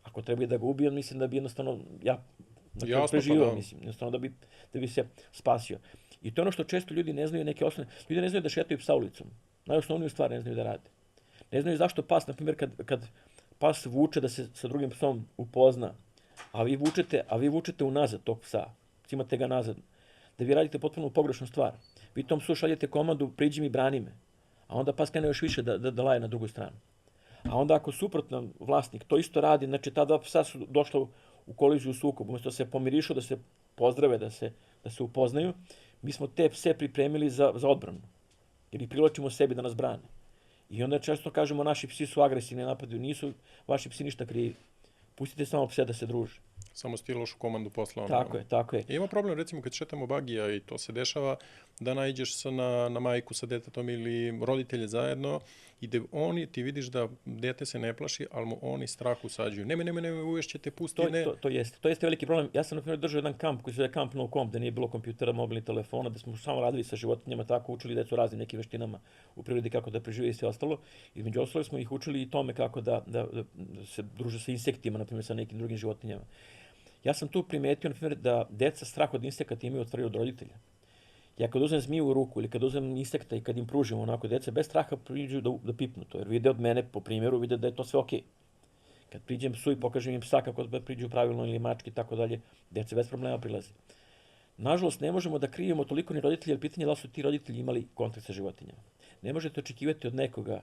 [SPEAKER 1] Ako treba da ga ubijem, mislim da bi jednostavno preživao, mislim, jednostavno da bi se spasio. I to je ono što često ljudi ne znaju neke osnovne. Ljudi ne znaju da šetaju psa ulicom. Najosnovniju stvar ne znaju da rade. Ne znaju zašto pas, na primjer, kad pas vuče da se sa drugim psom upozna, a vi vučete unazad tog psa, cimate ga nazad, da vi radite potpuno pogrešnu stvar. Vi tom psu šaljete komandu, priđi mi, brani me, a onda pas krene još više da laje na drugu stranu. A onda ako suprotno vlasnik to isto radi, znači ta dva psa su došla u koliziju, u sukob, umjesto da se pomirišu, da se pozdrave, da se upoznaju, mi smo te pse pripremili za odbranu, jer ih privlačimo sebi da nas brane. I onda često kažemo, naši psi su agresivni, napadaju, nisu vaši psi ništa krivi. Pustite samo pse da se druže.
[SPEAKER 2] Samo ste lošu komandu poslao.
[SPEAKER 1] Tako je.
[SPEAKER 2] Ima problem, recimo, kad šetamo bagija i to se dešava, da naiđeš na majku sa detetom ili roditelje zajedno i da ti vidiš da dete se ne plaši, ali mu oni strah usađuju. Ne, uvešćete, pusti, ne.
[SPEAKER 1] To jeste veliki problem. Ja sam, na primjer, držao jedan kamp koji se zove Kamp No Comp, gde nije bilo kompjutera, mobilnih telefona, da smo samo radili sa životinjama, tako učili decu raznim nekim veštinama u prirodi kako da prežive i sve ostalo. Između ostalog smo ih učili i tome kako da se druže sa insektima, na primjer sa nekim drugim životinjama. Ja sam tu primetio, na primjer, da deca strah od insekata imaju od od roditelja. Ja kad uzmem zmiju u ruku ili kad uzmem insekta i kad im pružim onako, deca bez straha priđu da pipnu to, jer vide od mene, po primjeru, vide da je to sve okej. Kad priđem psu i pokažem im psa kako da priđu pravilno ili mački i tako dalje, deca bez problema prilaze. Nažalost, ne možemo da krivimo toliko ni roditelji, jer pitanje je da li su ti roditelji imali kontakt sa životinjama. Ne možete očekivati od nekoga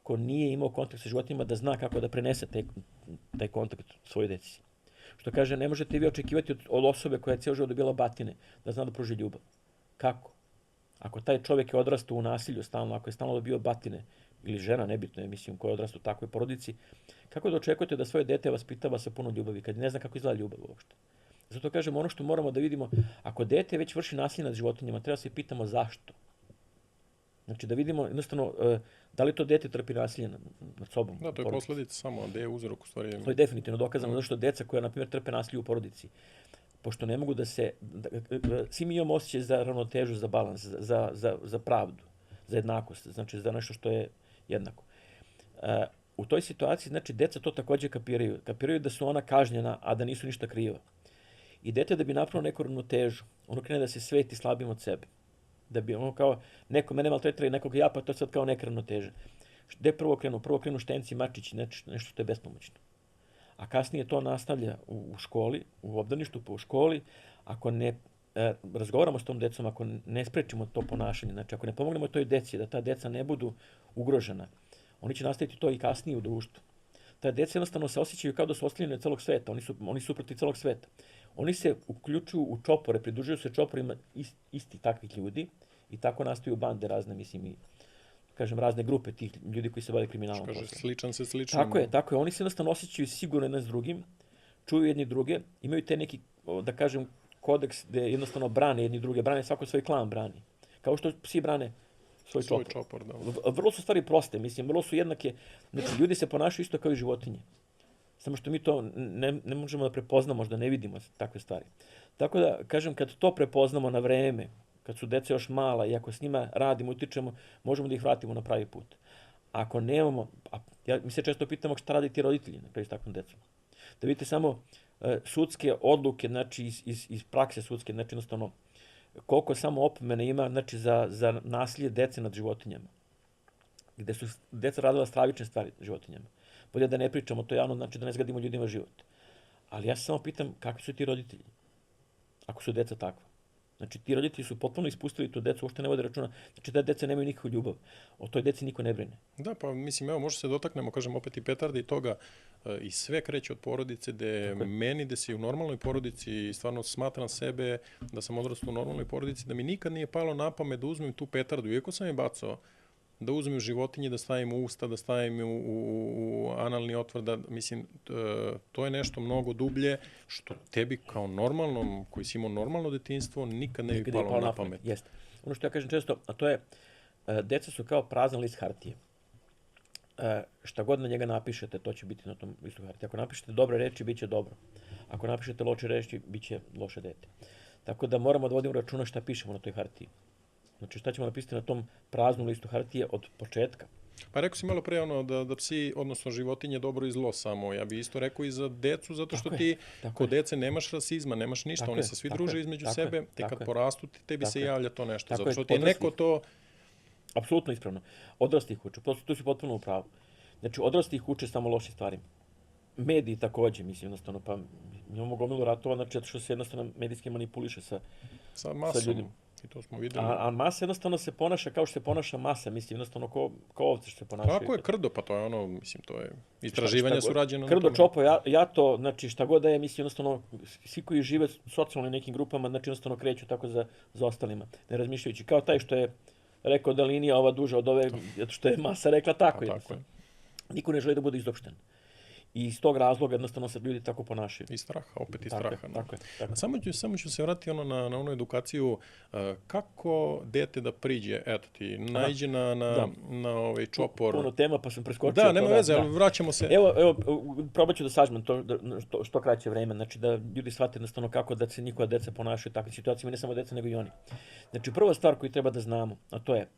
[SPEAKER 1] ko nije imao kontakt sa životinjama da zna kako da prenese taj kontakt svojoj deci. Što kaže, ne možete vi očekivati od osobe koja je cijelo život dobila batine da zna da pruži ljubav. Kako? Ako taj čovjek je odrastao u nasilju stalno, ako je stalno dobio batine, ili žena, nebitno je, mislim, koja je odrastao u takvoj porodici, kako da očekujete da svoje dete vaspitava sa puno ljubavi, kad ne zna kako izgleda ljubav uopšte? Zato kažem, ono što moramo da vidimo, ako dete već vrši nasilje nad životinjama, treba se pitamo zašto. Znači da vidimo jednostavno da li to dete trpi nasilje nad sobom.
[SPEAKER 2] Da, to je posledica samo, gde je uzrok u stvari.
[SPEAKER 1] To je definitivno dokazano, zato što deca koja, na primjer, trpe nasilje u porodici, pošto ne mogu da se, svi mi imamo osjećaj za ravnotežu, za balans, za pravdu, za jednakost, znači za nešto što je jednako. U toj situaciji, znači, deca to takođe kapiraju. Kapiraju da su ona kažnjena, a da nisu ništa kriva. I dete da bi napravilo neku ravnotežu, ono krene da se sveti slabim od sebe. Da bi ono kao, neko mene maltretira i nekog ja, pa to je sad kao neka ravnoteža. Gde prvo krenu? Prvo krenu štenci, mačići, nešto što je bespomoćno. A kasnije to nastavlja u školi, u obdaništu, pa u školi. Ako ne razgovaramo s tom decom, ako ne sprečimo to ponašanje, znači ako ne pomognemo toj deci, da ta deca ne budu ugrožena, oni će nastaviti to i kasnije u društvu. Ta deca jednostavno se osjećaju kao da su ostavljeni od celog sveta, oni su protiv celog sveta. Oni se uključuju u čopore, pridružuju se čoporima isti takvih ljudi i tako nastaju bande razne, mislim, i kažem, razne grupe tih ljudi koji se bave kriminalom.
[SPEAKER 2] Kaže, sličan se sličnom.
[SPEAKER 1] Tako je. Oni se jednostavno osjećaju sigurno jedan s drugim, čuju jedni druge, imaju te neki, da kažem, kodeks gde jednostavno brane jedni druge, brane svako svoj klan brani. Kao što psi brane svoj čopor.
[SPEAKER 2] Da.
[SPEAKER 1] Vrlo su stvari proste, mislim, vrlo su jednake. Znači, ljudi se ponašaju isto kao i životinje. Samo što mi to ne možemo da prepoznamo, možda ne vidimo takve stvari. Tako da, kažem, kad to prepoznamo na vreme, kad su deca još mala i ako s njima radimo, utičemo, možemo da ih vratimo na pravi put. Ako nemamo, mi se često pitamo šta radi ti roditelji na kraju s takvom decom. Da vidite samo sudske odluke, znači iz prakse sudske, znači jednostavno koliko samo opomene ima, znači za nasilje dece nad životinjama. Gde su deca radila stravične stvari životinjama. Bolje da ne pričamo to javno, znači da ne zgadimo ljudima život. Ali ja se samo pitam kakvi su ti roditelji, ako su deca takva. Znači ti roditelji su potpuno ispustili tu decu, uopšte ne vode računa, znači da deca nemaju nikakvu ljubav. O toj deci niko ne brine.
[SPEAKER 2] Da, pa mislim, evo, možda se dotaknemo, kažem, opet i petarde i toga, i sve kreće od porodice, gde se u normalnoj porodici stvarno smatram sebe da sam odrastao u normalnoj porodici, da mi nikad nije palo na pamet da uzmem tu petardu, iako sam je bacao, da uzmem životinje, da stavim u usta, da stavim u analni otvor, da, mislim, to je nešto mnogo dublje, što tebi kao normalnom, koji si imao normalno detinjstvo, nikad ne bi palo na pamet.
[SPEAKER 1] Jeste. Ono što ja kažem često, a to je, deca su kao prazan list hartije. Šta god na njega napišete, to će biti na tom listu hartije. Ako napišete dobre reči, bit će dobro. Ako napišete loše reči, bit će loše dete. Tako da moramo da vodimo računa šta pišemo na toj hartiji. Znači šta ćemo napisati na tom praznom listu hartije od početka.
[SPEAKER 2] Pa rekao si malo pre ono da psi, odnosno životinje, dobro i zlo samo. Ja bih isto rekao i za decu, zato što ti kod dece nemaš rasizma, nemaš ništa. Oni se svi druže između sebe, te kad porastu tebi se javlja to nešto. Zato što ti je neko to...
[SPEAKER 1] Apsolutno ispravno. Odrasli ih uče, tu si potpuno u pravu. Znači odrasli ih uče samo lošim stvarima. Mediji takođe, mislim, jednostavno, pa imamo gomilu ratova, znači što se jednostavno medijski manipuliše sa ljudima.
[SPEAKER 2] I to smo videli.
[SPEAKER 1] A masa jednostavno se ponaša kao što se ponaša masa, mislim, jednostavno ko ovce što se ponašaju.
[SPEAKER 2] Kako je krdo, pa to je ono, mislim, to je, istraživanja su rađena.
[SPEAKER 1] Krdo, čopo, jato, znači šta god da je, mislim, jednostavno, svi koji žive socijalno nekim grupama, znači jednostavno kreću tako za ostalima, ne razmišljajući. Kao taj što je rekao da linija ova duža od ove, zato što je masa rekla tako.
[SPEAKER 2] Tako je.
[SPEAKER 1] Niko ne želi da bude izopšten. I iz tog razloga jednostavno se ljudi tako ponašaju.
[SPEAKER 2] I straha, opet i straha.
[SPEAKER 1] Tako je.
[SPEAKER 2] Samo ću se vratiti na onu edukaciju. Kako dete da priđe, eto ti, naiđe na ovaj čopor.
[SPEAKER 1] Puno tema, pa sam preskočio.
[SPEAKER 2] Da, nema veze, ali vraćamo se.
[SPEAKER 1] Evo, probat ću da sažmem to što kraće vreme. Znači da ljudi shvate jednostavno kako da se njihova deca ponašaju u takvim situacijama, ne samo deca, nego i oni. Znači prva stvar koju treba da znamo, a to je,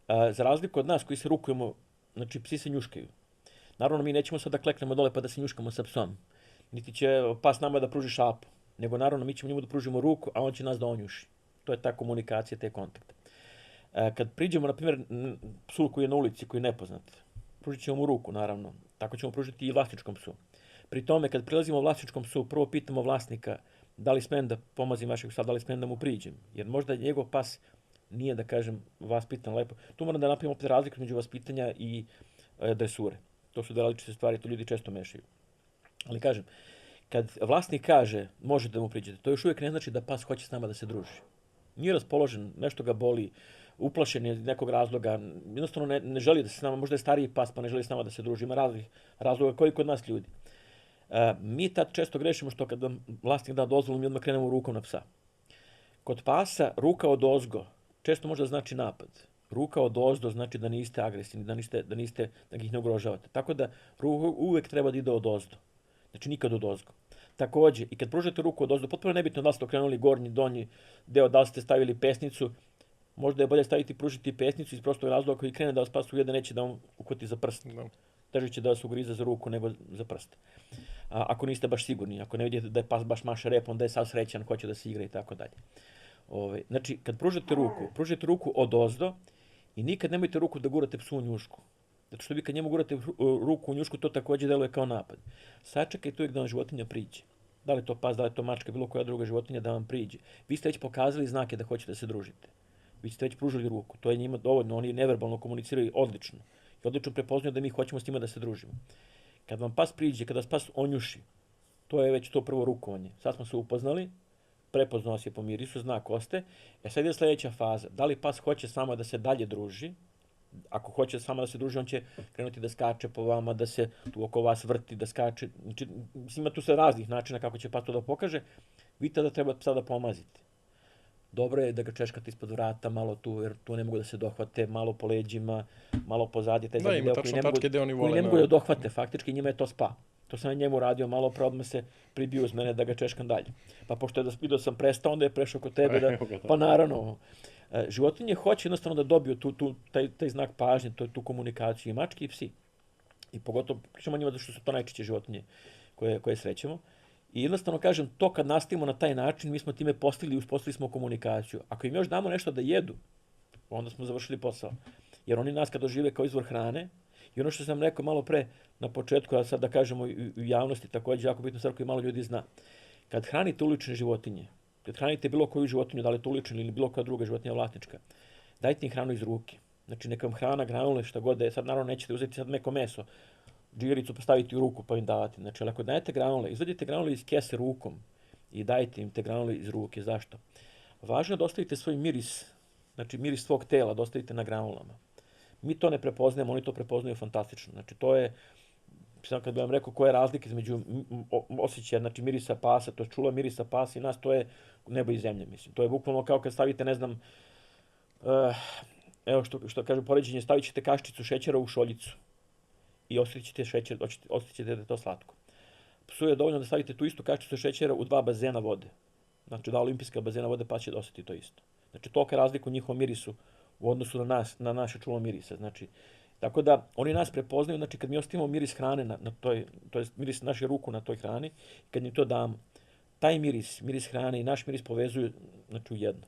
[SPEAKER 1] za razliku od nas koji se rukujemo, znači psi se njuškaju. Naravno, mi nećemo sad da kleknemo dole pa da se njuškamo sa psom. Niti će pas nama da pruži šapu. nego naravno mi ćemo njemu da pružimo ruku, a on će nas da onjuši. To je ta komunikacija, te kontakte. Kad priđemo, na primjer, psu koji je na ulici, koji je nepoznat, pružit ćemo mu ruku, naravno. Tako ćemo pružiti i vlasničkom psu. Pri tome, kad prilazimo vlasničkom psu, prvo pitamo vlasnika da li smem da pomazim vašeg psa, da li smem da mu priđem. Jer možda njegov pas nije, da kažem, vaspitan lepo. Tu moram da napravimo opet razliku između vaspitanja i dresure. To su dve različite stvari, to ljudi često mešaju. Ali kažem, kad vlasnik kaže možete da mu priđete, to još uvijek ne znači da pas hoće s nama da se druži. Nije raspoložen, nešto ga boli, uplašen je iz nekog razloga, jednostavno ne želi da se s nama, možda je stariji pas pa ne želi s nama da se druži, ima raznih razloga koji kod nas ljudi. Mi tad često grešimo što kad vlasnik da dozvolu mi odmah krenemo rukom na psa. Kod pasa ruka od ozgo često možda znači napad. Ruka od ozdo znači da niste agresivni, da ih ne ugrožavate. Tako da uvek treba da ide od ozdo. Znači nikad od ozgo. Takođe, i kad pružate ruku od ozdo, potpuno nebitno da li ste okrenuli gornji, donji deo, da li ste stavili pesnicu, možda je bolje pružiti pesnicu iz prostog razloga koji krene da vas pas ujede, neće da vam uhvati za prst. No. Teže će da vas ugriza za ruku nego za prst. Ako niste baš sigurni, ako ne vidite da je pas baš maše repom, da je sav srećan, hoće da se igra i tako dalje. Znači, kad pružite ruku od ozdo i nikad nemojte ruku da gurate psu u njušku. Zato što vi kad njemu gurate ruku u njušku, to takođe deluje kao napad. Sačekajte uvijek da vam životinja priđe. Da li to pas, da li to mačka, bilo koja druga životinja da vam priđe. Vi ste već pokazali znake da hoćete da se družite. Vi ste već pružili ruku. To je njima dovoljno. Oni neverbalno komuniciraju odlično. I odlično prepoznaju da mi hoćemo s njima da se družimo. Kad vam pas priđe, kada vas pas onjuši, to je već to prvo rukovanje. Sad smo se upoznali, prepoznao vas je po mirisu, znak oste. Sad je sljedeća faza. Da li pas hoće s vama da se dalje druži? Ako hoće s vama da se druži, on će krenuti da skače po vama, da se tu oko vas vrti, da skače. Znači, ima tu sve raznih načina kako će pas to da pokaže. Vi tada treba psa da pomazite. Dobro je da ga češkate ispod vrata, malo tu, jer tu ne mogu da se dohvate, malo po leđima, malo pozadnje.
[SPEAKER 2] Da, ima tačno tačke gde oni vole.
[SPEAKER 1] Koji ne mogu da dohvate, faktički njima je to spa. To sam na njemu radio, malo pre odmah se pribio uz mene da ga češkam dalje. Pa pošto je da vidio sam prestao, onda je prešao kod tebe, pa naravno. Životinje hoće jednostavno da dobiju taj znak pažnje, tu komunikaciju, i mačke i psi. I pogotovo, pričamo o njima zato što su to najčešće životinje koje srećemo. I jednostavno kažem, to kad nastavimo na taj način, mi smo time uspostavili smo komunikaciju. Ako im još damo nešto da jedu, onda smo završili posao. Jer oni nas kad dožive kao izvor hrane, i ono što sam rekao malo pre na početku, a sad da kažemo i u javnosti takođe, jako bitno stvar koju malo ljudi zna. Kad hranite ulične životinje, kad hranite bilo koju životinju, da li je to ulična ili bilo koja druga životinja vlasnička, dajte im hranu iz ruke. Znači neka vam hrana, granule, šta god da je, sad naravno nećete uzeti sad neko meso, džigericu postaviti u ruku pa im davati. Znači, ako dajete granule, izvadite granule iz kese rukom i dajte im te granule iz ruke. Zašto? Važno je da ostavite svoj miris, znači miris svog tela, da ostavite na granulama. Mi to ne prepoznajemo, oni to prepoznaju fantastično. Znači, to je, sad kad bih vam rekao koja je razlika između osjećaja, znači mirisa pasa, to je čula mirisa pasa i nas, to je nebo i zemlje, mislim. To je bukvalno kao kad stavite, ne znam, evo što kažem poređenje, stavit ćete kaščicu šećera u šoljicu i osjetit ćete šećer, osjetit ćete da je to slatko. Psu je dovoljno da stavite tu istu kaščicu šećera u 2 bazena vode. Znači 2 olimpijska bazena vode pa će da osjeti to isto. Znači tolika je razlika u njihovom mirisu u odnosu na naše čulo mirisa. Znači, tako da oni nas prepoznaju, znači kad mi ostavimo miris hrane to je miris naše ruku na toj hrani, kad im to damo, taj miris hrane i naš miris povezuju, znači u jedno.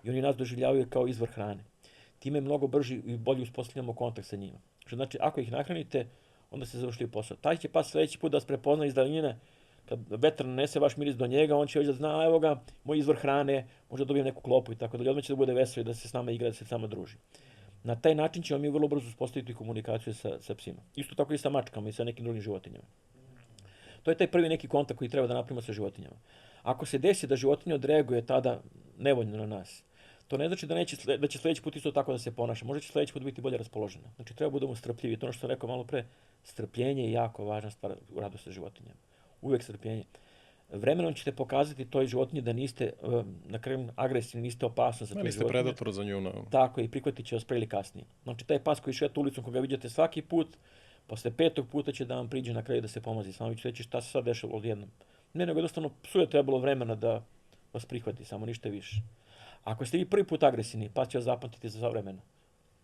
[SPEAKER 1] I oni nas doživljavaju kao izvor hrane. Time mnogo brži i bolje uspostavljamo kontakt sa njima. Znači, ako ih nahranite, onda ste završili posao. Taj će pas sljedeći put da vas prepozna iz daljine, kad vetar nanese vaš miris do njega, on će već da zna, evo ga, moj izvor hrane, možda dobijem neku klopu i tako da. Odmah će da bude vesel i da se s nama igra, da se s nama druži. Na taj način ćemo mi vrlo brzo uspostaviti komunikaciju sa psima. Isto tako i sa mačkama i sa nekim drugim životinjama. To je taj prvi neki kontakt koji treba da napravimo sa životinjama. Ako se desi da životinja odreaguje tada nevoljno na nas, to ne znači da će sljedeći put isto tako da se ponaša. Možda će sljedeći put biti bolje raspoložena. Znači treba budemo strpljivi. To ono što sam rekao malo pre, strpljenje je jako važna stvar u radu sa životinjama. Uvijek strpljenje. Vremenom ćete pokazati toj životinji da niste na kraju agresivni, niste opasni za tu životinju.
[SPEAKER 2] Niste predator za nju.
[SPEAKER 1] Tako je, i prihvatit će vas pre ili kasnije. Znači taj pas koji šeta ulicom koga vidite svaki put, posle 5. puta će da vam priđe na kraju da se pomazi. Samo ću reći šta se sad dešava odjednom. Ne, nego jednostavno psu je trebalo vremena da vas prihvati, samo ništa više. Ako ste vi prvi put agresivni, pas će vas zapamtiti za sva vremena.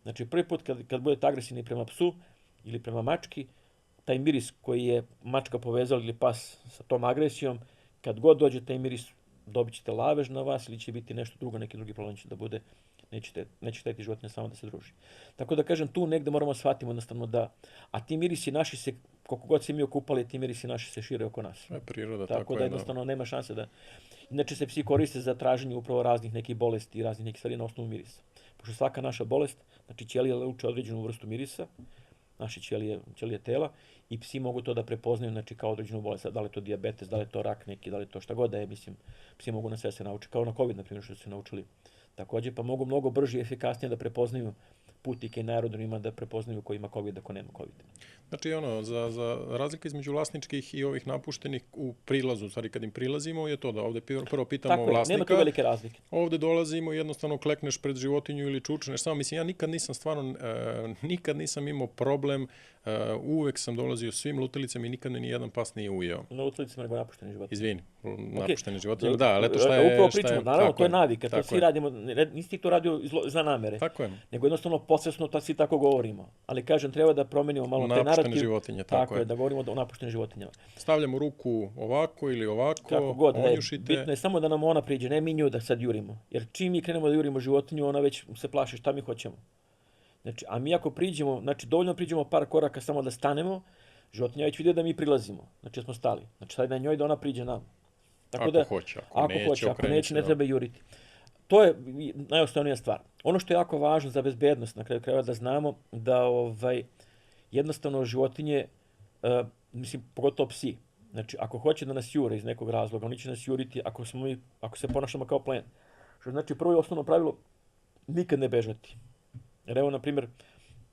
[SPEAKER 1] Znači prvi put kad budete agresivni prema psu ili prema mački, taj miris koji je mačka povezala ili pas sa tom agresijom, kad god dođe taj miris, dobit ćete lavež na vas ili će biti nešto drugo, neki drugi problem će da bude, neće htjeti životinja samo da se druži. Tako da kažem, tu negde moramo shvatiti jednostavno da, a ti mirisi naši se, koliko god se mi okupali, ti mirisi naši se šire oko nas.
[SPEAKER 2] Priroda,
[SPEAKER 1] tako da jednostavno nema šanse da... Inače se psi koriste za traženje upravo raznih nekih bolesti i raznih nekih stvari na osnovu mirisa. Pošto svaka naša bolest, znači ćelije luče određenu vrstu mirisa, naše ćelije tela, i psi mogu to da prepoznaju, znači kao određenu bolest, da li je to dijabetes, da li je to rak neki, da li je to šta god da je, mislim, psi mogu na sve se naučiti, kao na COVID, na primjer, što su se naučili također, pa mogu mnogo brže i efikasnije da prepoznaju putnike na aerodromima, da prepoznaju ko ima COVID, ko nema COVID.
[SPEAKER 2] Znači za razlika između vlasničkih i ovih napuštenih u prilazu, stvari kad im prilazimo, je to da ovde prvo pitamo
[SPEAKER 1] tako
[SPEAKER 2] vlasnika.
[SPEAKER 1] Nema tu velike razlike.
[SPEAKER 2] Ovde dolazimo i jednostavno klekneš pred životinju ili čučneš samo. Mislim, ja nikad nisam imao problem, uvek sam dolazio svim lutalicama i nikad me ni jedan pas nije ujeo.
[SPEAKER 1] Na lutalicama nego napušteni životinje.
[SPEAKER 2] Izvini, napušteni životinje, da, ali eto šta je...
[SPEAKER 1] Upravo pričamo, naravno, to je navika, to svi radimo, nisi ti to radio za namere.
[SPEAKER 2] Tako je.
[SPEAKER 1] Nego jednostavno posvesno to svi tako govorimo. Ali kažem, treba da promenimo malo taj narativ.
[SPEAKER 2] Napuštene životinje, tako je.
[SPEAKER 1] Da govorimo o napuštenim životinjama.
[SPEAKER 2] Stavljamo ruku ovako ili ovako,
[SPEAKER 1] kako god,
[SPEAKER 2] onjušite.
[SPEAKER 1] Bitno je samo da nam ona priđe, ne mi nju da sad jurimo. Jer čim mi krenemo da jurimo životinju, ona već se plaši šta mi hoćemo. Znači, a mi ako priđemo, znači dovoljno priđemo par koraka samo da stanemo, životinja već vidi da mi prilazimo. Znači, smo stali. Znači, sad na njoj da ona priđe nam.
[SPEAKER 2] Tako da, ako
[SPEAKER 1] neće, ne treba juriti. To je najosnovnija stvar. Ono što je jako važno za bezbednost, na kraju krajeva da znamo da jednostavno životinje, mislim, pogotovo psi, znači, ako hoće da nas jure iz nekog razloga, oni će nas juriti ako se ponašamo kao plen. Što znači, prvo i osnovno pravilo, nikad ne bežati. Jer evo, na primjer,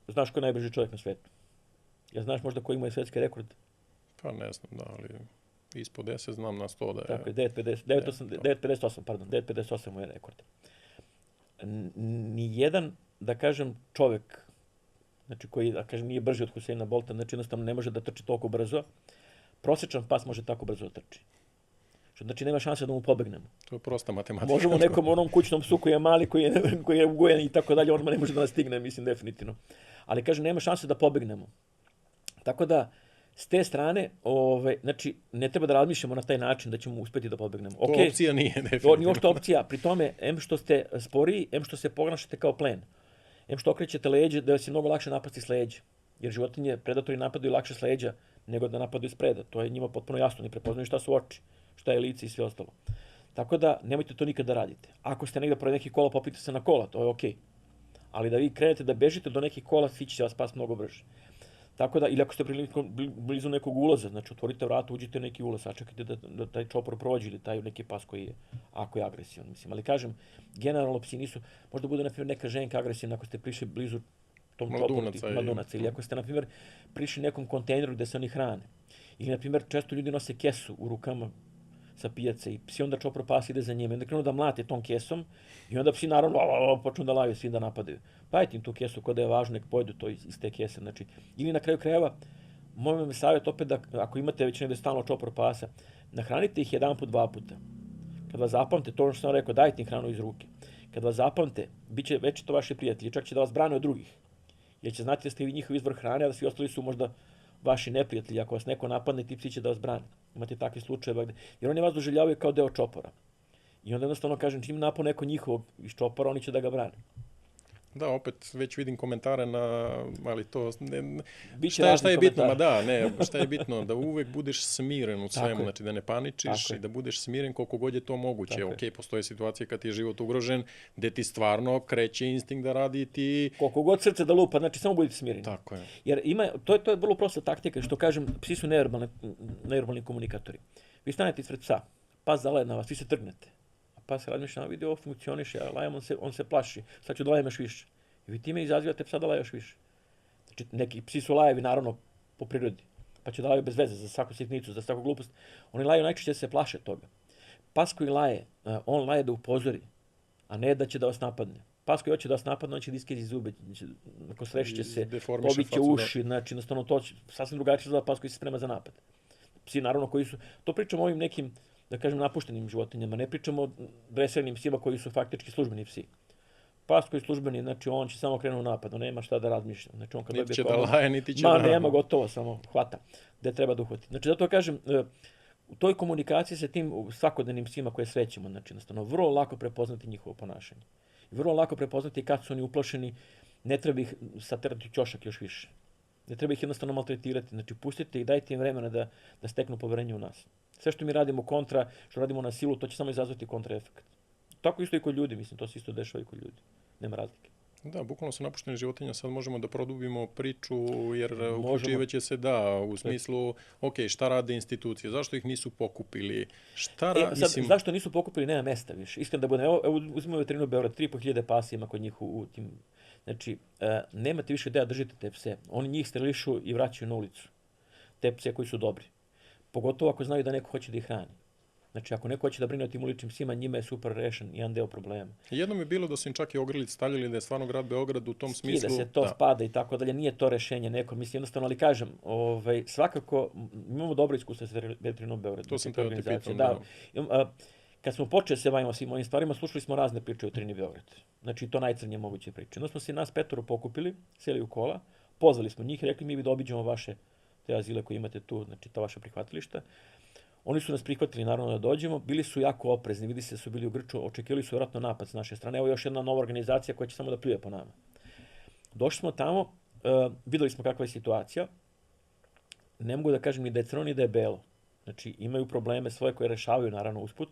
[SPEAKER 1] znaš ko je najbrži čovjek na svetu? Ja znaš možda ko ima i svetski rekord?
[SPEAKER 2] Pa ne znam, da, ali ispod 10 znam na 100 da je...
[SPEAKER 1] Tako je, 9.58 mu je rekord. Nijedan, da kažem, čovjek, znači koji, da kažem, nije brži od Huseina Bolta, znači jednostavno ne može da trči toliko brzo, prosječan pas može tako brzo da trči. Što znači nema šanse da mu pobegnemo.
[SPEAKER 2] To je prosta matematika.
[SPEAKER 1] Možemo nekom onom kućnom psu koji je mali, koji je ugojen i tako dalje, on ne može da nas stigne, mislim, definitivno. Ali kažem, nema šanse da pobegnemo. Tako da, s te strane, znači, ne treba da razmišljamo na taj način da ćemo uspjeti da pobegnemo.
[SPEAKER 2] To opcija nije, definitivno.
[SPEAKER 1] To nije uopšte opcija. Pri tome, em što ste sporiji, em što se ponašate kao plen. Em što okrećete leđe, da se mnogo lakše napasti s leđa. Jer životinje, predatori napadaju lakše s leđa nego da napadaju s preda. To je njima potpuno jasno. Ne prepoznaju šta su oči, šta je lice i sve ostalo. Tako da, nemojte to nikad da radite. Ako ste negdje pored nekih kola, popite se na kola, to je okej. Ali da vi krenete da bežite do nekih kola, stići će vas pas mnogo brže. Tako da, ili ako ste blizu nekog ulaza, znači otvorite vrata, uđite u neki ulaz, sačekajte da taj čopor prođe ili taj neki pas koji je, ako je agresivan, mislim. Ali kažem, generalno psi nisu, možda bude, na primjer, neka ženka agresivna ako ste prišli blizu tom čoporu, mladunaca, ili ako ste, na primjer, prišli nekom kontejneru gde se oni hrane. Ili, na primjer, često ljudi nose kesu u rukama sa pijace i psi onda čopor pas ide za njima. Onda krenu da mlate tom kesom i onda psi naravno počnu da laju, svi da napadaju. Dajte im tu kesu kod da je važno, nek pojedu to iz te kese. Znači, ili na kraju krajeva, moj me savjet opet da ako imate već negdje stalno čopor pasa, nahranite ih 1 put, 2 puta. Kad vas zapamte, to ono što sam rekao, dajte im hranu iz ruke. Kad vas zapamte, bit će već to vaši prijatelji, čak će da vas brane od drugih. Jer će znati da ste vi njihov izvor hrane, a da svi ostali su možda vaši neprijatelji. Ako vas neko napadne, ti psi će da vas brane. Imate takve slučajeve gdje, jer oni vas doživljavaju kao deo čopora. I onda jednostavno kažem, čim napao neko njihovog iz čopora, oni će da ga brane.
[SPEAKER 2] Da, opet već vidim komentare na, ali to,
[SPEAKER 1] šta
[SPEAKER 2] je bitno, šta je bitno, da uvek budeš smiren u svemu, znači da ne paničiš i da budeš smiren koliko god je to moguće. Ok, postoje situacije kad ti je život ugrožen, gde ti stvarno kreće instinkt da radi ti...
[SPEAKER 1] Koliko god srce da lupa, znači samo budite smireni.
[SPEAKER 2] Tako je.
[SPEAKER 1] Jer to je vrlo prosta taktika, što kažem, psi su neverbalni komunikatori. Vi stanete ispred psa, pas zalaje na vas, vi se trgnete. Pa se razmišlja, vidi, ovo funkcioniše, ja lajem, on se plaši, sad ću da lajem još više. I vi time izazivate psa da laje još više. Znači, neki psi su lajevi, naravno, po prirodi, pa će da laju bez veze, za svaku sitnicu, za svaku glupost. Oni laju najčešće da se plaše toga. Pas koji laje, on laje da upozori, a ne da će da vas napadne. Pas koji hoće da vas napadne, on će diskezi zube, ako srešit će se, pobit će uši, znači, jednostavno to će sasvim drugačije izgleda pas koji se sprema za napad. Psi, naravno, koji su, to pričamo o ovim nekim, da kažem, napuštenim životinjama, ne pričamo o dresiranim psima koji su faktički službeni psi. Pas koji je službeni, znači on će samo krenuti u napad, on nema šta da razmišlja. Znači on kad
[SPEAKER 2] niti će da laje, niti će da...
[SPEAKER 1] nema, gotovo, samo hvata gde treba da uhvati. Znači zato kažem, u toj komunikaciji sa tim svakodnevnim psima koje srećemo, znači jednostavno vrlo lako prepoznati njihovo ponašanje. I vrlo lako prepoznati kad su oni uplašeni, ne treba ih saterati u ćošak još više. Ne treba ih jednostavno maltretirati, znači pustite ih, dajte im vremena da steknu poverenje u nas. Sve što mi radimo kontra, što radimo na silu, to će samo izazvati kontraefekt. Tako isto i kod ljudi, mislim, to se isto dešava i kod ljudi. Nema razlike.
[SPEAKER 2] Da, bukvalno su napušteni životinja, sad možemo da produbimo priču, jer
[SPEAKER 1] Možemo.
[SPEAKER 2] uključivaće se u smislu, ok, šta rade institucije, zašto ih nisu pokupili,
[SPEAKER 1] sad, zašto nisu pokupili, nema mesta više. Iskreno da budem, evo uzmemo veterinu Beograd, 3.500 pasa ima kod njih u tim. Znači, nemate više da držite te pse. Oni njih sterilišu i vraćaju na ulicu. Te pse koji su dobri. Pogotovo ako znaju da neko hoće da ih hrani. Znači, ako neko hoće da brine o tim uličnim psima, njima je super rešen jedan deo problema.
[SPEAKER 2] Jednom je bilo da su im čak i ogrlic stavljali da je stvarno grad Beograd u tom smislu.
[SPEAKER 1] Da se to spada i tako dalje, nije to rešenje neko, mislim jednostavno, ali kažem, svakako imamo dobro iskustvo sa veterinom Beogradu.
[SPEAKER 2] To sam teo te pitam.
[SPEAKER 1] Kad smo počeli se bavimo svim ovim stvarima, slušali smo razne priče o veterini Beograd. Znači, to najcrnije moguće priče. Onda smo se nas 5 pokupili, sjeli u kola, pozvali smo njih i rekli mi bi da obiđemo vaše te azile koje imate tu, znači ta vaša prihvatilišta. Oni su nas prihvatili, naravno, da dođemo, bili su jako oprezni, vidi se da su bili u grču, očekivali su vjerojatno napad s naše strane. Evo još jedna nova organizacija koja će samo da pljuje po nama. Došli smo tamo, videli smo kakva je situacija. Ne mogu da kažem ni da je crno, ni da je belo. Znači, imaju probleme svoje koje rešavaju, naravno, usput.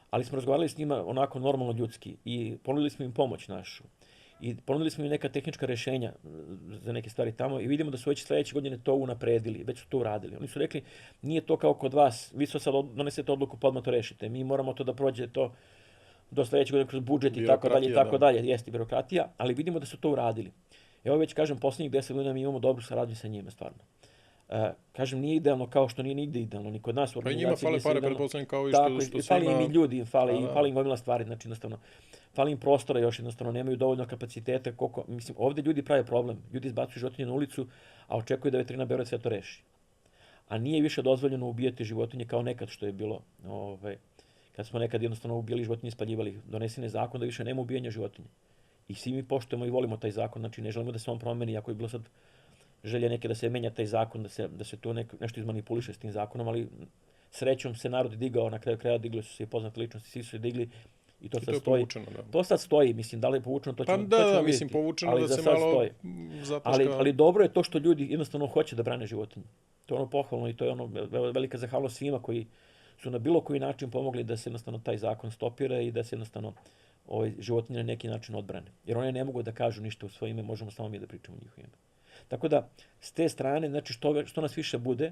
[SPEAKER 1] Ali smo razgovarali s njima onako normalno ljudski i ponudili smo im pomoć našu. I ponudili smo im neka tehnička rešenja za neke stvari tamo i vidimo da su već sledeće godine to unapredili, već su to uradili. Oni su rekli, nije to kao kod vas, vi sad donesete odluku pa odmah to rešite. Mi moramo to da prođe to do sledeće godine kroz budžet i tako dalje i tako dalje. Jeste birokratija, ali vidimo da su to uradili. Evo već kažem, poslednjih 10 godina mi imamo dobru saradnju sa njima, stvarno. Kažem, nije idealno kao što nije nigde idealno, ni kod nas u organizaciji.
[SPEAKER 2] Pa njima fale pare, pretpostavljam, kao i što svima...
[SPEAKER 1] Fali im i ljudi, fali im gomila stvari, znači jednostavno. Fali im prostora još, jednostavno, nemaju dovoljno kapaciteta. Mislim, ovde ljudi prave problem. Ljudi izbacuju životinje na ulicu, a očekuju da veterina Beograd sve to reši. A nije više dozvoljeno ubijati životinje kao nekad što je bilo. Kad smo nekad jednostavno ubijali životinje, spaljivali. Donesen je zakon da više nema ubijanja životinja. I svi mi poštujemo i volimo taj zakon, znači ne želimo da se on promeni, ako je bilo sad želje neke da se menja taj zakon, da se tu nešto izmanipuliše s tim zakonom, ali srećom se narod digao, na kraju kraja digli su se i poznate ličnosti, svi su se digli i to sad stoji.
[SPEAKER 2] Povučeno, da.
[SPEAKER 1] To sad stoji, mislim, da li je povučeno, to ćemo
[SPEAKER 2] vidjeti. Mislim, povučeno da se malo zataška...
[SPEAKER 1] Ali dobro je to što ljudi jednostavno hoće da brane životinje. To je ono pohvalno i to je ono velika zahvalnost svima koji su na bilo koji način pomogli da se jednostavno taj zakon stopira i da se jednostavno životinje na neki način odbrane. Jer one ne mogu da kažu ništa u svoje ime, možemo samo mi da pričamo u njihovo ime. Tako da, s te strane, znači što nas više bude,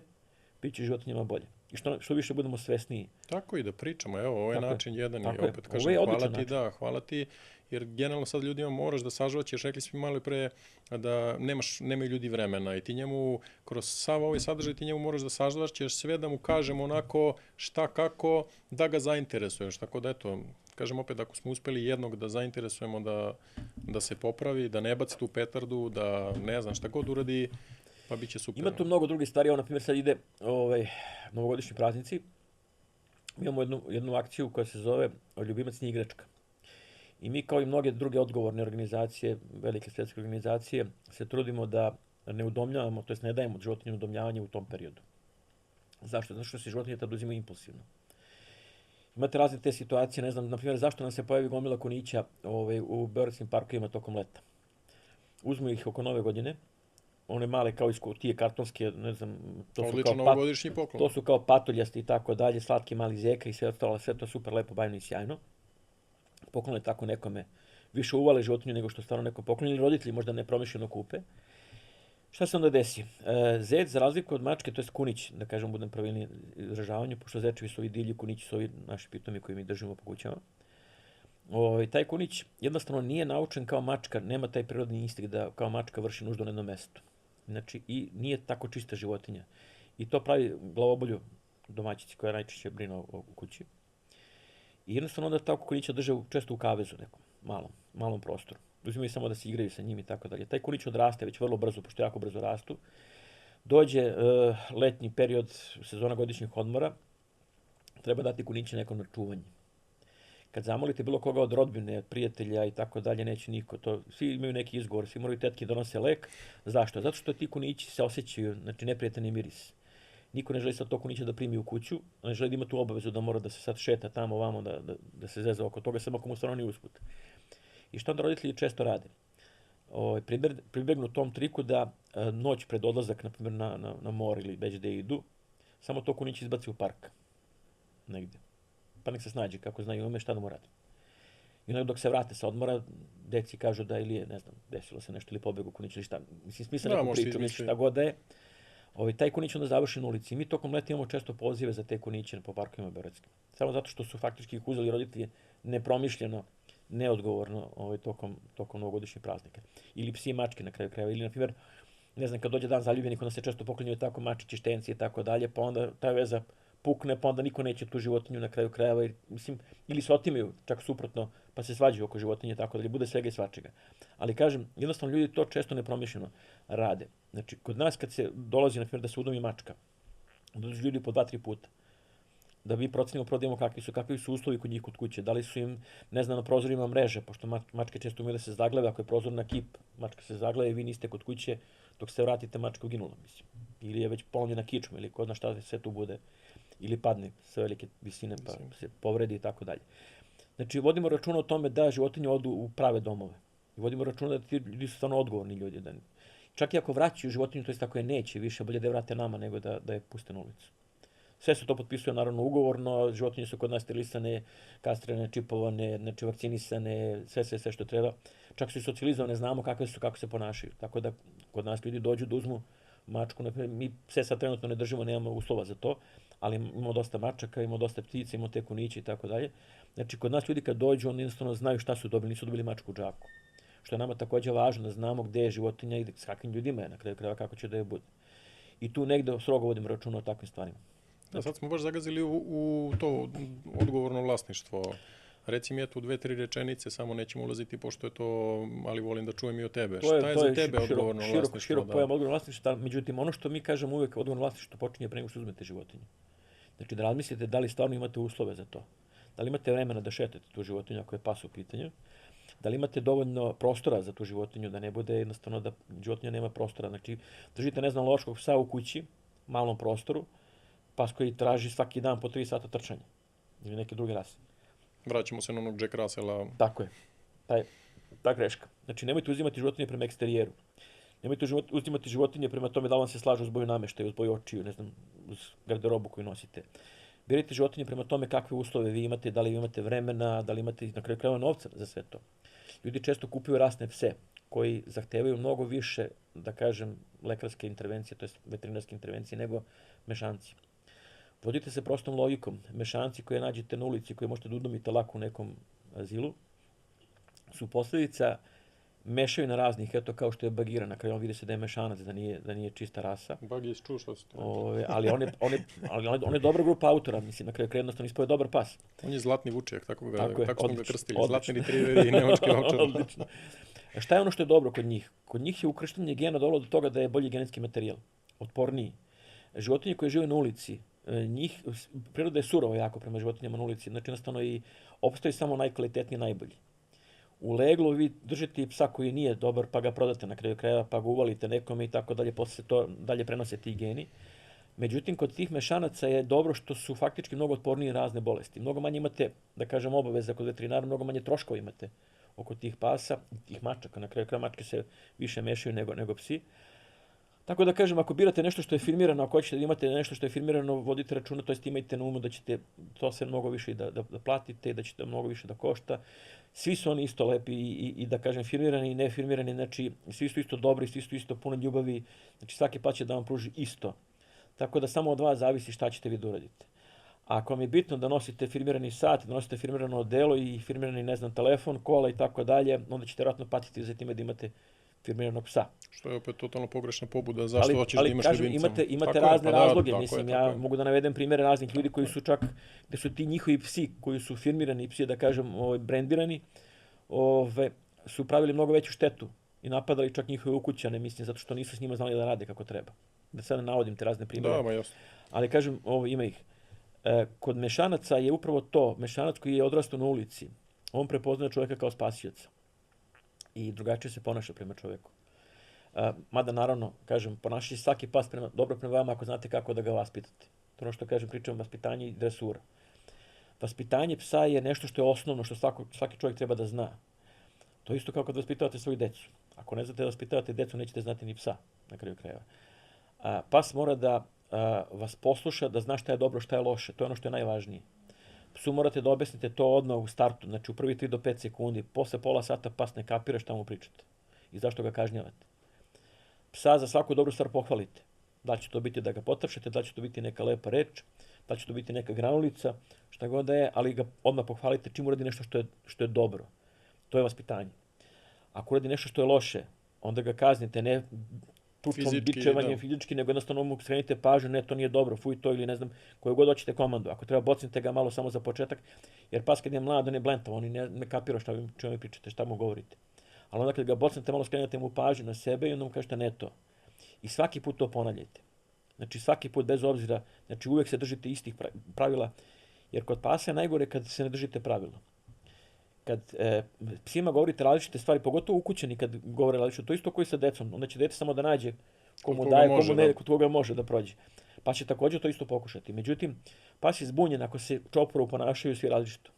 [SPEAKER 1] bit će životinjama bolje. I što više budemo svesniji.
[SPEAKER 2] Tako i da pričamo, evo, ovo je način jedan i opet
[SPEAKER 1] kažem
[SPEAKER 2] hvala ti, jer generalno sad ljudima moraš da sažvaćeš, rekli smo malo pre da nemaju ljudi vremena i ti njemu, kroz sav ovaj sadržaj, ti njemu moraš da sažvaćeš sve da mu kažemo onako šta kako da ga zainteresuješ. Tako da eto, kažem opet, ako smo uspeli jednog da zainteresujemo da se popravi, da ne baci tu petardu, da ne znam šta god uradi, pa bit će super.
[SPEAKER 1] Ima tu mnogo drugih stvari, evo na primjer sad ide novogodišnji praznici. Mi imamo jednu akciju koja se zove Ljubimac nije igračka. I mi kao i mnoge druge odgovorne organizacije, velike svjetske organizacije, se trudimo da ne udomljavamo, to jest ne dajemo životinje udomljavanje u tom periodu. Zašto? Zato što se životinje tad uzimaju impulsivno. Imate razne te situacije, ne znam, na primjer, zašto nam se pojavi gomila kunića u beogradskim parkovima tokom leta. Uzmu ih oko Nove godine, one male kao iz kutije kartonske, ne znam, to su kao patuljasti i tako dalje, slatki mali zeka i sve ostalo, sve to super lepo, bajno i sjajno. Poklone tako nekome, više uvale životinju nego što stvarno neko pokloni, ili roditelji možda nepromišljeno kupe. Šta se onda desi? Zec, za razliku od mačke, to je kunić, da kažem, budem pravilni izražavanju, pošto zečevi su ovi divlji, kunići su ovi naši pitomi koji mi držimo po kućama. Taj kunić jednostavno nije naučen kao mačka, nema taj prirodni instinkt da kao mačka vrši nuždu na jednom mestu. Znači, i nije tako čista životinja. I to pravi glavobolju domaćici koja najčešće brine o kući. I jednostavno onda tako kunića drže često u kavezu nekom, malom prostoru. Uzimaju samo da se igraju sa njim i tako dalje. Taj kunić odraste već vrlo brzo, pošto jako brzo rastu. Dođe letnji period, sezona godišnjih odmora, treba dati kuniće nekom na čuvanje. Kad zamolite bilo koga od rodbine, prijatelja i tako dalje, neće niko. Svi imaju neki izgovor, svi moraju tetke donose lek. Zašto? Zato što ti kunići se osjećaju, znači neprijatelni miris. Niko ne želi sad to kunića da primi u kuću, ne želi da ima tu obavezu da mora da se sad šeta tamo, ovamo, da se zeza oko toga, samo ako mu stvarno nije usput. I što onda roditelji često rade? Pribegnu tom triku da noć pred odlazak, na primjer, na more ili već gde idu, samo to kunić izbaci u park. Negde. Pa nek se snađe kako znaju ume šta da mu radi. I onda dok se vrate sa odmora, deci kažu da ili je, ne znam, desilo se nešto ili pobegu kunić ili šta. Mislim, smisla neku priču, mislim šta god da je. Taj kunić onda završi na ulici. Mi tokom leta imamo često pozive za te kuniće po parkovima beogradskim. Samo zato što su faktički ih uzeli roditelji nepromišljeno, neodgovorno tokom novogodišnjih praznika. Ili psi i mačke na kraju krajeva. Ili, na primjer, ne znam, kad dođe dan zaljubljenih, onda se često poklanjaju tako mačići, štenci i tako dalje, pa onda ta veza pukne, pa onda niko neće tu životinju na kraju krajeva. Mislim, ili se otimaju, čak suprotno, pa se svađaju oko životinje, tako da li bude svega i svačega. Ali kažem, jednostavno ljudi to često nepromišljeno rade. Znači, kod nas kad se dolazi, na primjer, da se udomi mačka, dođu ljudi po 2-3 puta, da mi procenimo prodajemo kakvi su uslovi kod njih kod kuće, da li su im, ne znam, na prozorima mreže, pošto mačke često umiju da se zaglave, ako je prozor na kip, mačka se zaglave i vi niste kod kuće, dok se vratite mačka uginula, mislim. Ili je već polomljena kičma, ili kod na šta sve tu bude, ili padne sa velike visine, pa se povredi i tako dalje. Znači, vodimo računa o tome da životinje odu u prave domove. I vodimo računa da ti ljudi su stvarno odgovorni ljudi. Čak i ako vraćaju životinju, to jest ako je neće više, bolje da je vrate nama nego da je puste na ulicu. Sve se to potpisuje naravno ugovorno, životinje su kod nas sterilisane, kastrirane, čipovane, znači vakcinisane, sve što treba. Čak su i socijalizovane, znamo kako se ponašaju. Tako da kod nas ljudi dođu da uzmu mačku, mi pse sad trenutno ne držimo, nemamo uslova za to, ali imamo dosta mačaka, imamo dosta ptica, imamo te kuniće i tako dalje. Znači kod nas ljudi kad dođu, oni jednostavno znaju šta su dobili, nisu dobili mačku u džaku. Što je nama također važno da znamo gde je životinja i s kakvim ljudima je na kraju krajeva, kako će da je bude. I tu negde strogo vodimo računa o takvim stvarima.
[SPEAKER 2] Sad smo baš zagazili u to odgovorno vlasništvo. Reci mi eto u 2-3 rečenice, samo nećemo ulaziti pošto je to, ali volim da čujem i od tebe. Šta je za tebe odgovorno vlasništvo?
[SPEAKER 1] Širok pojam odgovorno vlasništvo, međutim ono što mi kažemo uvek odgovorno vlasništvo počinje pre nego što uzmete životinju. Znači da razmislite da li stvarno imate uslove za to. Da li imate vremena da šetate tu životinju ako je pas u pitanju. Da li imate dovoljno prostora za tu životinju, da ne bude jednostavno da životinja nema prostora. Znači držite, ne znam, lovačkog psa u kući, malom prostoru, pas koji traži svaki dan po 3 sata trčanja. Ili neke druge rase.
[SPEAKER 2] Vraćamo se na onog Jack Russella.
[SPEAKER 1] Tako je. Ta greška. Znači, nemojte uzimati životinje prema eksterijeru. Nemojte uzimati životinje prema tome da li vam se slažu uz boju nameštaja, uz boju očiju, ne znam, uz garderobu koju nosite. Birajte životinje prema tome kakve uslove vi imate, da li imate vremena, da li imate na kraju krajeva novca za sve to. Ljudi često kupuju rasne pse koji zahtevaju mnogo više, da kažem, lekarske intervencije, to jest veterinarske intervencije, nego mešanci. Vodite se prostom logikom. Mešanci koje nađete na ulici, koje možete da udomite lako u nekom azilu, su posljedica mešavina raznih, eto kao što je Bagira, na kraju on vidi se da je mešanac, da nije čista rasa.
[SPEAKER 2] Bagi iz čuštosti.
[SPEAKER 1] Ali on je dobra grupa autora, mislim, na kraju jednostavno ispoje dobar pas.
[SPEAKER 2] On je zlatni vučijak, tako smo ga krstili. Zlatni retriveri i nemački ovčar.
[SPEAKER 1] Odlično. Šta je ono što je dobro kod njih? Kod njih je ukrštanje gena dovelo do toga da je bolji genetski materijal, otporniji. Životinje koje žive na ulici, priroda je surova jako prema životinjama na ulici, znači jednostavno i opstoji samo najkvalitetniji, najbolji. U leglu vi držite psa koji nije dobar, pa ga prodate na kraju krajeva, pa ga uvalite nekome i tako dalje, posle se to dalje prenose ti geni. Međutim, kod tih mešanaca je dobro što su faktički mnogo otporniji razne bolesti. Mnogo manje imate, da kažem, obaveza kod veterinara, mnogo manje troškova imate oko tih pasa, tih mačaka. Na kraju krajeva mačke se više mešaju nego psi. Tako da kažem, ako birate nešto što je firmirano, ako hoćete da imate nešto što je firmirano, vodite računa, to jest imajte na umu da ćete to sve mnogo više da platite i da ćete mnogo više da košta. Svi su oni isto lepi i da kažem firmirani i nefirmirani, znači svi su isto dobri, svi su isto puno ljubavi, znači svaki pad će da vam pruži isto. Tako da samo od vas zavisi šta ćete vi da uradite. A ako vam je bitno da nosite firmirani sat, da nosite firmirano odelo i firmirani, ne znam, telefon, kola i tako dalje, onda ćete vjerojatno patiti za time da imate firmiranog psa.
[SPEAKER 2] Što je opet totalno pogrešna pobuda, zašto hoćeš da imaš ljubimca.
[SPEAKER 1] Imate razne razloge, mislim, ja mogu da navedem primjere raznih ljudi koji su čak, gde su ti njihovi psi, koji su firmirani psi, da kažem, brendirani, su pravili mnogo veću štetu i napadali čak njihove ukućane, mislim, zato što nisu s njima znali da rade kako treba. Da sad ne navodim te razne primjere.
[SPEAKER 2] Da, jasno.
[SPEAKER 1] Ali kažem, ima ih. Kod mešanaca je upravo to, mešanac koji je odrastao na ulici, on prepoznaje čovjeka kao spasioca i drugačije se ponaša prema čovjeku. Mada naravno, kažem, ponašati se svaki pas dobro prema vama ako znate kako da ga vaspitate. To je ono što kažem, pričam vaspitanje i dresura. Vaspitanje psa je nešto što je osnovno, što svaki čovjek treba da zna. To je isto kao kad vaspitavate svoju decu. Ako ne znate da vaspitavate decu, nećete znati ni psa, na kraju krajeva. Pas mora da vas posluša, da zna šta je dobro, šta je loše. To je ono što je najvažnije. Psu morate da objasnite to odmah u startu, znači u prvi 3 do 5 sekundi. Posle pola sata pas ne kapira šta mu pričate i zašto ga kažnjavate. Psa za svaku dobru stvar pohvalite. Da će to biti da ga potapšete, da će to biti neka lepa reč, da će to biti neka granulica, šta god da je, ali ga odmah pohvalite čim uradi nešto što je dobro. To je vaspitanje. Ako uradi nešto što je loše, onda ga kaznite, ne tučom, bičevanjem fizički, nego jednostavno mu skrenite pažnju, ne, to nije dobro, fuj to ili ne znam, koju god hoćete komandu. Ako treba, bocnite ga malo samo za početak, jer pas kad je mlad, on je blentav, on ne kapira čemu vi pričate, šta mu govorite. Ali onda kad ga bocnete, malo skrenete mu pažnju na sebe i onda mu kažete ne to. I svaki put to ponavljajte. Znači svaki put bez obzira, znači uvijek se držite istih pravila, jer kod pasa je najgore kad se ne držite pravila. Kad psima govorite različite stvari, pogotovo ukućeni kad govore različite, to isto koji sa decom, onda će dete samo da nađe komu daje, komu ne, kod koga može da prođe. Pa će također to isto pokušati. Međutim, pas je zbunjen ako se čoporu ponašaju svi različito.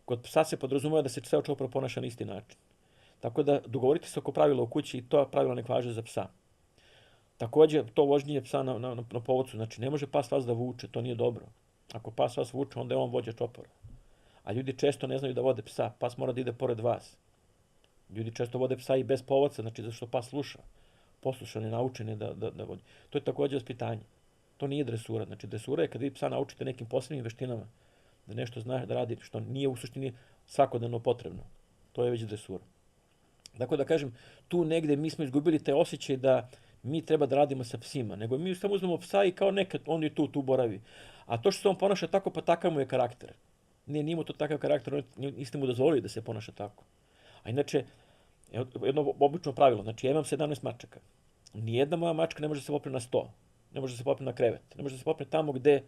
[SPEAKER 1] Kod psa se podrazumeva da se ceo čopor ponaša na isti način. Tako da dogovorite se oko pravila u kući i to pravila nek važe za psa. Također, to vožnje psa na povodcu, znači ne može pas vas da vuče, to nije dobro. Ako pas vas vuče, onda je on vođa čopora. A ljudi često ne znaju da vode psa, pas mora da ide pored vas. Ljudi često vode psa i bez povodca, znači zato što pas sluša. Poslušan je, naučen je da vodi. To je također vaspitanje. To nije dresura. Znači dresura je kad vi psa naučite nekim posebnim veštinama, da nešto zna da radi, što nije u suštini svakodnevno potrebno. To je već dresura. Dakle da kažem, tu negde mi smo izgubili taj osjećaj da mi treba da radimo sa psima, nego mi samo uzmemo psa i kao nekad on je tu boravi. A to što se on ponaša tako, pa takav mu je karakter. Nije mu to takav karakter, niste mu dozvolili da se ponaša tako. A inače, jedno obično pravilo, znači ja imam 17 mačaka. Nijedna moja mačka ne može se popne na sto, ne može se popne na krevet, ne može se popne tamo gde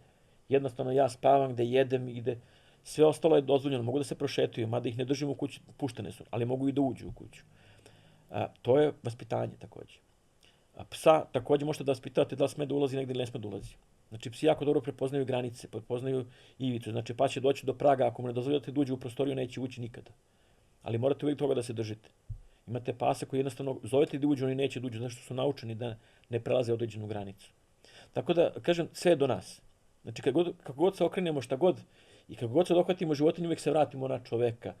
[SPEAKER 1] jednostavno ja spavam, gde jedem i gde sve ostalo je dozvoljeno, mogu da se prošetuju, mada ih ne držim u kući, puštene su, ali mogu i da uđu u kuću. To je vaspitanje također. Psa također možete da vaspitavate da li sme da ulazi negdje ili ne sme da ulazi. Znači psi jako dobro prepoznaju granice, prepoznaju ivicu. Znači pa će doći do praga, ako mu ne dozvoljate da uđe u prostoriju, neće ući nikada. Ali morate uvijek toga da se držite. Imate pasa koji jednostavno zovete da uđu, oni neće da uđu, zato što su naučeni da ne prelaze određenu granicu. Tako da, kažem, sve je do nas. Znači kako god se okrenemo, šta god, i kako god se dohvatimo životinju, uvijek se vratimo na čoveka.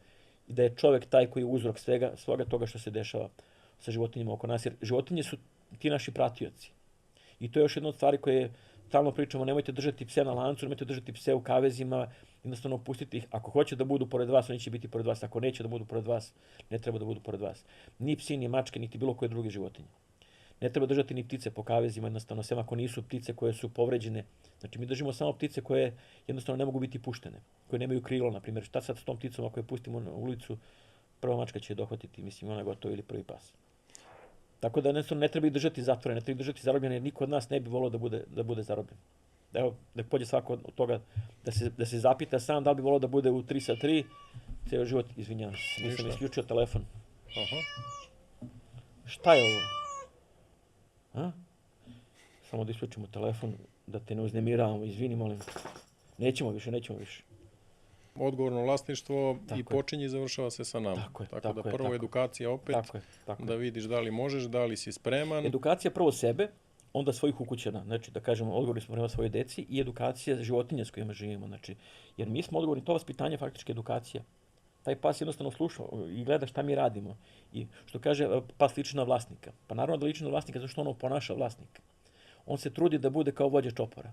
[SPEAKER 1] I da je čovek taj koji je uzrok svega toga što se dešava sa životinjama oko nas. Jer životinje su ti naši pratioci. I to je još jedna od stvari koje stalno pričamo, nemojte držati pse na lancu, nemojte držati pse u kavezima, jednostavno pustite ih. Ako hoće da budu pored vas, oni će biti pored vas. Ako neće da budu pored vas, ne treba da budu pored vas. Ni psi, ni mačke, niti bilo koje druge životinje. Ne treba držati ni ptice po kavezima, jednostavno, sem ako nisu ptice koje su povređene. Znači, mi držimo samo ptice koje jednostavno ne mogu biti puštene, koje nemaju krilo, na primjer. Šta sad s tom pticom ako je pustimo na ulicu, prva mačka će je dohvatiti, mislim, ona je gotovo ili prvi pas. Tako da ne treba ih držati zatvorene, ne treba ih držati zarobljene, jer niko od nas ne bi volio da bude zarobljen. Evo, da pođe svako od toga da se zapita sam da li bi volio da bude u 3 sa 3, ceo život, izvinjavam se, nisam isključio telefon.
[SPEAKER 2] Aha.
[SPEAKER 1] Šta je ovo? A? Samo da isključimo telefon, da te ne uznemiravamo, izvini, molim. Nećemo više.
[SPEAKER 2] Odgovorno vlasništvo i počinje i završava se sa nama. Tako da prvo edukacija opet, da vidiš da li možeš, da li si spreman.
[SPEAKER 1] Edukacija prvo sebe, onda svojih ukućana, znači da kažemo odgovorni smo prema svojoj deci i edukacija životinja s kojima živimo, znači jer mi smo odgovorni, to vaspitanje faktički edukacija. Taj pas jednostavno sluša i gleda šta mi radimo. I što kaže, pas liči na vlasnika. Pa naravno da liči na vlasnika zato što ono ponaša vlasnika. On se trudi da bude kao vođa čopora.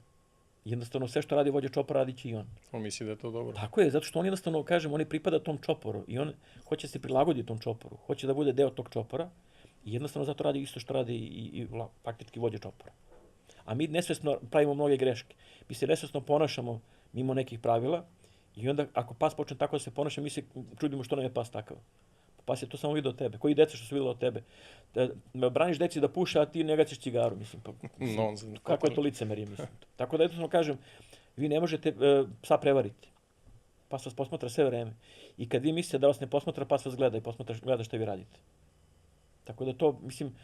[SPEAKER 1] Jednostavno sve što radi vođa čopora radit će i on.
[SPEAKER 2] On misli da je to dobro.
[SPEAKER 1] Tako je, zato što on jednostavno, kažem, on pripada tom čoporu i on hoće se prilagoditi tom čoporu. Hoće da bude deo tog čopora i jednostavno zato radi isto što radi i faktički vođa čopora. A mi nesvesno pravimo mnoge greške. Mi se nesvesno ponašamo mimo nekih pravila i onda ako pas počne tako da se ponaša, mi se čudimo što nam je pas takav. Pas je to samo vidio od tebe. Koji deca što su vidjeli od tebe? Da braniš deci da puše, a ti ne gaciš cigaru, mislim. Kako je to licemerje, mislim. Tako da jednostavno kažem, vi ne možete psa prevariti. Pas vas posmatra sve vreme. I kad vi mislite da vas ne posmatra, pas vas gleda i gleda što vi radite. Tako da to, mislim,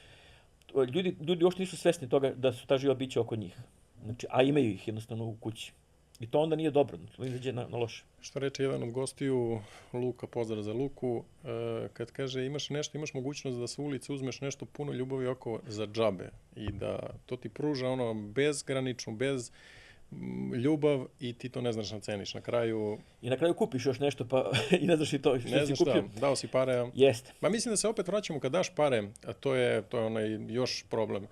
[SPEAKER 1] ljudi uopšte nisu svesni toga da su ta živa bića oko njih. Znači, a imaju ih jednostavno u kući. I to onda nije dobro, to izađe na loše.
[SPEAKER 2] Što reče jedan od gostiju, Luka, pozdrav za Luku, kad kaže imaš nešto, imaš mogućnost da sa ulice uzmeš nešto puno ljubavi oko za džabe i da to ti pruža ono bezgranično, bez ljubav i ti to ne znaš na ceniš. Na kraju...
[SPEAKER 1] I na kraju kupiš još nešto pa i ne znaš i to što si kupio.
[SPEAKER 2] Dao si pare.
[SPEAKER 1] Jeste.
[SPEAKER 2] Ma mislim da se opet vraćamo kad daš pare, a to je onaj još problem.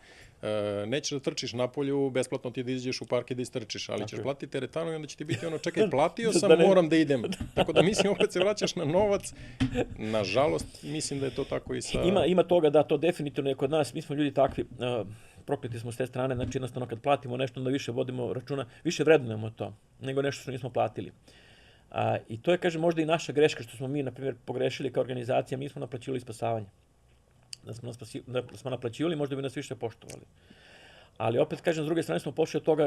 [SPEAKER 2] Nećeš da trčiš na polju, besplatno ti da izađeš u park i da istrčiš, ali ćeš platiti teretanu i onda će ti biti ono, čekaj, platio sam, moram da idem. Tako da mislim, opet se vraćaš na novac. Nažalost, mislim da je to tako i sa...
[SPEAKER 1] Ima toga da to definitivno je kod nas, mi smo ljudi takvi, prokleti smo s te strane, znači jednostavno kad platimo nešto, onda više vodimo računa, više vrednujemo to, nego nešto što nismo platili. I to je, kažem, možda i naša greška što smo mi, na primjer, pogrešili kao organizacija, mi smo naplaćivali spasavanje. Da smo naplaćivali, možda bi nas više poštovali. Ali opet, kažem, s druge strane smo pošli od toga,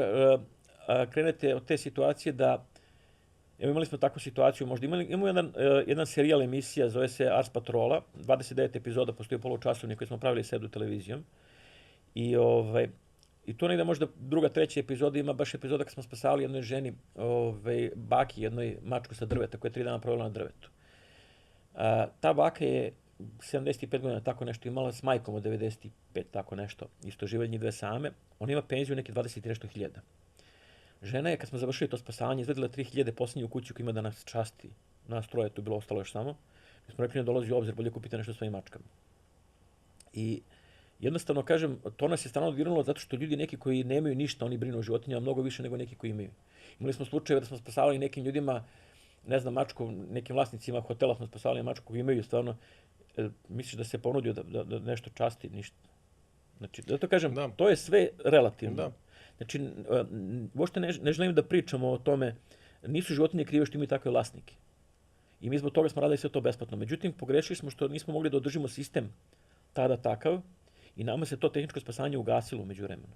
[SPEAKER 1] krenete od te situacije da, evo imali smo takvu situaciju, možda imamo jedan serijal emisija, zove se Ars Patrola, 29 epizoda, postoji polučasovnik koji smo pravili s Edu televizijom. I to negde možda druga, treća epizoda ima baš epizoda kad smo spasavali jednoj ženi, baki, jednoj mačku sa drveta koja je 3 dana provela na drvetu. Ta baka je 75 godina tako nešto imala s majkom od 95, tako nešto. Isto žive njih dve same. Ona ima penziju neke 20 nešto hiljada. Žena je, kad smo završili to spasavanje, izvedila 3000 posljednje u kuću koja ima da nas časti. Nas troje, tu je bilo ostalo još samo. Mi smo rekli ne dolazi u obzir, bolje kupite nešto svojim mačkama. I jednostavno, kažem, to nas je stalno odvirnulo zato što ljudi neki koji nemaju ništa, oni brinu o životinjama mnogo više nego neki koji imaju. Imali smo slučajeve da smo spasavali nekim ljudima, ne znam, mačku, nekim vlasnicima hotela smo spasavali mačku koji imaju stvarno, misliš da se ponudio da nešto časti, ništa. Znači, zato kažem, to je sve relativno.
[SPEAKER 2] Da.
[SPEAKER 1] Znači, uopšte ne želim da pričamo o tome, nisu životinje krive što imaju takve vlasnike. I mi zbog toga smo radili sve to besplatno. Međutim, pogrešili smo što nismo mogli da održimo sistem tada takav i nama se to tehničko spasanje ugasilo među vremenu.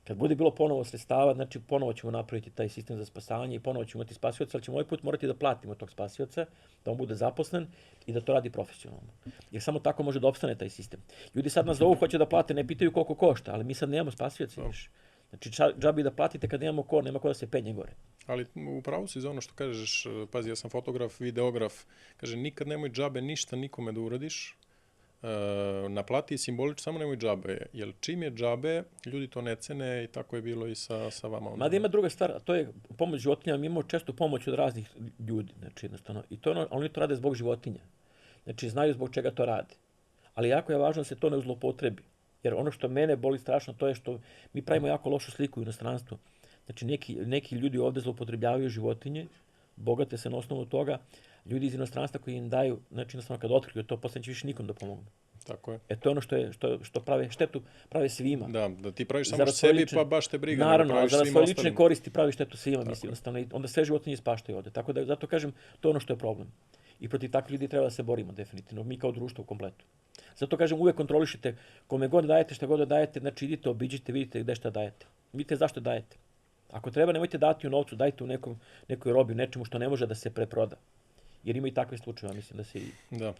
[SPEAKER 1] Kad bude bilo ponovo sredstava, znači ponovo ćemo napraviti taj sistem za spasavanje i ponovo ćemo imati spasioca, ali ćemo ovaj put morati da platimo tog spasioca, da on bude zaposlen i da to radi profesionalno. Jer samo tako može da opstane taj sistem. Ljudi sad nas zovu, hoće da plate, ne pitaju koliko košta, ali mi sad nemamo spasioca više. Znači, džabi da platite kad nemamo ko, nema ko da se penje gore.
[SPEAKER 2] Ali upravo si za ono što kažeš, pazi, ja sam fotograf, videograf, kaže, nikad nemoj džabe ništa nikome da uradiš, naplati simbolično, samo nemoj džabe. Jer čim je džabe, ljudi to ne cene i tako je bilo i sa vama.
[SPEAKER 1] Mada ima druga stvar, a to je pomoć životinjama. Mi imamo često pomoć od raznih ljudi, znači jednostavno. I to oni to rade zbog životinja. Znači, znaju zbog čega to rade. Ali jako je važno da se to ne zlopotrebi. Jer ono što mene boli strašno, to je što mi pravimo jako lošu sliku u inostranstvu. Znači, neki ljudi ovde zlopotrebljavaju životinje, bogate se na osnovu toga, ljudi iz inostranstva koji im daju, znači jednostavno kad otkriju to, posle neće više nikom da pomognu.
[SPEAKER 2] Tako je.
[SPEAKER 1] To je ono što prave štetu, prave svima.
[SPEAKER 2] Da ti praviš samo sebi, pa baš te briga.
[SPEAKER 1] Naravno, za svoje lične koristi pravi štetu svima, mislim, jednostavno. Onda sve životinje ispaštaju ovde. Tako da, zato kažem, to je ono što je problem. I protiv takvih ljudi treba da se borimo, definitivno. Mi kao društvo u kompletu. Zato kažem, uvek kontrolišite kome god dajete, šta god dajete, znači idite, obiđite, vidite gde šta dajete. Vidite zašto dajete. Ako treba, nemojte dati u novcu, dajte u nekoj robi, nečemu što ne može da se preproda. Jer ima i takve slučajeva, mislim da se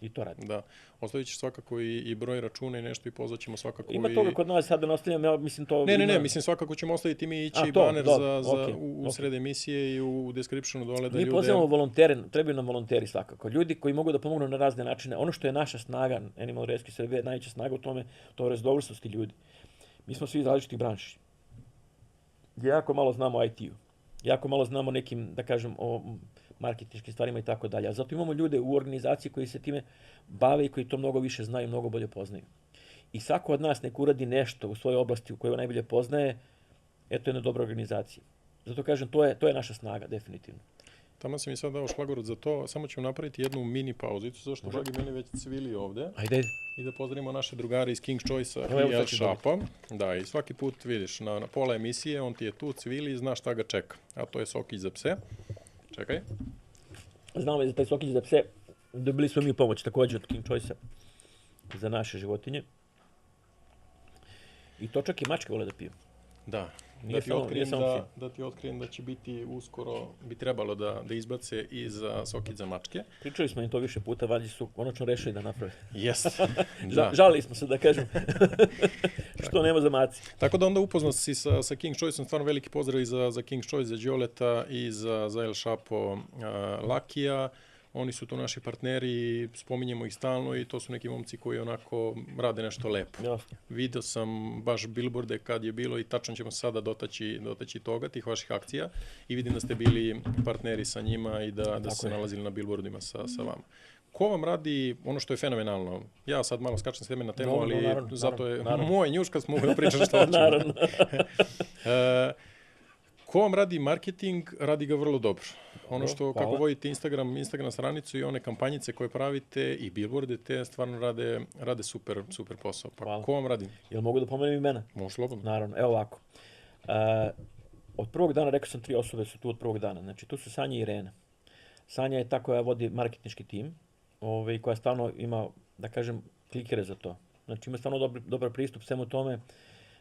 [SPEAKER 1] i to radi.
[SPEAKER 2] Da, ostavit ćeš svakako i broj računa i nešto i pozvaćemo svakako.
[SPEAKER 1] Ima toga kod nas, sad da ne ostavljam, ja mislim to...
[SPEAKER 2] Ne, mislim svakako ćemo ostaviti mi ići baner u sred emisije i u descriptionu dole da ljude...
[SPEAKER 1] Mi pozivamo volontere, trebaju nam volonteri svakako. Ljudi koji mogu da pomognu na razne načine. Ono što je naša snaga, Animal Rescue Srbije, najveća snaga u tome, to je raznovrsnosti ljudi. Mi smo svi iz različitih branši. Jako malo znamo o IT-u. Jako malo znamo nekim, da kažem, o marketinškim stvarima i tako dalje. A zato imamo ljude u organizaciji koji se time bave i koji to mnogo više znaju, mnogo bolje poznaju. I svako od nas nek uradi nešto u svojoj oblasti u kojoj najbolje poznaje, to je jedna dobra organizacija. Zato kažem, to je naša snaga, definitivno.
[SPEAKER 2] Tamo si mi sad dao šlagorod za to, samo ćemo napraviti jednu mini pauzicu, zašto dragi meni već cvili ovde.
[SPEAKER 1] Ajde.
[SPEAKER 2] I da pozdravimo naše drugare iz King's Choice-a i El Shapa. Da, i svaki put vidiš, na pola emisije on ti je tu, cvili i znaš šta ga čeka. A to je sokić za pse. Čekaj.
[SPEAKER 1] Znamo za taj sokić za pse. Dobili smo mi pomoć također od King Choice-a za naše životinje. I to čak i mačke vole da piju.
[SPEAKER 2] Da, Da ti otkrijem da će biti uskoro, bi trebalo da izbace i za Sokit za mačke.
[SPEAKER 1] Pričali smo im to više puta, valjda su konačno rešili da naprave.
[SPEAKER 2] Jeste, da.
[SPEAKER 1] Žalili smo se, da kažem, što nema za maci.
[SPEAKER 2] Tako da onda upoznat si sa King's Choice-om, stvarno veliki pozdrav i za King's Choice, za Đoleta i za El Šapo Lakija. Oni su to naši partneri, spominjemo ih stalno i to su neki momci koji onako rade nešto lepo.
[SPEAKER 1] Jasno.
[SPEAKER 2] Video sam baš billboarde kad je bilo i tačno ćemo sada dotaći toga, tih vaših akcija i vidim da ste bili partneri sa njima i da ste se nalazili na billboardima sa vama. Ko vam radi ono što je fenomenalno? Ja sad malo skačem s teme na temu, ali zato je moj njuškac, mogu da pričam što hoću.
[SPEAKER 1] Naravno.
[SPEAKER 2] Ko vam radi marketing, radi ga vrlo dobro. Ono što, kako vodite Instagram stranicu i one kampanjice koje pravite i billboarde, te stvarno rade super posao. Pa ko vam radi?
[SPEAKER 1] Jel mogu da pomenem imena?
[SPEAKER 2] Možeš slobodno.
[SPEAKER 1] Naravno, evo ovako. Od prvog dana, rekao sam 3 osobe su tu od prvog dana. Znači, tu su Sanja i Irena. Sanja je ta koja vodi marketinški tim, koja stvarno ima, da kažem, klikere za to. Znači, ima stvarno dobar pristup svemu tome.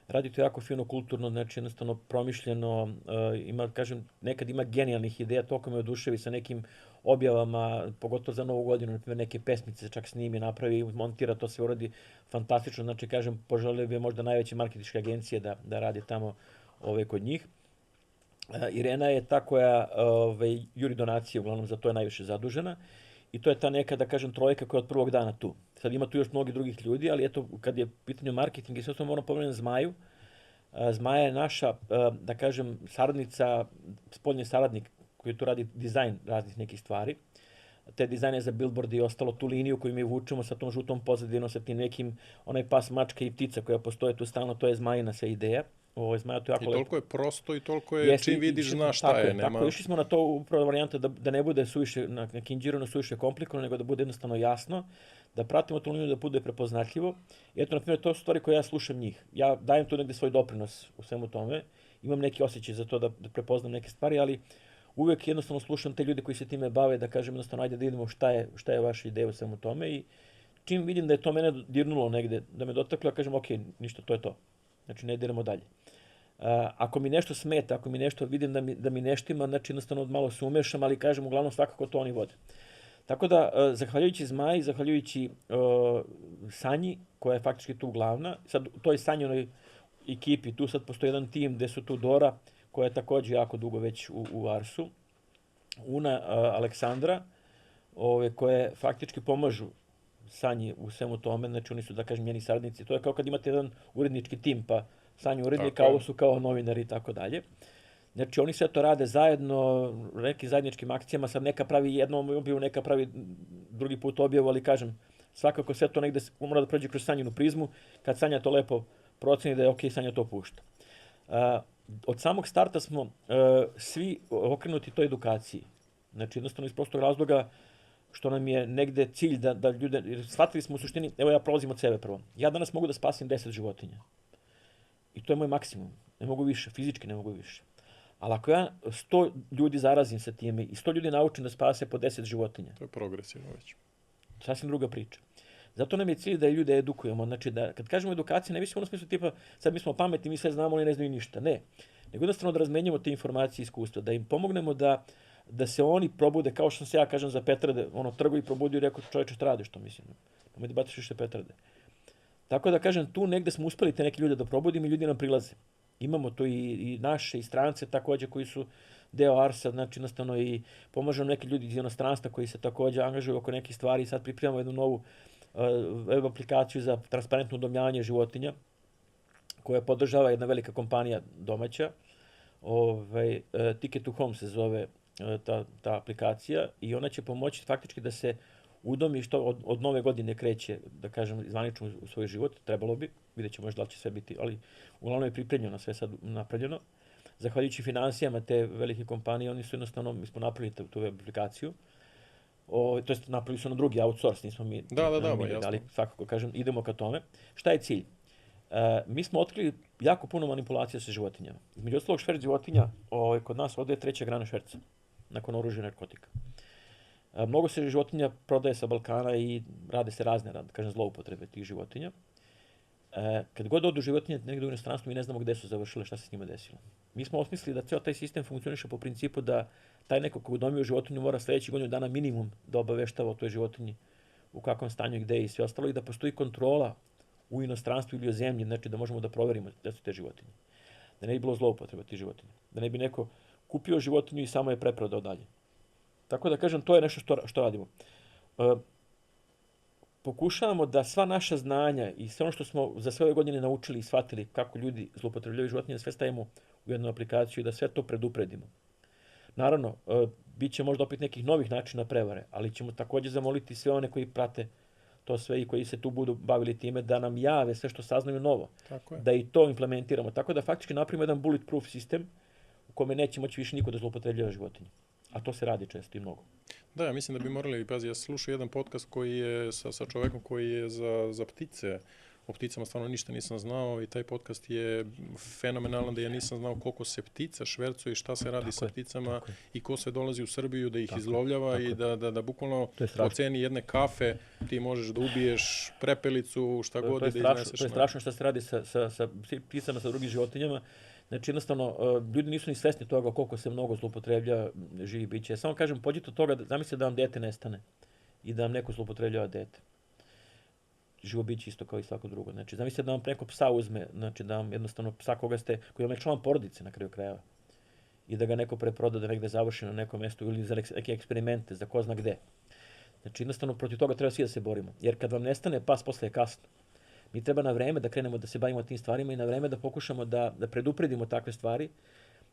[SPEAKER 1] Radi to jako fino, kulturno, znači jednostavno promišljeno, nekad ima genijalnih ideja, toliko me oduševi sa nekim objavama, pogotovo za Novu godinu, na primjer neke pesmice čak snimi, napravi, montira, to se uradi fantastično, znači kažem, poželio bi možda najveće marketinške agencije da radi tamo kod njih. Irena je ta koja juri donacije, uglavnom za to je najviše zadužena. I to je ta neka, da kažem, trojka koja je od prvog dana tu. Sad ima tu još mnogi drugih ljudi, ali eto, kad je pitanje marketing i sve to moram pomenuti Zmaju. Zmaja je naša, da kažem, saradnica, spoljni saradnik koji tu radi dizajn raznih nekih stvari. Te dizajne za billboard i ostalo, tu liniju koju mi vučemo sa tom žutom pozadinom, sa tim nekim, onaj pas mačka i ptica koja postoje tu stalno, to je Zmajina sve ideja.
[SPEAKER 2] I toliko je prosto i toliko je čim vidiš znaš šta je.
[SPEAKER 1] Tako, išli smo na to upravo varijanta da ne bude suviše nakindžirano, suviše komplikovano, nego da bude jednostavno jasno, da pratimo tu liniju, da bude prepoznatljivo. I eto, na primjer, to su stvari koje ja slušam njih. Ja dajem tu negde svoj doprinos u svemu tome, imam neki osjećaj za to da prepoznam neke stvari, ali uvek jednostavno slušam te ljude koji se time bave, da kažem jednostavno, ajde da vidimo šta je vaša ideja u svemu tome i čim vidim da je to mene dirnulo negde, da me dotaklo, ja kažem, ok, ništa, to je to. Znači, ne idemo dalje. Ako mi nešto smeta, ako mi nešto vidim da mi nešto ima, znači jednostavno malo se umešam, ali kažem, uglavnom svakako to oni vode. Tako da, zahvaljujući Zmaji, zahvaljujući Sanji, koja je faktički tu glavna, sad u toj Sanjinoj ekipi, tu sad postoji jedan tim gde su tu Dora, koja je također jako dugo već u Arsu, Una, Aleksandra, koje faktički pomažu Sanji u svemu tome, znači oni su, da kažem, njeni saradnici. To je kao kad imate jedan urednički tim, pa Sanju urednika, ovo su kao novinari i tako dalje. Znači oni sve to rade zajedno, nekim zajedničkim akcijama, sad neka pravi jednom objavu, neka pravi drugi put objavu, ali kažem, svakako sve to negde mora da prođe kroz Sanjinu prizmu, kad Sanja to lepo proceni da je ok, Sanja to pušta. Od samog starta smo svi okrenuti toj edukaciji. Znači jednostavno iz prostog razloga što nam je negde cilj da ljude, jer shvatili smo u suštini, evo ja prolazim od sebe prvo. Ja danas mogu da spasim 10 životinja. I to je moj maksimum. Ne mogu više, fizički ne mogu više. Ali ako ja 100 ljudi zarazim sa time i 100 ljudi naučim da spase po 10 životinja.
[SPEAKER 2] To je progresivno već.
[SPEAKER 1] Sasvim druga priča. Zato nam je cilj da ljude edukujemo. Znači da kad kažemo edukacija, ne mislimo u smislu tipa sad mi smo pametni, mi sve znamo, oni ne znaju ništa. Ne. Nego jednostavno da razmenjamo te informacije i iskustva, da im pomognemo da se oni probude, kao što se ja kažem za Petrade, trgu i probudio i rekao čovječe šta radiš to, mislim. Nemoj da baciš više Petrade. Tako da kažem, tu negde smo uspeli te neke ljude da probudimo i ljudi nam prilaze. Imamo to i naše, i strance također koji su deo Arsa, znači jednostavno i pomažu nam neki ljudi iz inostranstva koji se također angažuju oko nekih stvari i sad pripremamo jednu novu web aplikaciju za transparentno udomljavanje životinja koja podržava jedna velika kompanija domaća. Ticket to Home se zove ta aplikacija i ona će pomoći faktički da se udomi što od nove godine kreće, da kažem, zvanično u svoj život, trebalo bi, vidjet ćemo možda da li će sve biti, ali uglavnom je pripremljeno, sve sad napravljeno. Zahvaljujući financijama te velike kompanije, oni su jednostavno, mi smo napravili tu web aplikaciju, to jest napravili su na drugi outsource, nismo mi, ali svakako kažem, idemo ka tome. Šta je cilj? Mi smo otkrili jako puno manipulacija sa životinjama. Između ostalog, šverc životinja kod nas ovdje je 3. grana šverca, nakon oružja i narkotika. Mnogo se životinja prodaje sa Balkana i rade se razne, da kažem, zloupotrebe tih životinja. Kad god odu životinje negdje u inostranstvu, mi ne znamo gde su završile, šta se s njima desilo. Mi smo osmislili da ceo taj sistem funkcioniše po principu da taj neko ko udomio životinju mora sljedećih godinu dana minimum da obaveštava o toj životinji u kakvom stanju i gde i sve ostalo i da postoji kontrola u inostranstvu ili o zemlji, znači da možemo da proverimo gde su te životinje. Da ne bi bilo zloupotreba tih životinja. Da ne bi neko kupio životinju i samo je preprodao dalje. Tako da kažem, to je nešto što radimo. Pokušavamo da sva naša znanja i sve ono što smo za sve ove godine naučili i shvatili kako ljudi zloupotrebljavaju životinje, da sve stavimo u jednu aplikaciju i da sve to predupredimo. Naravno, bit će možda opet nekih novih načina prevare, ali ćemo također zamoliti sve one koji prate to sve i koji se tu budu bavili time da nam jave sve što saznaju novo. Da i to implementiramo. Tako da faktički napravimo jedan bulletproof sistem u kome neće moći više niko da zloupotrebljava životinje. A to se radi često i mnogo.
[SPEAKER 2] Da, ja mislim da bi morali, pazi, ja slušao jedan podcast koji je sa čovekom koji je za ptice. O pticama stvarno ništa nisam znao i taj podcast je fenomenalan da ja nisam znao koliko se ptica švercuje i šta se radi sa pticama i ko sve dolazi u Srbiju da ih izlovljava i da bukvalno po ceni jedne kafe ti možeš da ubiješ prepelicu, šta god i da izneseš.
[SPEAKER 1] To je strašno što se radi sa pticama, sa drugim životinjama. Znači, jednostavno, ljudi nisu ni svesni toga koliko se mnogo zloupotreblja živi biće. Ja samo kažem, pođite od toga, zamislite da vam dete nestane i da vam neko zloupotrebljava dete. Živo biće isto kao i svako drugo. Znači, zamislite da vam neko psa uzme, znači da vam jednostavno psa koji vam je član porodice na kraju krajeva i da ga neko preproda da negde završi na nekom mjestu ili za neke eksperimente, za ko zna gde. Znači, jednostavno, protiv toga treba svi da se borimo. Jer kad vam nestane pas, posle je kasno. Mi treba na vreme da krenemo da se bavimo tim stvarima i na vreme da pokušamo da predupredimo takve stvari,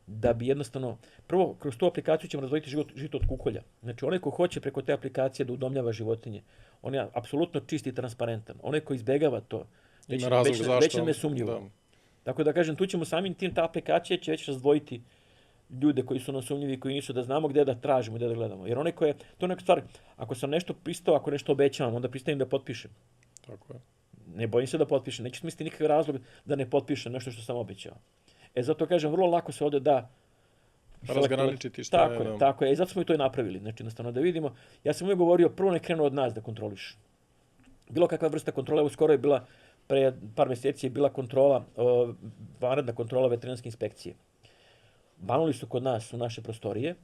[SPEAKER 1] da bi jednostavno, prvo, kroz tu aplikaciju ćemo razdvojiti žito od kukolja. Znači, onaj ko hoće preko te aplikacije da udomljava životinje, on je apsolutno čist i transparentan. Onaj ko izbegava to, već nam je sumnjivo. Tako da kažem, tu ćemo samim tim, ta aplikacija će već razdvojiti ljude koji su nam sumnjivi i koji nisu, da znamo gde da tražimo, gde da gledamo. Jer onaj ko je, to je neka stvar, ako sam nešto pristao, ako nešto obećavam, onda pristajem da potpišem.
[SPEAKER 2] Tako je.
[SPEAKER 1] Ne bojim se da potpišem, neću smisliti nikakav razlog da ne potpišem nešto što sam obećao. Zato kažem, vrlo lako se ovdje da
[SPEAKER 2] razgraničiti šta je.
[SPEAKER 1] Tako je, i zato smo i to i napravili. Znači, jednostavno da vidimo, ja sam uvijek govorio, prvo ne krenu od nas da kontroliš. Bilo kakva vrsta kontrole, evo skoro je bila, pre par mjeseci je bila kontrola, vanredna kontrola veterinarske inspekcije. Banuli su kod nas u naše prostorije,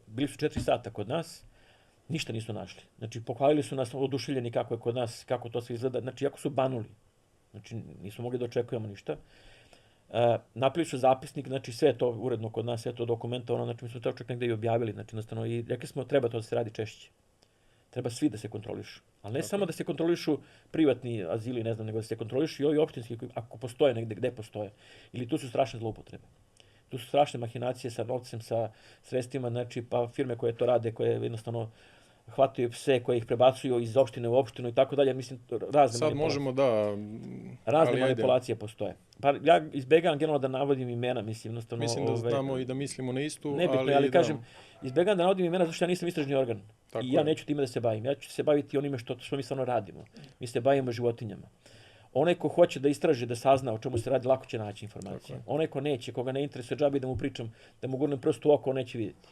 [SPEAKER 1] bili su 4 sata kod nas, ništa nisu našli. Znači, pohvalili su nas oduševljeni kako je kod nas, kako to sve izgleda. Znači, jako su banuli. Znači, nismo mogli da očekujemo ništa. Napravili su zapisnik, znači sve je to uredno kod nas, sve je to dokumentovano, znači mi smo to čak negdje i objavili, znači jednostavno i rekli smo treba to da se radi češće. Treba svi da se kontrolišu. Ali ne samo da se kontrolišu privatni azili, ne znam, nego da se kontrolišu i ovi opštinski, ako postoje negdje, gde postoje. Ili tu su strašne zloupotrebe. Tu su strašne mahinacije sa novcem, sa sredstvima, znači pa firme koje to rade, koje jednostavno hvataju pse, koje ih prebacuju iz opštine u opštinu i tako dalje. Mislim, razne
[SPEAKER 2] sad možemo da...
[SPEAKER 1] Razne manipulacije postoje. Pa ja izbegavam generalno da navodim imena, mislim, jednostavno...
[SPEAKER 2] Mislim da znamo i da mislimo na istu,
[SPEAKER 1] nebitno, ali kažem, izbegavam da navodim imena zato što ja nisam istražni organ. I ja neću time da se bavim. Ja ću se baviti onime što mi stvarno radimo. Mi se bavimo životinjama. Onaj ko hoće da istraži, da sazna o čemu se radi, lako će naći informacije. Onaj ko neće, koga ne interesuje džabe da mu pričam, da mu gurnem prst u oko, on neće vidjeti.